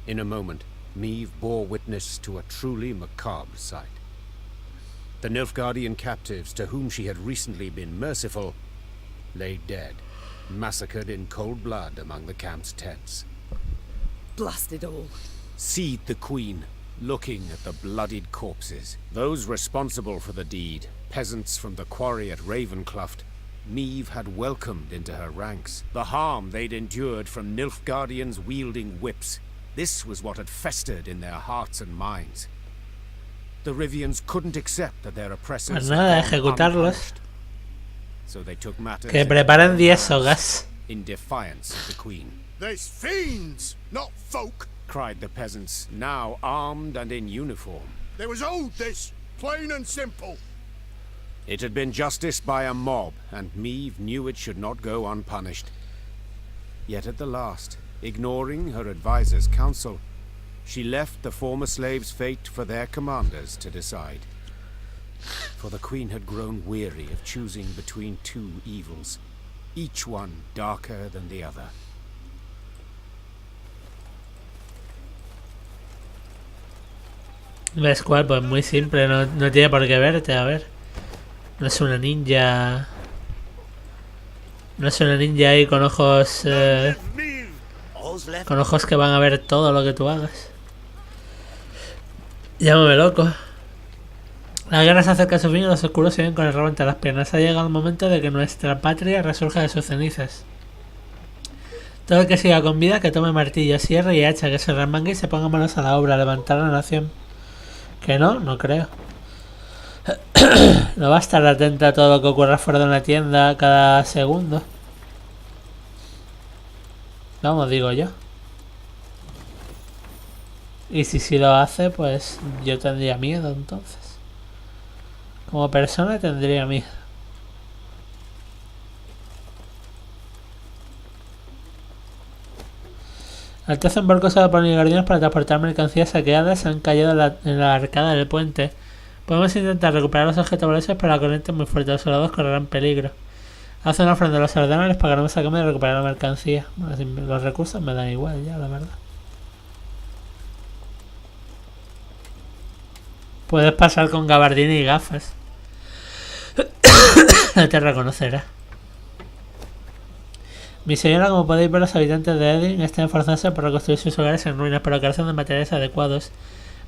In a moment, Meve bore witness to a truly macabre sight. The Nilfgaardian captives to whom she had recently been merciful lay dead, massacred in cold blood among the camp's tents. Blast it all. Seethed the Queen, looking at the bloodied corpses. Those responsible for the deed, peasants from the quarry at Ravencloft, Meve had welcomed into her ranks. The harm they'd endured from Nilfgaardians wielding whips. This was what had festered in their hearts and minds. The Rivians couldn't accept that their oppressors Pues nada, had gone ejecutarlos. unpunished. So they took matters Que into preparen their 10 hands sogas. in defiance of the Queen. There's fiends, not folk. Cried the peasants, now armed and in uniform. There was owed this, plain and simple. It had been justice by a mob, and Meve knew it should not go unpunished. Yet at the last, ignoring her advisor's counsel, she left the former slaves' fate for their commanders to decide. For the Queen had grown weary of choosing between two evils, each one darker than the other. ¿Ves cuál? Pues muy simple, no tiene por qué verte, a ver. No es una ninja. No es una ninja ahí con ojos. Con ojos que van a ver todo lo que tú hagas. Llámame loco. La guerra se acerca a su fin y los oscuros siguen con el rabo entre las piernas. Ha llegado el momento de que nuestra patria resurja de sus cenizas. Todo el que siga con vida que tome martillo, sierra y hacha, que se remangue y se ponga manos a la obra, a levantar la nación. Que no creo. No va a estar atenta a todo lo que ocurra fuera de una tienda cada segundo. Vamos, digo yo. Y si lo hace, pues yo tendría miedo entonces. Como persona tendría miedo. Al 13 barcos usado por Nilfgaardianos para transportar mercancías saqueadas han caído en la arcada del puente. Podemos intentar recuperar los objetos valiosos, pero la corriente es muy fuerte. Los soldados correrán peligro. Haz una ofrenda a los Ardenas, les pagaremos a cambio de recuperar la mercancía. Bueno, los recursos me dan igual ya, la verdad. Puedes pasar con gabardina y gafas. No te reconocerá. Mi señora, como podéis ver, los habitantes de Edin están esforzándose por reconstruir sus hogares en ruinas, pero carecen de materiales adecuados.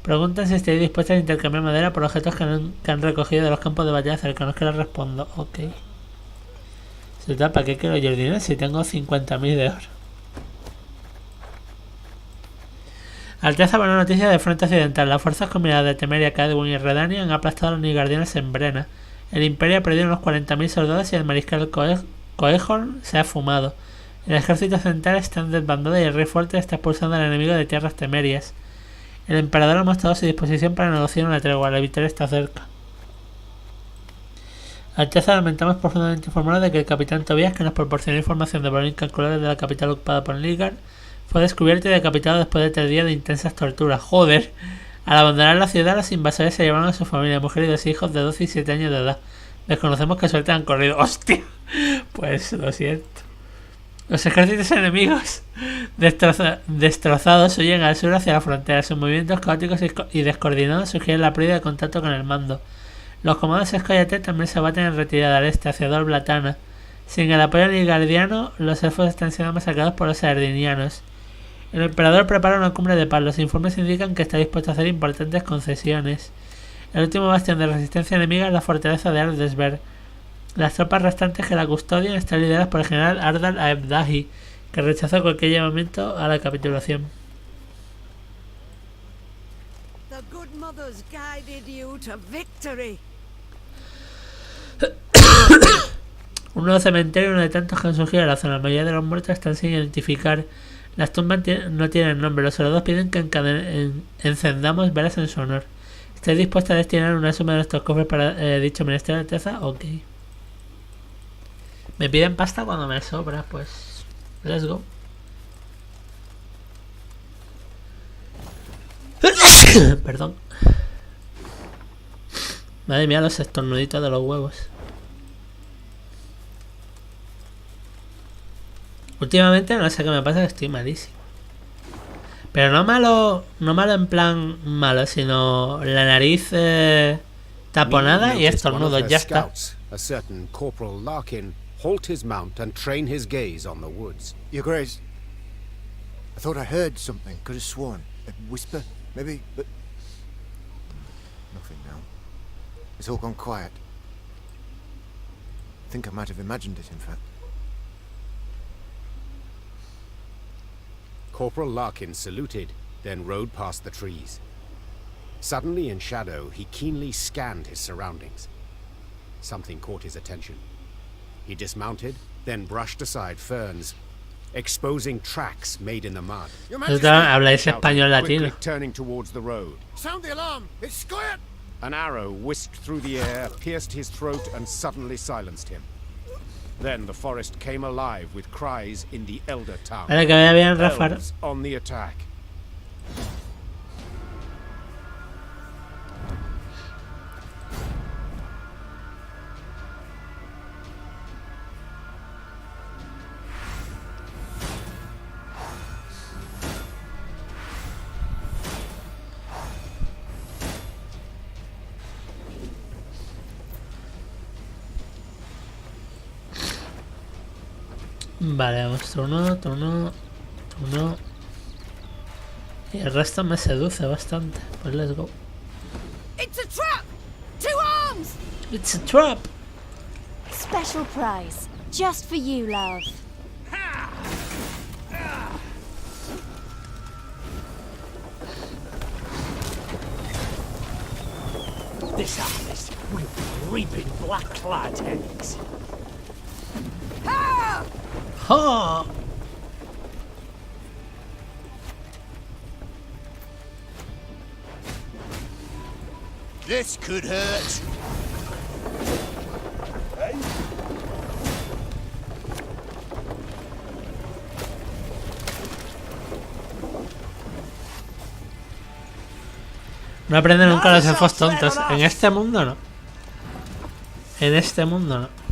Preguntan si estáis dispuestos a intercambiar madera por objetos que han recogido de los campos de batalla cercanos. Que les respondo, ok. ¿Para qué quiero yo el dinero si tengo 50.000 de oro? Alteza, buena noticia de frente occidental. Las fuerzas combinadas de Temeria, Cadwin y Redania han aplastado a los Nilfgaardianos en Brena. El Imperio ha perdido unos 40.000 soldados y el mariscal Coehorn se ha fumado. El ejército central está desbandado y el rey fuerte está expulsando al enemigo de tierras temerias. El emperador ha mostrado su disposición para negociar una tregua. La victoria está cerca. Alteza, lamentamos profundamente informar de que el capitán Tobias, que nos proporcionó información de valor incalculable de la capital ocupada por Lyria, fue descubierto y decapitado después de 3 días de intensas torturas. ¡Joder! Al abandonar la ciudad, los invasores se llevaron a su familia, mujer y 2 hijos de 12 y 7 años de edad. Desconocemos qué suerte han corrido. ¡Hostia! Pues lo siento. Los ejércitos enemigos destrozados huyen al sur hacia la frontera. Sus movimientos caóticos y descoordinados sugieren la pérdida de contacto con el mando. Los comandos Escoyate también se baten en retirada al este, hacia Blatana. Sin el apoyo nilfgaardiano, los elfos están siendo masacrados por los ardinianos. El emperador prepara una cumbre de paz. Los informes indican que está dispuesto a hacer importantes concesiones. El último bastión de resistencia enemiga es la fortaleza de Ardesberg. Las tropas restantes que la custodian están lideradas por el general Ardal Aebdahi, que rechazó cualquier llamamiento a la capitulación. The good mothers guided you to victory. Un nuevo cementerio, uno de tantos que han surgido en la zona. La mayoría de los muertos están sin identificar. Las tumbas no tienen nombre. Los soldados piden que encendamos velas en su honor. ¿Estáis dispuestos a destinar una suma de nuestros cofres para dicho ministerio de Alteza? Ok. Me piden pasta cuando me sobra, pues... Let's go. Perdón. Madre mía, los estornuditos de los huevos. Últimamente no sé qué me pasa, que estoy malísimo. Pero no malo en plan malo, sino la nariz taponada y estornudos, ya está. A certain Corporal Larkin halt his mount and train his gaze on the woods. Your Grace, I thought I heard something. Could have sworn. A whisper, maybe, but... Nothing now. It's all gone quiet. I think I might have imagined it, in fact. Corporal Larkin saluted, then rode past the trees. Suddenly in shadow, he keenly scanned his surroundings. Something caught his attention. He dismounted, then brushed aside ferns, exposing tracks made in the mud. Habláis español latino. Turning towards the road. Sound the alarm! It's quiet! An arrow whisked through the air, pierced his throat, and suddenly silenced him. Then the forest came alive with cries in the Elder tongue. Vale, que vaya bien, Rafa. Elves on the attack. Vale, vamos, turno. Y el resto me seduce bastante. Pues let's go. It's a trap! 2 arms! It's a trap! Special prize. Just for you, love. This harvest will be reaping black-clad heads. Ha! Ha! This could hurt. No aprenden nunca los elfos tontos. En este mundo no. En este mundo no.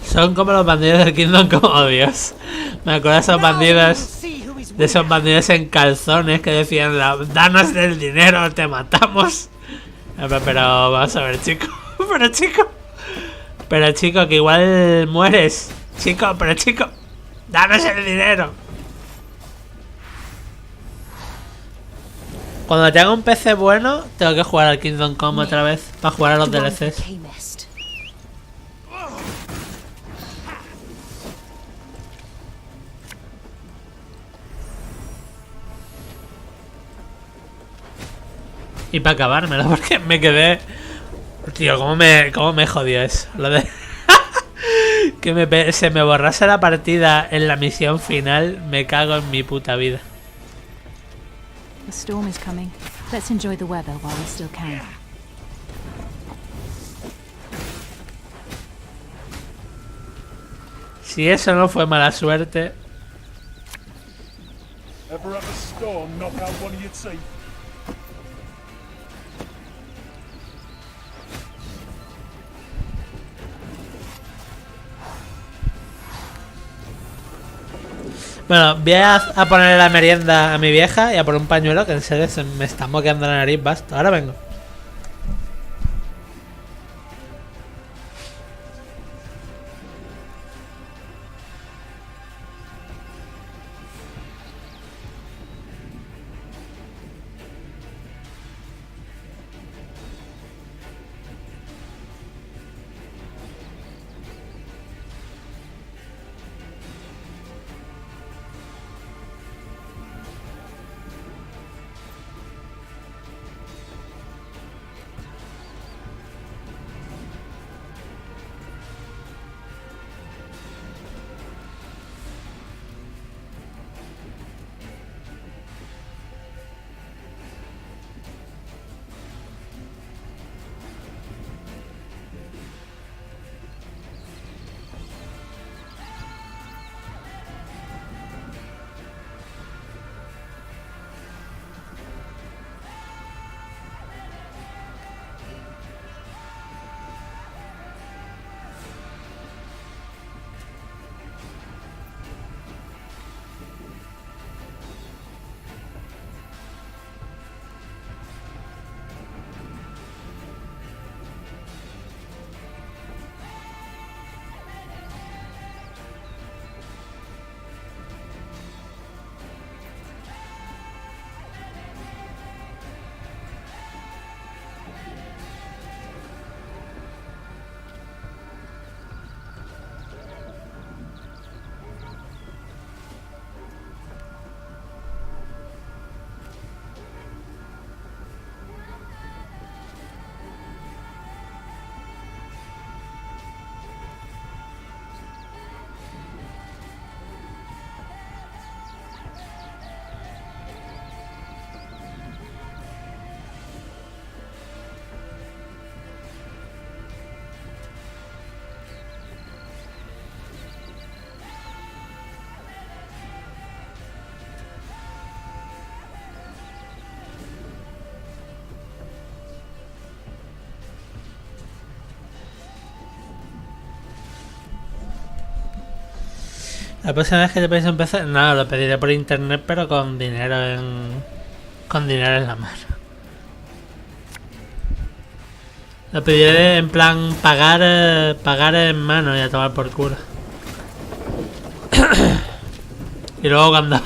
Son como los bandidos del Kingdom, como Dios. Me acuerdo de esos bandidos De esos bandidos en calzones que decían, danos el dinero o te matamos. Pero vamos a ver, chico. Pero chico, que igual mueres. Chico, danos el dinero. Cuando tenga un PC bueno, tengo que jugar al Kingdom Come otra vez para jugar a los DLCs. Y para acabármelo, porque me quedé... Tío, ¿cómo me jodió eso? Lo de... que se me borrase la partida en la misión final, me cago en mi puta vida. The storm is coming. Let's enjoy the weather while we still can. Si eso no fue mala suerte. Ever have a storm knock out one of your teeth? Bueno, voy a ponerle la merienda a mi vieja y a por un pañuelo, que en serio se me está moqueando la nariz, basta. Ahora vengo. La próxima vez que te pedís un PC, no, lo pediré por internet, pero con dinero en la mano. Lo pediré en plan pagar en mano y a tomar por culo. Y luego cuando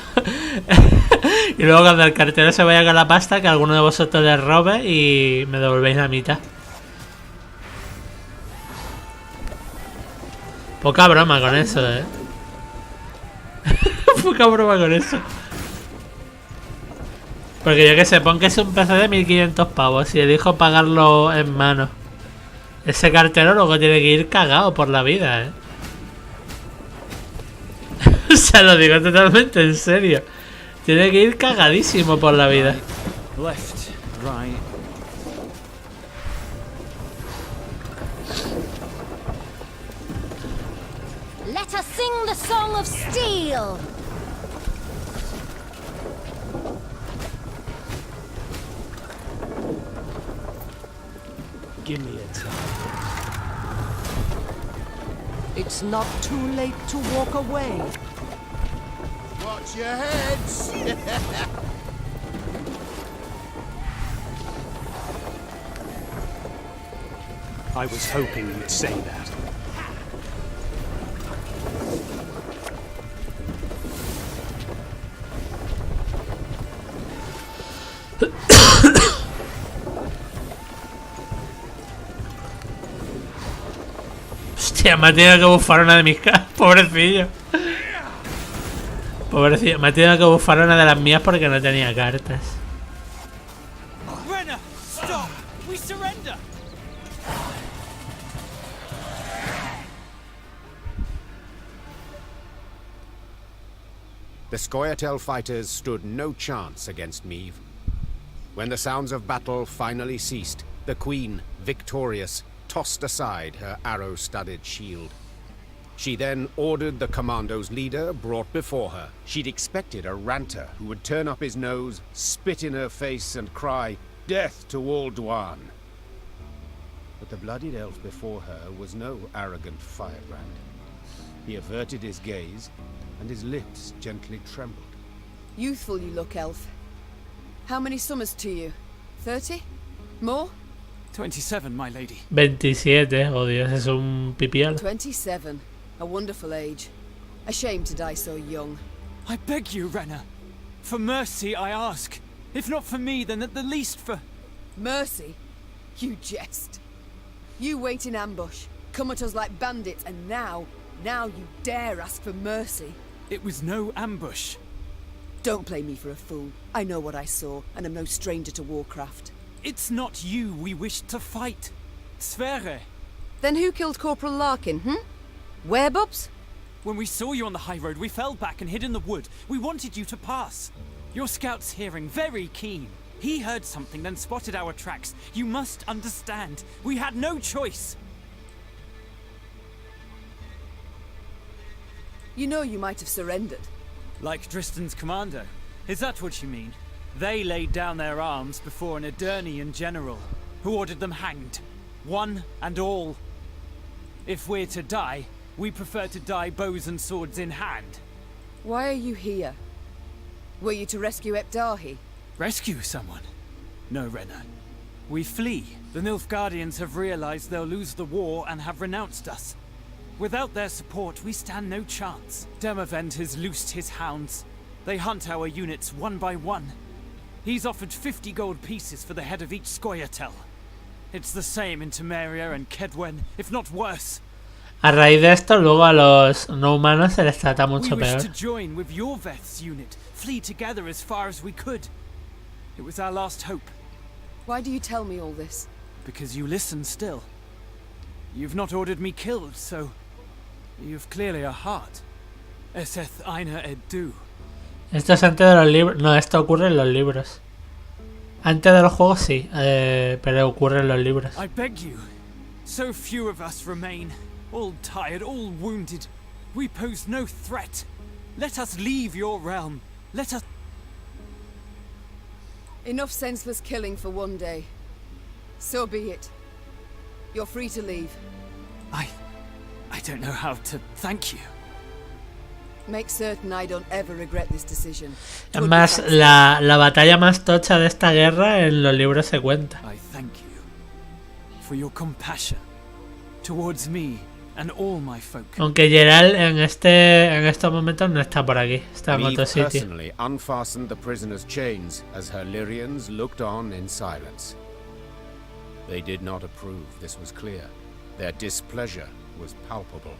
el cartero se vaya con la pasta, que alguno de vosotros le robe y me devolvéis la mitad. Poca broma con eso, Poca broma con eso. Porque yo que sé, pon que es un PC de 1500 pavos y elijo pagarlo en mano. Ese cartero luego tiene que ir cagado por la vida, O sea, lo digo totalmente en serio. Tiene que ir cagadísimo por la vida. Left, right. Let us sing the song of steel. Give me a time. It's not too late to walk away. Watch your heads! I was hoping you'd say that. Hostia, me ha tenido que bufar una de mis cartas. Pobrecillo. Pobrecillo, me ha tenido que bufar una de las mías porque no tenía cartas. Reina, stop! We surrender! The Scoia'tael fighters stood no chance against Meve. When the sounds of battle finally ceased, the Queen, victorious, tossed aside her arrow-studded shield. She then ordered the commando's leader brought before her. She'd expected a ranter who would turn up his nose, spit in her face, and cry, "Death to all Dwan!" But the bloodied elf before her was no arrogant firebrand. He averted his gaze, and his lips gently trembled. Youthful you look, elf. How many summers to you? 30? More? 27, my lady. 27, oh Dios, es un pipial. 27. A wonderful age. A shame to die so young. I beg you, Reina. For mercy, I ask. If not for me, then at the least for... Mercy? You jest. You wait in ambush, come at us like bandits, and now you dare ask for mercy. It was no ambush. Don't play me for a fool. I know what I saw, and am no stranger to warcraft. It's not you we wished to fight. Sverre. Then who killed Corporal Larkin, Werebubs? When we saw you on the high road, we fell back and hid in the wood. We wanted you to pass. Your scout's hearing very keen. He heard something, then spotted our tracks. You must understand. We had no choice. You know you might have surrendered. Like Dristan's commando. Is that what you mean? They laid down their arms before an Edirnian general, who ordered them hanged. One and all. If we're to die, we prefer to die bows and swords in hand. Why are you here? Were you to rescue Epdahi? Rescue someone? No, Reina. We flee. The Nilfgaardians have realized they'll lose the war and have renounced us. Without their support, we stand no chance. Demavend has loosed his hounds. They hunt our units one by one. He's offered 50 gold pieces for the head of each Scoia'tael. It's the same in Temeria and Kedwen, if not worse. A raíz de esto, luego a los no humanos se les trata mucho We peor. wished to join with your Veth's unit, flee together as far as we could. It was our last hope. Why do you tell me all this? Because you listen still. You've not ordered me killed, so you've clearly a heart. Eseth Aina Edu. Esto es antes de los libros. No, esto ocurre en los libros. Antes de los juegos sí, pero ocurre en los libros. I beg you. So few of us remain, all tired, all wounded. We pose no threat. Let us leave your realm. Let us... Enough senseless killing for one day. So be it. You're free to leave. I don't know how to thank you. Make certain I don't ever regret this decision. Es más, la batalla más tocha de esta guerra en los libros se cuenta. I thank you for your compassion towards me and all my folk. Aunque Geralt en estos momentos no está por aquí, está en otro sitio. Personally unfastened the prisoner's chains as her Lyrians looked on in silence. They did not approve, this was clear. Their displeasure was palpable.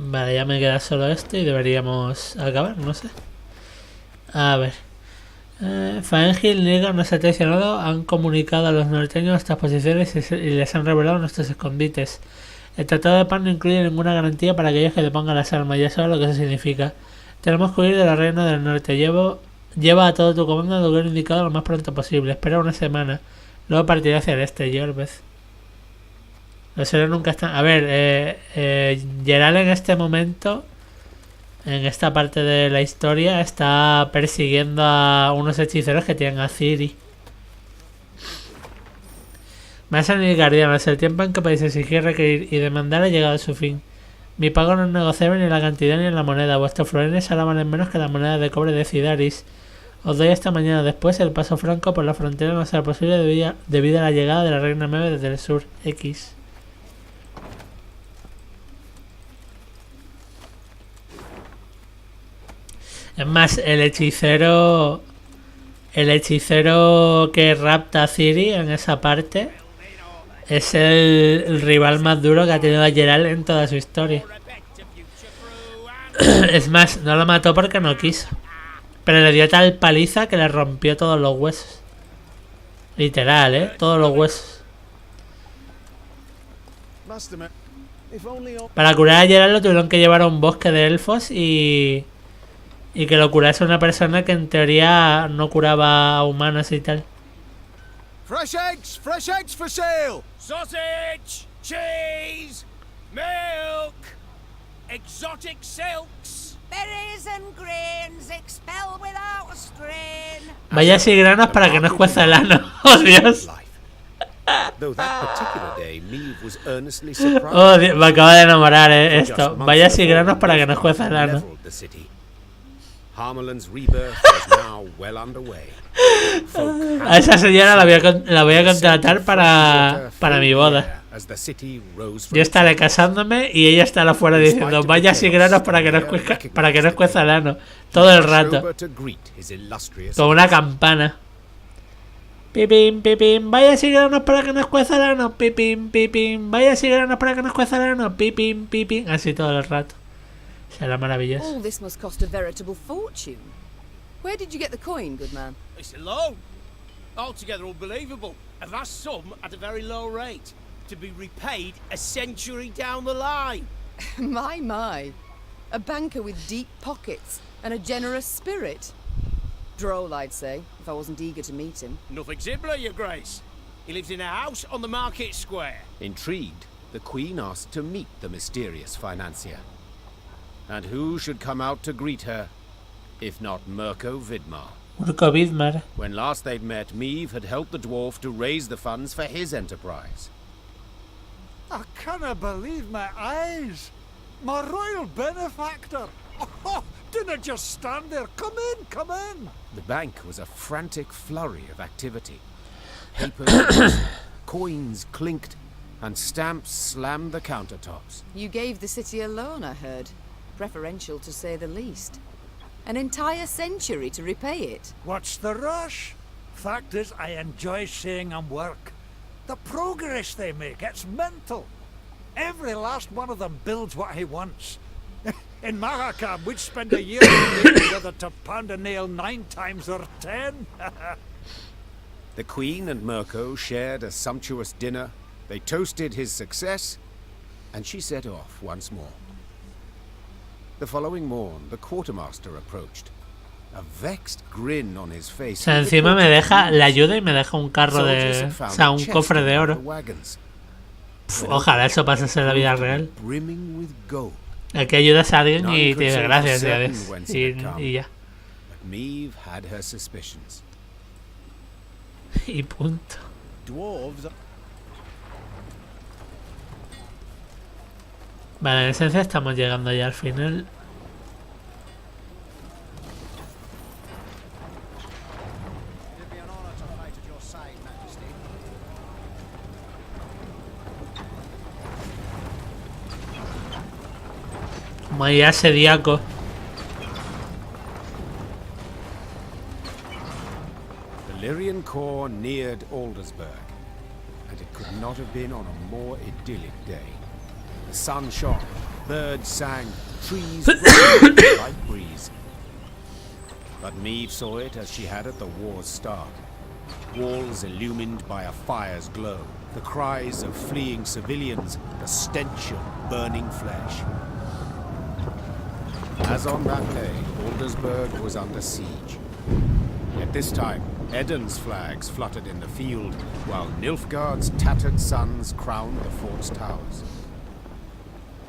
Vale, ya me queda solo esto y deberíamos acabar, no sé. A ver. Faengil y Lyria nos ha traicionado, han comunicado a los norteños nuestras posiciones y les han revelado nuestros escondites. El tratado de paz no incluye ninguna garantía para aquellos que depongan las armas, ya sabes lo que eso significa. Tenemos que huir de la reina del norte. Lleva a todo tu comando al lugar indicado lo más pronto posible. Espera una semana. Luego partiré hacia el este, Jorvez. Los héroes nunca están... A ver, Geralt en este momento, en esta parte de la historia, está persiguiendo a unos hechiceros que tienen a Ciri. Más en guardianos, el tiempo en que podéis exigir, requerir y demandar ha llegado a su fin. Mi pago no es negociable ni en la cantidad ni en la moneda. Vuestros florines ahora valen menos que la moneda de cobre de Cidaris. Os doy esta mañana. Después el paso franco por la frontera no será posible debido a la llegada de la reina Meve desde el sur. X. Es más, el hechicero que rapta a Ciri en esa parte es el rival más duro que ha tenido a Geralt en toda su historia. Es más, no lo mató porque no quiso, pero le dio tal paliza que le rompió todos los huesos. Literal, todos los huesos. Para curar a Geralt lo tuvieron que llevar a un bosque de elfos y que lo curase una persona que en teoría no curaba a humanos y tal. Fresh eggs for sale. Sausage, cheese, milk, exotic silks, berries and grains expel without a strain. Vaya si granos para que no escueza el ano. ¡Oh, Dios! Oh, Dios, me acaba de enamorar esto. Vaya si granos para que no escueza el ano. A esa señora la voy a contratar para mi boda. Yo estaré casándome y ella estará afuera diciendo vaya si granos para que no escueza el ano todo el rato. Como una campana. Pipín, pipín, vaya si granos para que no escueza el ano. Pipín, pipín, vaya si granos para que no escueza el ano. Pipín, pipín. Así todo el rato. Será maravilloso. All this must cost a veritable fortune. Where did you get the coin, good man? It's a loan. Altogether unbelievable. A vast sum at a very low rate. To be repaid a century down the line. My. A banker with deep pockets and a generous spirit. Droll, I'd say, if I wasn't eager to meet him. Nothing simpler, Your Grace. He lives in a house on the market square. Intrigued, the Queen asked to meet the mysterious financier. And who should come out to greet her, if not Mirko Vidmar? Mirko Vidmar. When last they'd met, Meve had helped the dwarf to raise the funds for his enterprise. I cannot believe my eyes. My royal benefactor. Oh, didn't just stand there. Come in, come in. The bank was a frantic flurry of activity. Papers, coins clinked, and stamps slammed the countertops. You gave the city a loan, I heard. Preferential, to say the least. An entire century to repay it. What's the rush? Fact is, I enjoy seeing them work. The progress they make, it's mental. Every last one of them builds what he wants. In Mahakam, we'd spend a year debating whether to pound a nail 9 times or 10. The Queen and Mirko shared a sumptuous dinner. They toasted his success, and she set off once more. The following morn, the quartermaster approached. A vexed grin on his face. O sea, encima me deja la ayuda y me deja un carro de... O sea, un cofre de oro. Ojalá eso pasase en la vida real. Aquí ayudas a alguien y te dice gracias, ya ves. Y ya. Y punto. Vale, en esencia estamos llegando ya al final. Como ahí asediaco. The Lyrian corps neared Aldersburg, and it could not have been on a more idyllic day. The sun shone, birds sang, trees roared in a light breeze. But Meve saw it as she had at the war's start. Walls illumined by a fire's glow, the cries of fleeing civilians, the stench of burning flesh. As on that day, Aldersburg was under siege. Yet this time, Eden's flags fluttered in the field, while Nilfgaard's tattered sons crowned the fort's towers.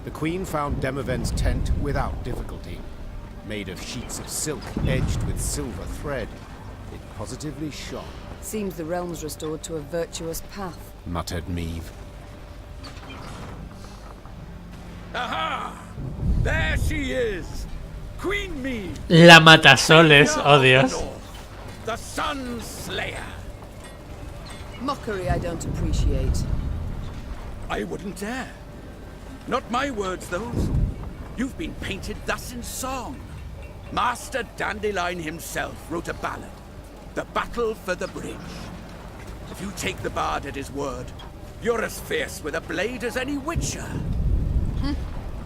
The Queen found Demavend's tent without difficulty. Made of sheets of silk edged with silver thread, it positively shocked. Seems the realm's restored to a virtuous path. Muttered Meve. Aha! There she is! Queen Meve! La Matasoles, oh Dios. The Sun Slayer! Mockery I don't appreciate. I wouldn't dare. Not my words, those. You've been painted thus in song. Master Dandelion himself wrote a ballad. The Battle for the Bridge. If you take the bard at his word, you're as fierce with a blade as any witcher.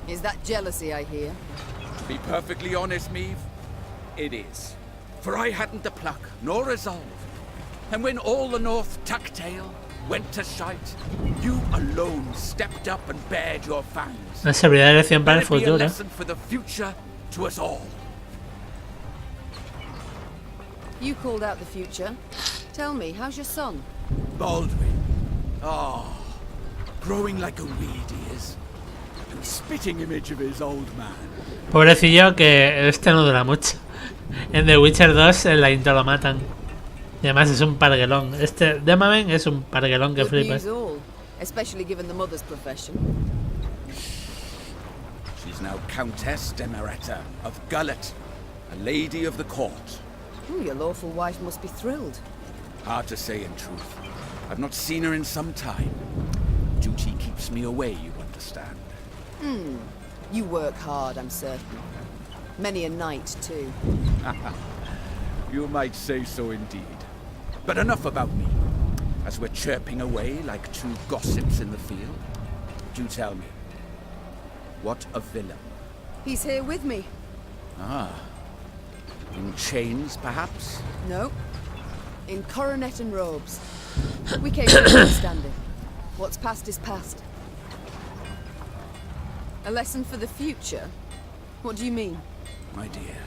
Is that jealousy I hear? To be perfectly honest, Meve, it is. For I hadn't the pluck, nor resolve. And when all the North tucked tail, went to shite, you alone stepped up and bared your fangs. Una servirá de lección para el Let it be a futuro. lesson for the future to us all. You called out the future. Tell me, how's your son? Baldwin. Oh, growing like a weed he is. And spitting image of his old man. Pobrecillo, que este no dura mucho. En The Witcher 2 en la intro lo matan. Y además es un parguelón. Este de Maven es un parguelón que flipas. Especially given the mother's profession. She's now Countess Demeretta of Gullet, a lady of the court. Your lawful wife must be thrilled. Hard to say in truth. I've not seen her in some time. Duty keeps me away, you understand. You work hard, I'm certain. Many a night, too. You might say so indeed. But enough about me. As we're chirping away like two gossips in the field, do tell me, what a villain. He's here with me. Ah. In chains, perhaps? No. In coronet and robes. We came to understanding. What's past is past. A lesson for the future? What do you mean? My dear,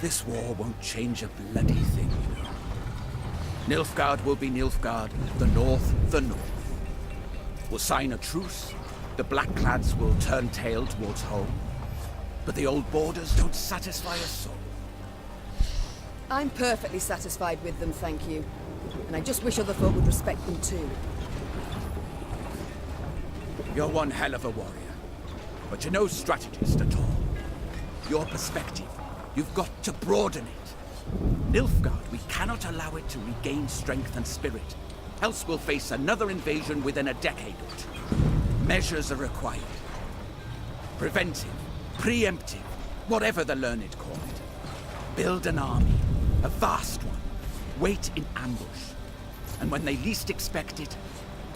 this war won't change a bloody thing, you know. Nilfgaard will be Nilfgaard, the North, the North. We'll sign a truce, the Blackclads will turn tail towards home, but the old borders don't satisfy us so. I'm perfectly satisfied with them, thank you. And I just wish other folk would respect them too. You're one hell of a warrior, but you're no strategist at all. Your perspective, you've got to broaden it. Nilfgaard, we cannot allow it to regain strength and spirit, else we'll face another invasion within a decade or two. Measures are required. Preventive, preemptive, whatever the learned call it. Build an army, a vast one. Wait in ambush. And when they least expect it,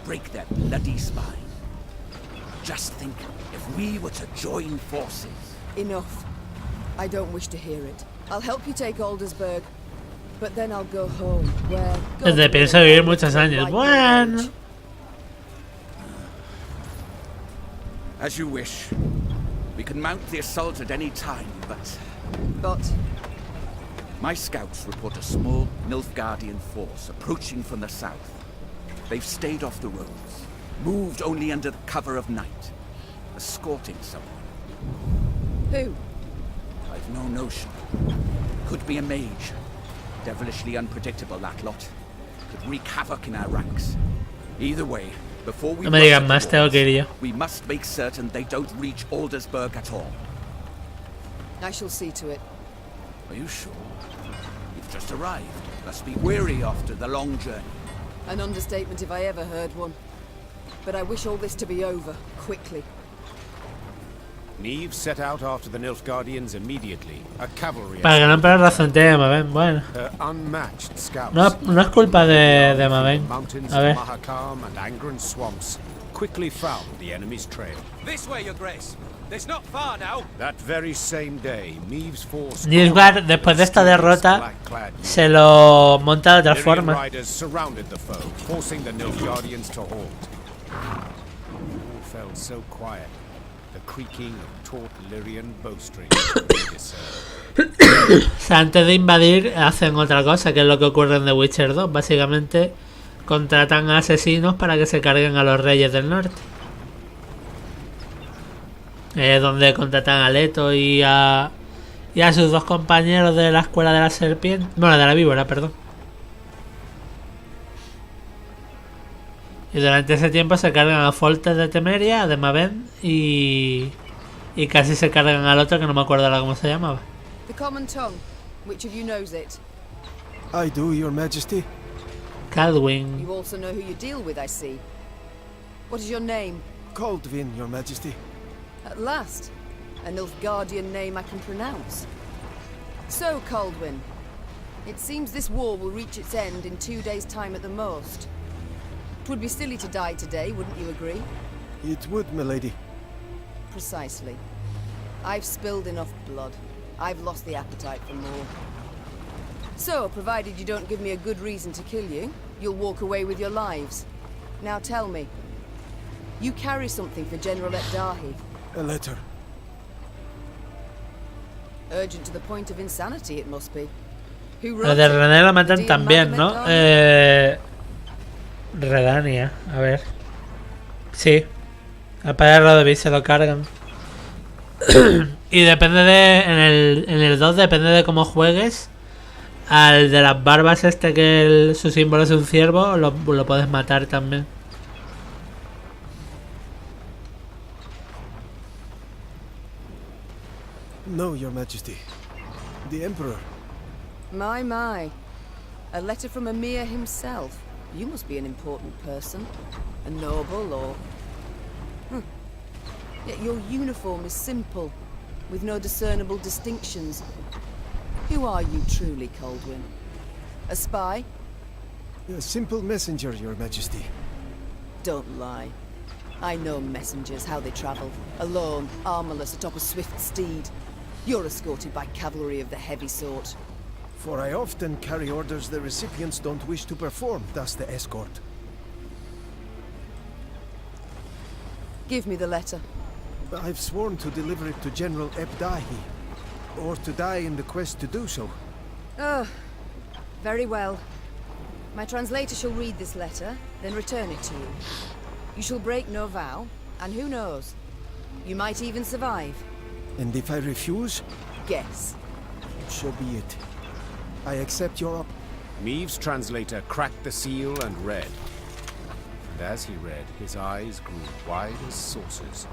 break their bloody spine. Just think, if we were to join forces... Enough. I don't wish to hear it. I'll help you take Aldersburg, but then I'll go home, where... Desde pienso vivir muchos años. Bueno. As you wish. We can mount the assault at any time, but... My scouts report a small Nilfgaardian force approaching from the south. They've stayed off the roads, moved only under the cover of night, escorting someone. Who? I've no notion. Could be a mage. Devilishly unpredictable, that lot. Could wreak havoc in our ranks. Either way, before we... No me digan más, tengo que ir yo. We must make certain they don't reach Aldersburg at all. I shall see to it. Are you sure? You've just arrived. Must be weary after the long journey. An understatement if I ever heard one. But I wish all this to be over, quickly. Meve set out after the Nilfgaardians immediately. A cavalry. Para que no pierdas razón de Maven, bueno. Her unmatched scouts. No es culpa de Maven. Mountains A ver. of Mahakam and Angren swamps quickly found the enemy's trail. This way, Your Grace. It's not far now. That very same day, Meve's force. Nilfgaard, después de esta derrota, se lo monta de otra Lyrian forma. riders surrounded the foe, forcing the Nilfgaardians to halt. All felt so quiet. The creaking of taut Lyrian bowstrings. O sea, antes de invadir hacen otra cosa, que es lo que ocurre en The Witcher 2. Básicamente contratan a asesinos para que se carguen a los reyes del norte. Donde contratan a Leto y a y a sus dos compañeros de la escuela de la serpiente, bueno, de la víbora, perdón. Y durante ese tiempo se cargan a Foltest de Temeria, de Meve y casi se cargan al otro que no me acuerdo ahora cómo se llamaba. The common tongue. Which of you knows it? I do, Your Majesty. Cadwin. You also know who you deal with, I see. What is your name? Caldwin, Your Majesty. At last, a Nilfgaardian name I can pronounce. So, Caldwin, it seems this war will reach its end in 2 days' time at the most. It would be silly to die today, wouldn't you agree? It would, milady. Precisely. I've spilled enough blood. I've lost the appetite for more. So, provided you don't give me a good reason to kill you, you'll walk away with your lives. Now tell me, you carry something for General Epdahi. A letter. Urgent to the point of insanity, it must be. Who Lo wrote de it? René lo matan Dear también, Madam ¿no? Epdahi? Redania, a ver. Sí. Al padre Rodovis se lo cargan. Y depende de... En el 2 depende de cómo juegues. Al de las barbas que su símbolo es un ciervo, lo puedes matar también. No, Your Majesty. The Emperor. My. A letter from Emir himself. You must be an important person. A noble or... Yet your uniform is simple, with no discernible distinctions. Who are you truly, Caldwin? A spy? A simple messenger, Your Majesty. Don't lie. I know messengers, how they travel. Alone, armorless, atop a swift steed. You're escorted by cavalry of the heavy sort. For I often carry orders the recipients don't wish to perform, thus the escort. Give me the letter. I've sworn to deliver it to General Epdahi, or to die in the quest to do so. Oh, very well. My translator shall read this letter, then return it to you. You shall break no vow, and who knows? You might even survive. And if I refuse? Guess. So be it. I accept your Meve's translator cracked the seal and read. And as he read, his eyes grew wide as saucers.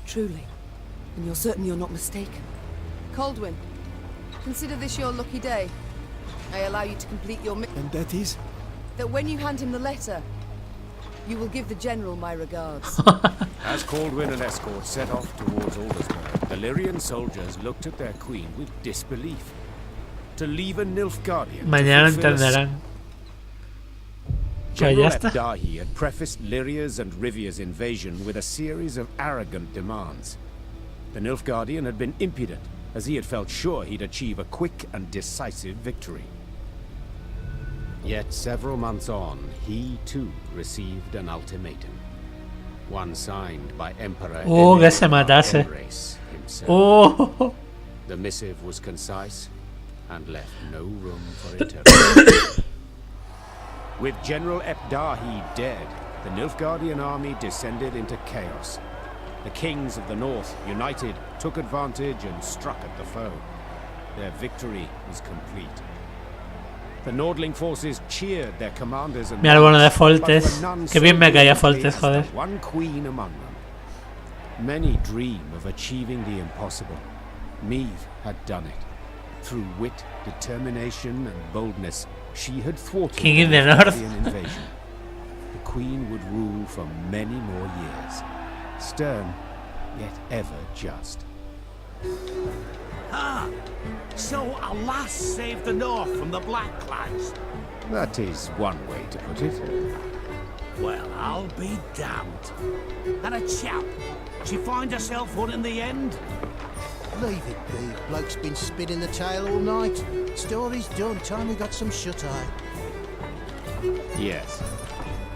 Truly. And you're certain you're not mistaken? Caldwin, consider this your lucky day. I allow you to complete your mission. And that is? That when you hand him the letter, you will give the General my regards. As Caldwin and escort set off towards Aldersburg, the Lyrian soldiers looked at their queen with disbelief. To leave a Nilfgaardian Mañana to fulfill entenderán. General está. Epdahi had prefaced Lyria's and Rivia's invasion with a series of arrogant demands. The Nilfgaardian had been impudent, as he had felt sure he'd achieve a quick and decisive victory. Yet several months on, he too received an ultimatum. One signed by Emperor Que se matase. himself. Oh. The missive was concise and left no room for interpretation. With General Epdahi dead, the Nilfgaardian army descended into chaos. The kings of the north, united, took advantage and struck at the foe. Their victory was complete. The Nordling forces cheered their commanders and Mira el bono de but were Foltest. none Que bien me so caía greatly Foltest, as the joder. one queen among them. Many dream of achieving the impossible. Meve had done it. Through wit, determination, and boldness, she had thwarted King in the the North. Nilfgaardian invasion. The queen would rule for many more years. Stern, yet ever just. Ah, so a lass saved the North from the Black Clans. That is one way to put it. Well, I'll be damned. And a chap. She find herself one in the end? Leave it be. Bloke's been spinning the tale all night. Story's done. Time we got some shut-eye. Yes.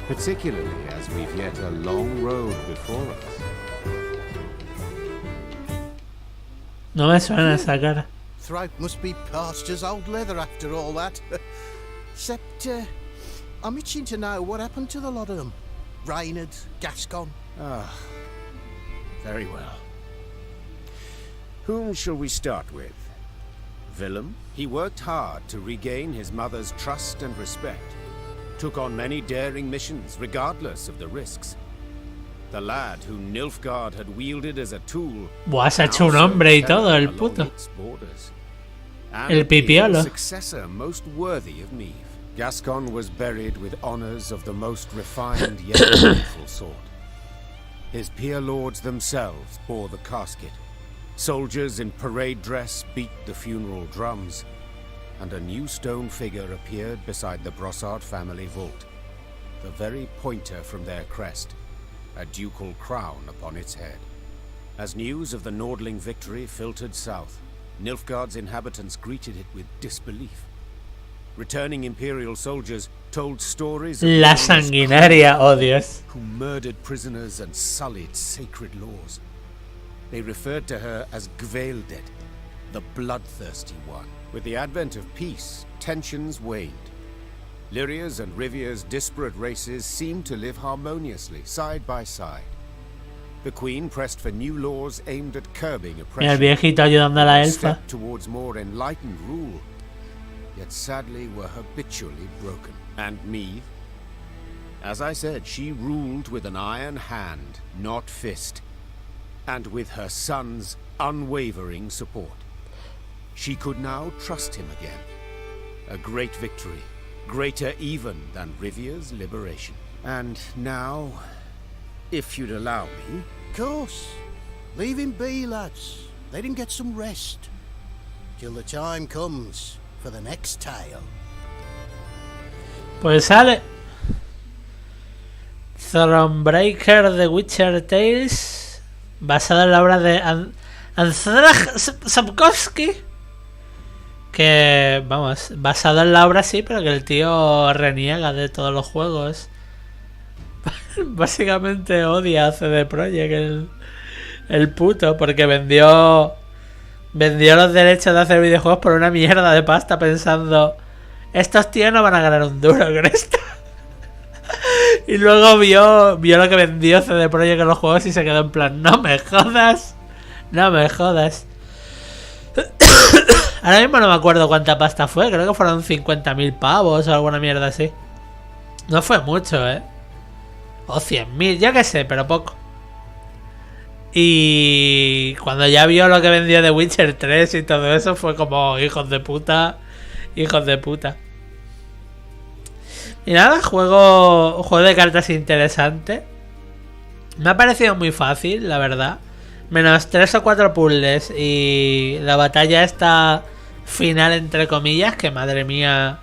Particularly as we've yet a long road before us. No me suena esa cara. Throat must be parched as old leather after all that. Except, I'm itching to know what happened to the lot of them. Reynard, Gascon. Very well. Whom shall we start with? villain, he worked hard to regain his mother's trust and respect. Took on many daring missions, regardless of the risks. The lad who Nilfgaard had wielded as a tool. Buah, se ha hecho un hombre y todo, el puto. El pipiolo. Successor most worthy of Meve. Gascon was buried with honors of the most refined yet faithful sort. His peer lords themselves bore the casket. Soldiers in parade dress beat the funeral drums, and a new stone figure appeared beside the Brossard family vault. The very pointer from their crest, a ducal crown upon its head. As news of the Nordling victory filtered south, Nilfgaard's inhabitants greeted it with disbelief. Returning Imperial soldiers told stories of La sanguinaria, oh Dios. Who murdered prisoners and sullied sacred laws. They referred to her as Gvaeldet, the bloodthirsty one. With the advent of peace, tensions waned. Lyria's and Rivia's disparate races seemed to live harmoniously, side by side. The Queen pressed for new laws aimed at curbing oppression. El viejito ayudando a la elfa. Towards more enlightened rule, yet sadly were habitually broken. And Meve? As I said, she ruled with an iron hand, not fist, and with her son's unwavering support. She could now trust him again. A great victory, greater even than Rivia's liberation. And now, if you'd allow me... Of course. Leave him be, lads. Let him get some rest. Till the time comes for the next tale. Pues sale Thronebreaker The Witcher Tales, basado en la obra de Andrzej Sapkowski. Que, vamos, basado en la obra sí, pero que el tío reniega de todos los juegos. Básicamente odia a CD Projekt el puto, porque vendió los derechos de hacer videojuegos por una mierda de pasta, pensando, estos tíos no van a ganar un duro con esto. Y luego vio lo que vendió CD Projekt en los juegos y se quedó en plan, no me jodas. Ahora mismo no me acuerdo cuánta pasta fue, creo que fueron 50.000 pavos o alguna mierda así. No fue mucho, o 100.000, yo qué sé, pero poco. Y cuando ya vio lo que vendió de Witcher 3 y todo eso, fue como, hijos de puta. Y nada, juego de cartas interesante. Me ha parecido muy fácil, la verdad. Menos 3 o 4 puzzles y la batalla esta final, entre comillas, que madre mía,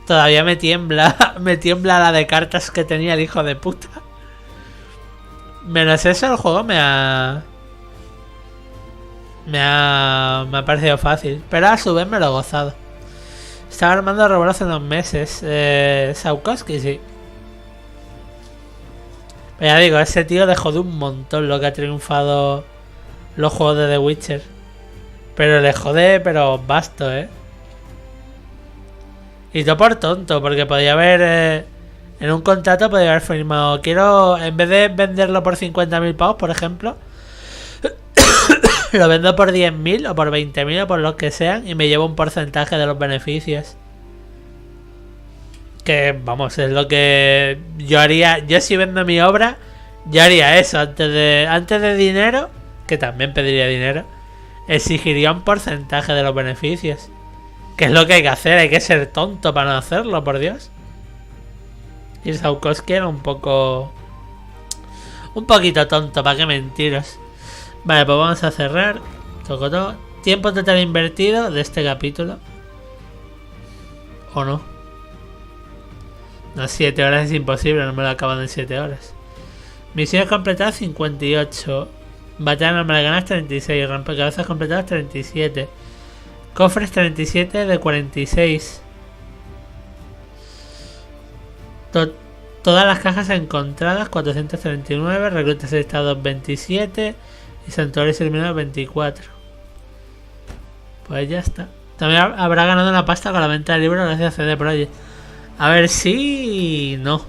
todavía me tiembla la de cartas que tenía el hijo de puta. Menos eso, el juego me ha parecido fácil, pero a su vez me lo he gozado. Estaba armando Robot hace unos meses. Sapkowski, sí. Pero ya digo, ese tío le jode un montón lo que ha triunfado los juegos de The Witcher. Pero le jode, pero basto, Y todo por tonto, porque podía haber... en un contrato podía haber firmado, quiero, en vez de venderlo por 50.000 pavos, por ejemplo, lo vendo por 10.000 o por 20.000 o por lo que sean y me llevo un porcentaje de los beneficios. Que, vamos, es lo que yo haría. Yo, si vendo mi obra, yo haría eso. Antes de dinero, que también pediría dinero, exigiría un porcentaje de los beneficios. Que es lo que hay que hacer. Hay que ser tonto para no hacerlo, por Dios. Y Sapkowski era un poquito tonto, para qué mentiros. Vale, pues vamos a cerrar. Tocotó. Tiempo total invertido de este capítulo. ¿O no? No, 7 horas es imposible, no me lo acaban en 7 horas. Misiones completadas 58. Batalla normal ganas 36. Rompecabezas completadas 37. Cofres 37 de 46. Todas las cajas encontradas 439. Reclutas listados 27. Y santuarios eliminados 24. Pues ya está. También habrá ganado una pasta con la venta del libro gracias a CD Projekt. A ver si... no.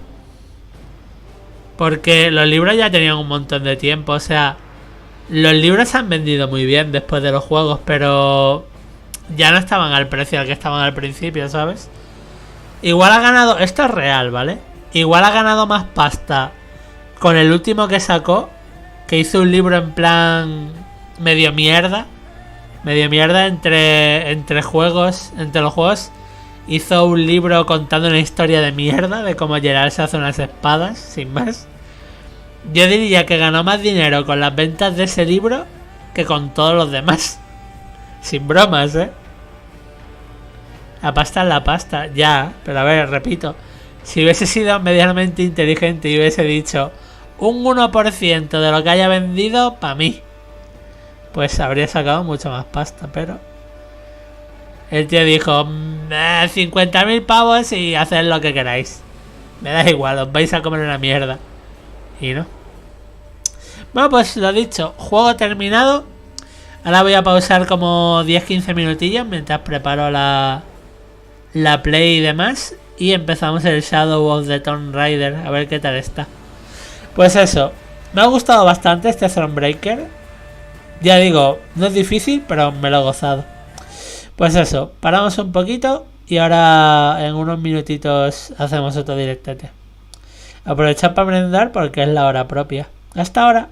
Porque los libros ya tenían un montón de tiempo. O sea, los libros se han vendido muy bien después de los juegos, pero ya no estaban al precio al que estaban al principio, ¿sabes? Igual ha ganado, esto es real, ¿vale? Igual ha ganado más pasta con el último que sacó, que hizo un libro en plan medio mierda entre juegos, entre los juegos. Hizo un libro contando una historia de mierda de cómo Geralt se hace unas espadas, sin más. Yo diría que ganó más dinero con las ventas de ese libro que con todos los demás. Sin bromas, ¿eh? La pasta es la pasta, ya. Pero a ver, repito. Si hubiese sido medianamente inteligente y hubiese dicho un 1% de lo que haya vendido, para mí, pues habría sacado mucho más pasta, pero... El tío dijo, 50.000 pavos y haced lo que queráis. Me da igual, os vais a comer una mierda. Y no. Bueno, pues lo dicho, juego terminado. Ahora voy a pausar como 10-15 minutillos mientras preparo la play y demás. Y empezamos el Shadow of the Thronebreaker, a ver qué tal está. Pues eso, me ha gustado bastante este Thronebreaker. Ya digo, no es difícil, pero me lo he gozado. Pues eso, paramos un poquito y ahora en unos minutitos hacemos otro directete. Aprovechad para merendar porque es la hora propia. Hasta ahora.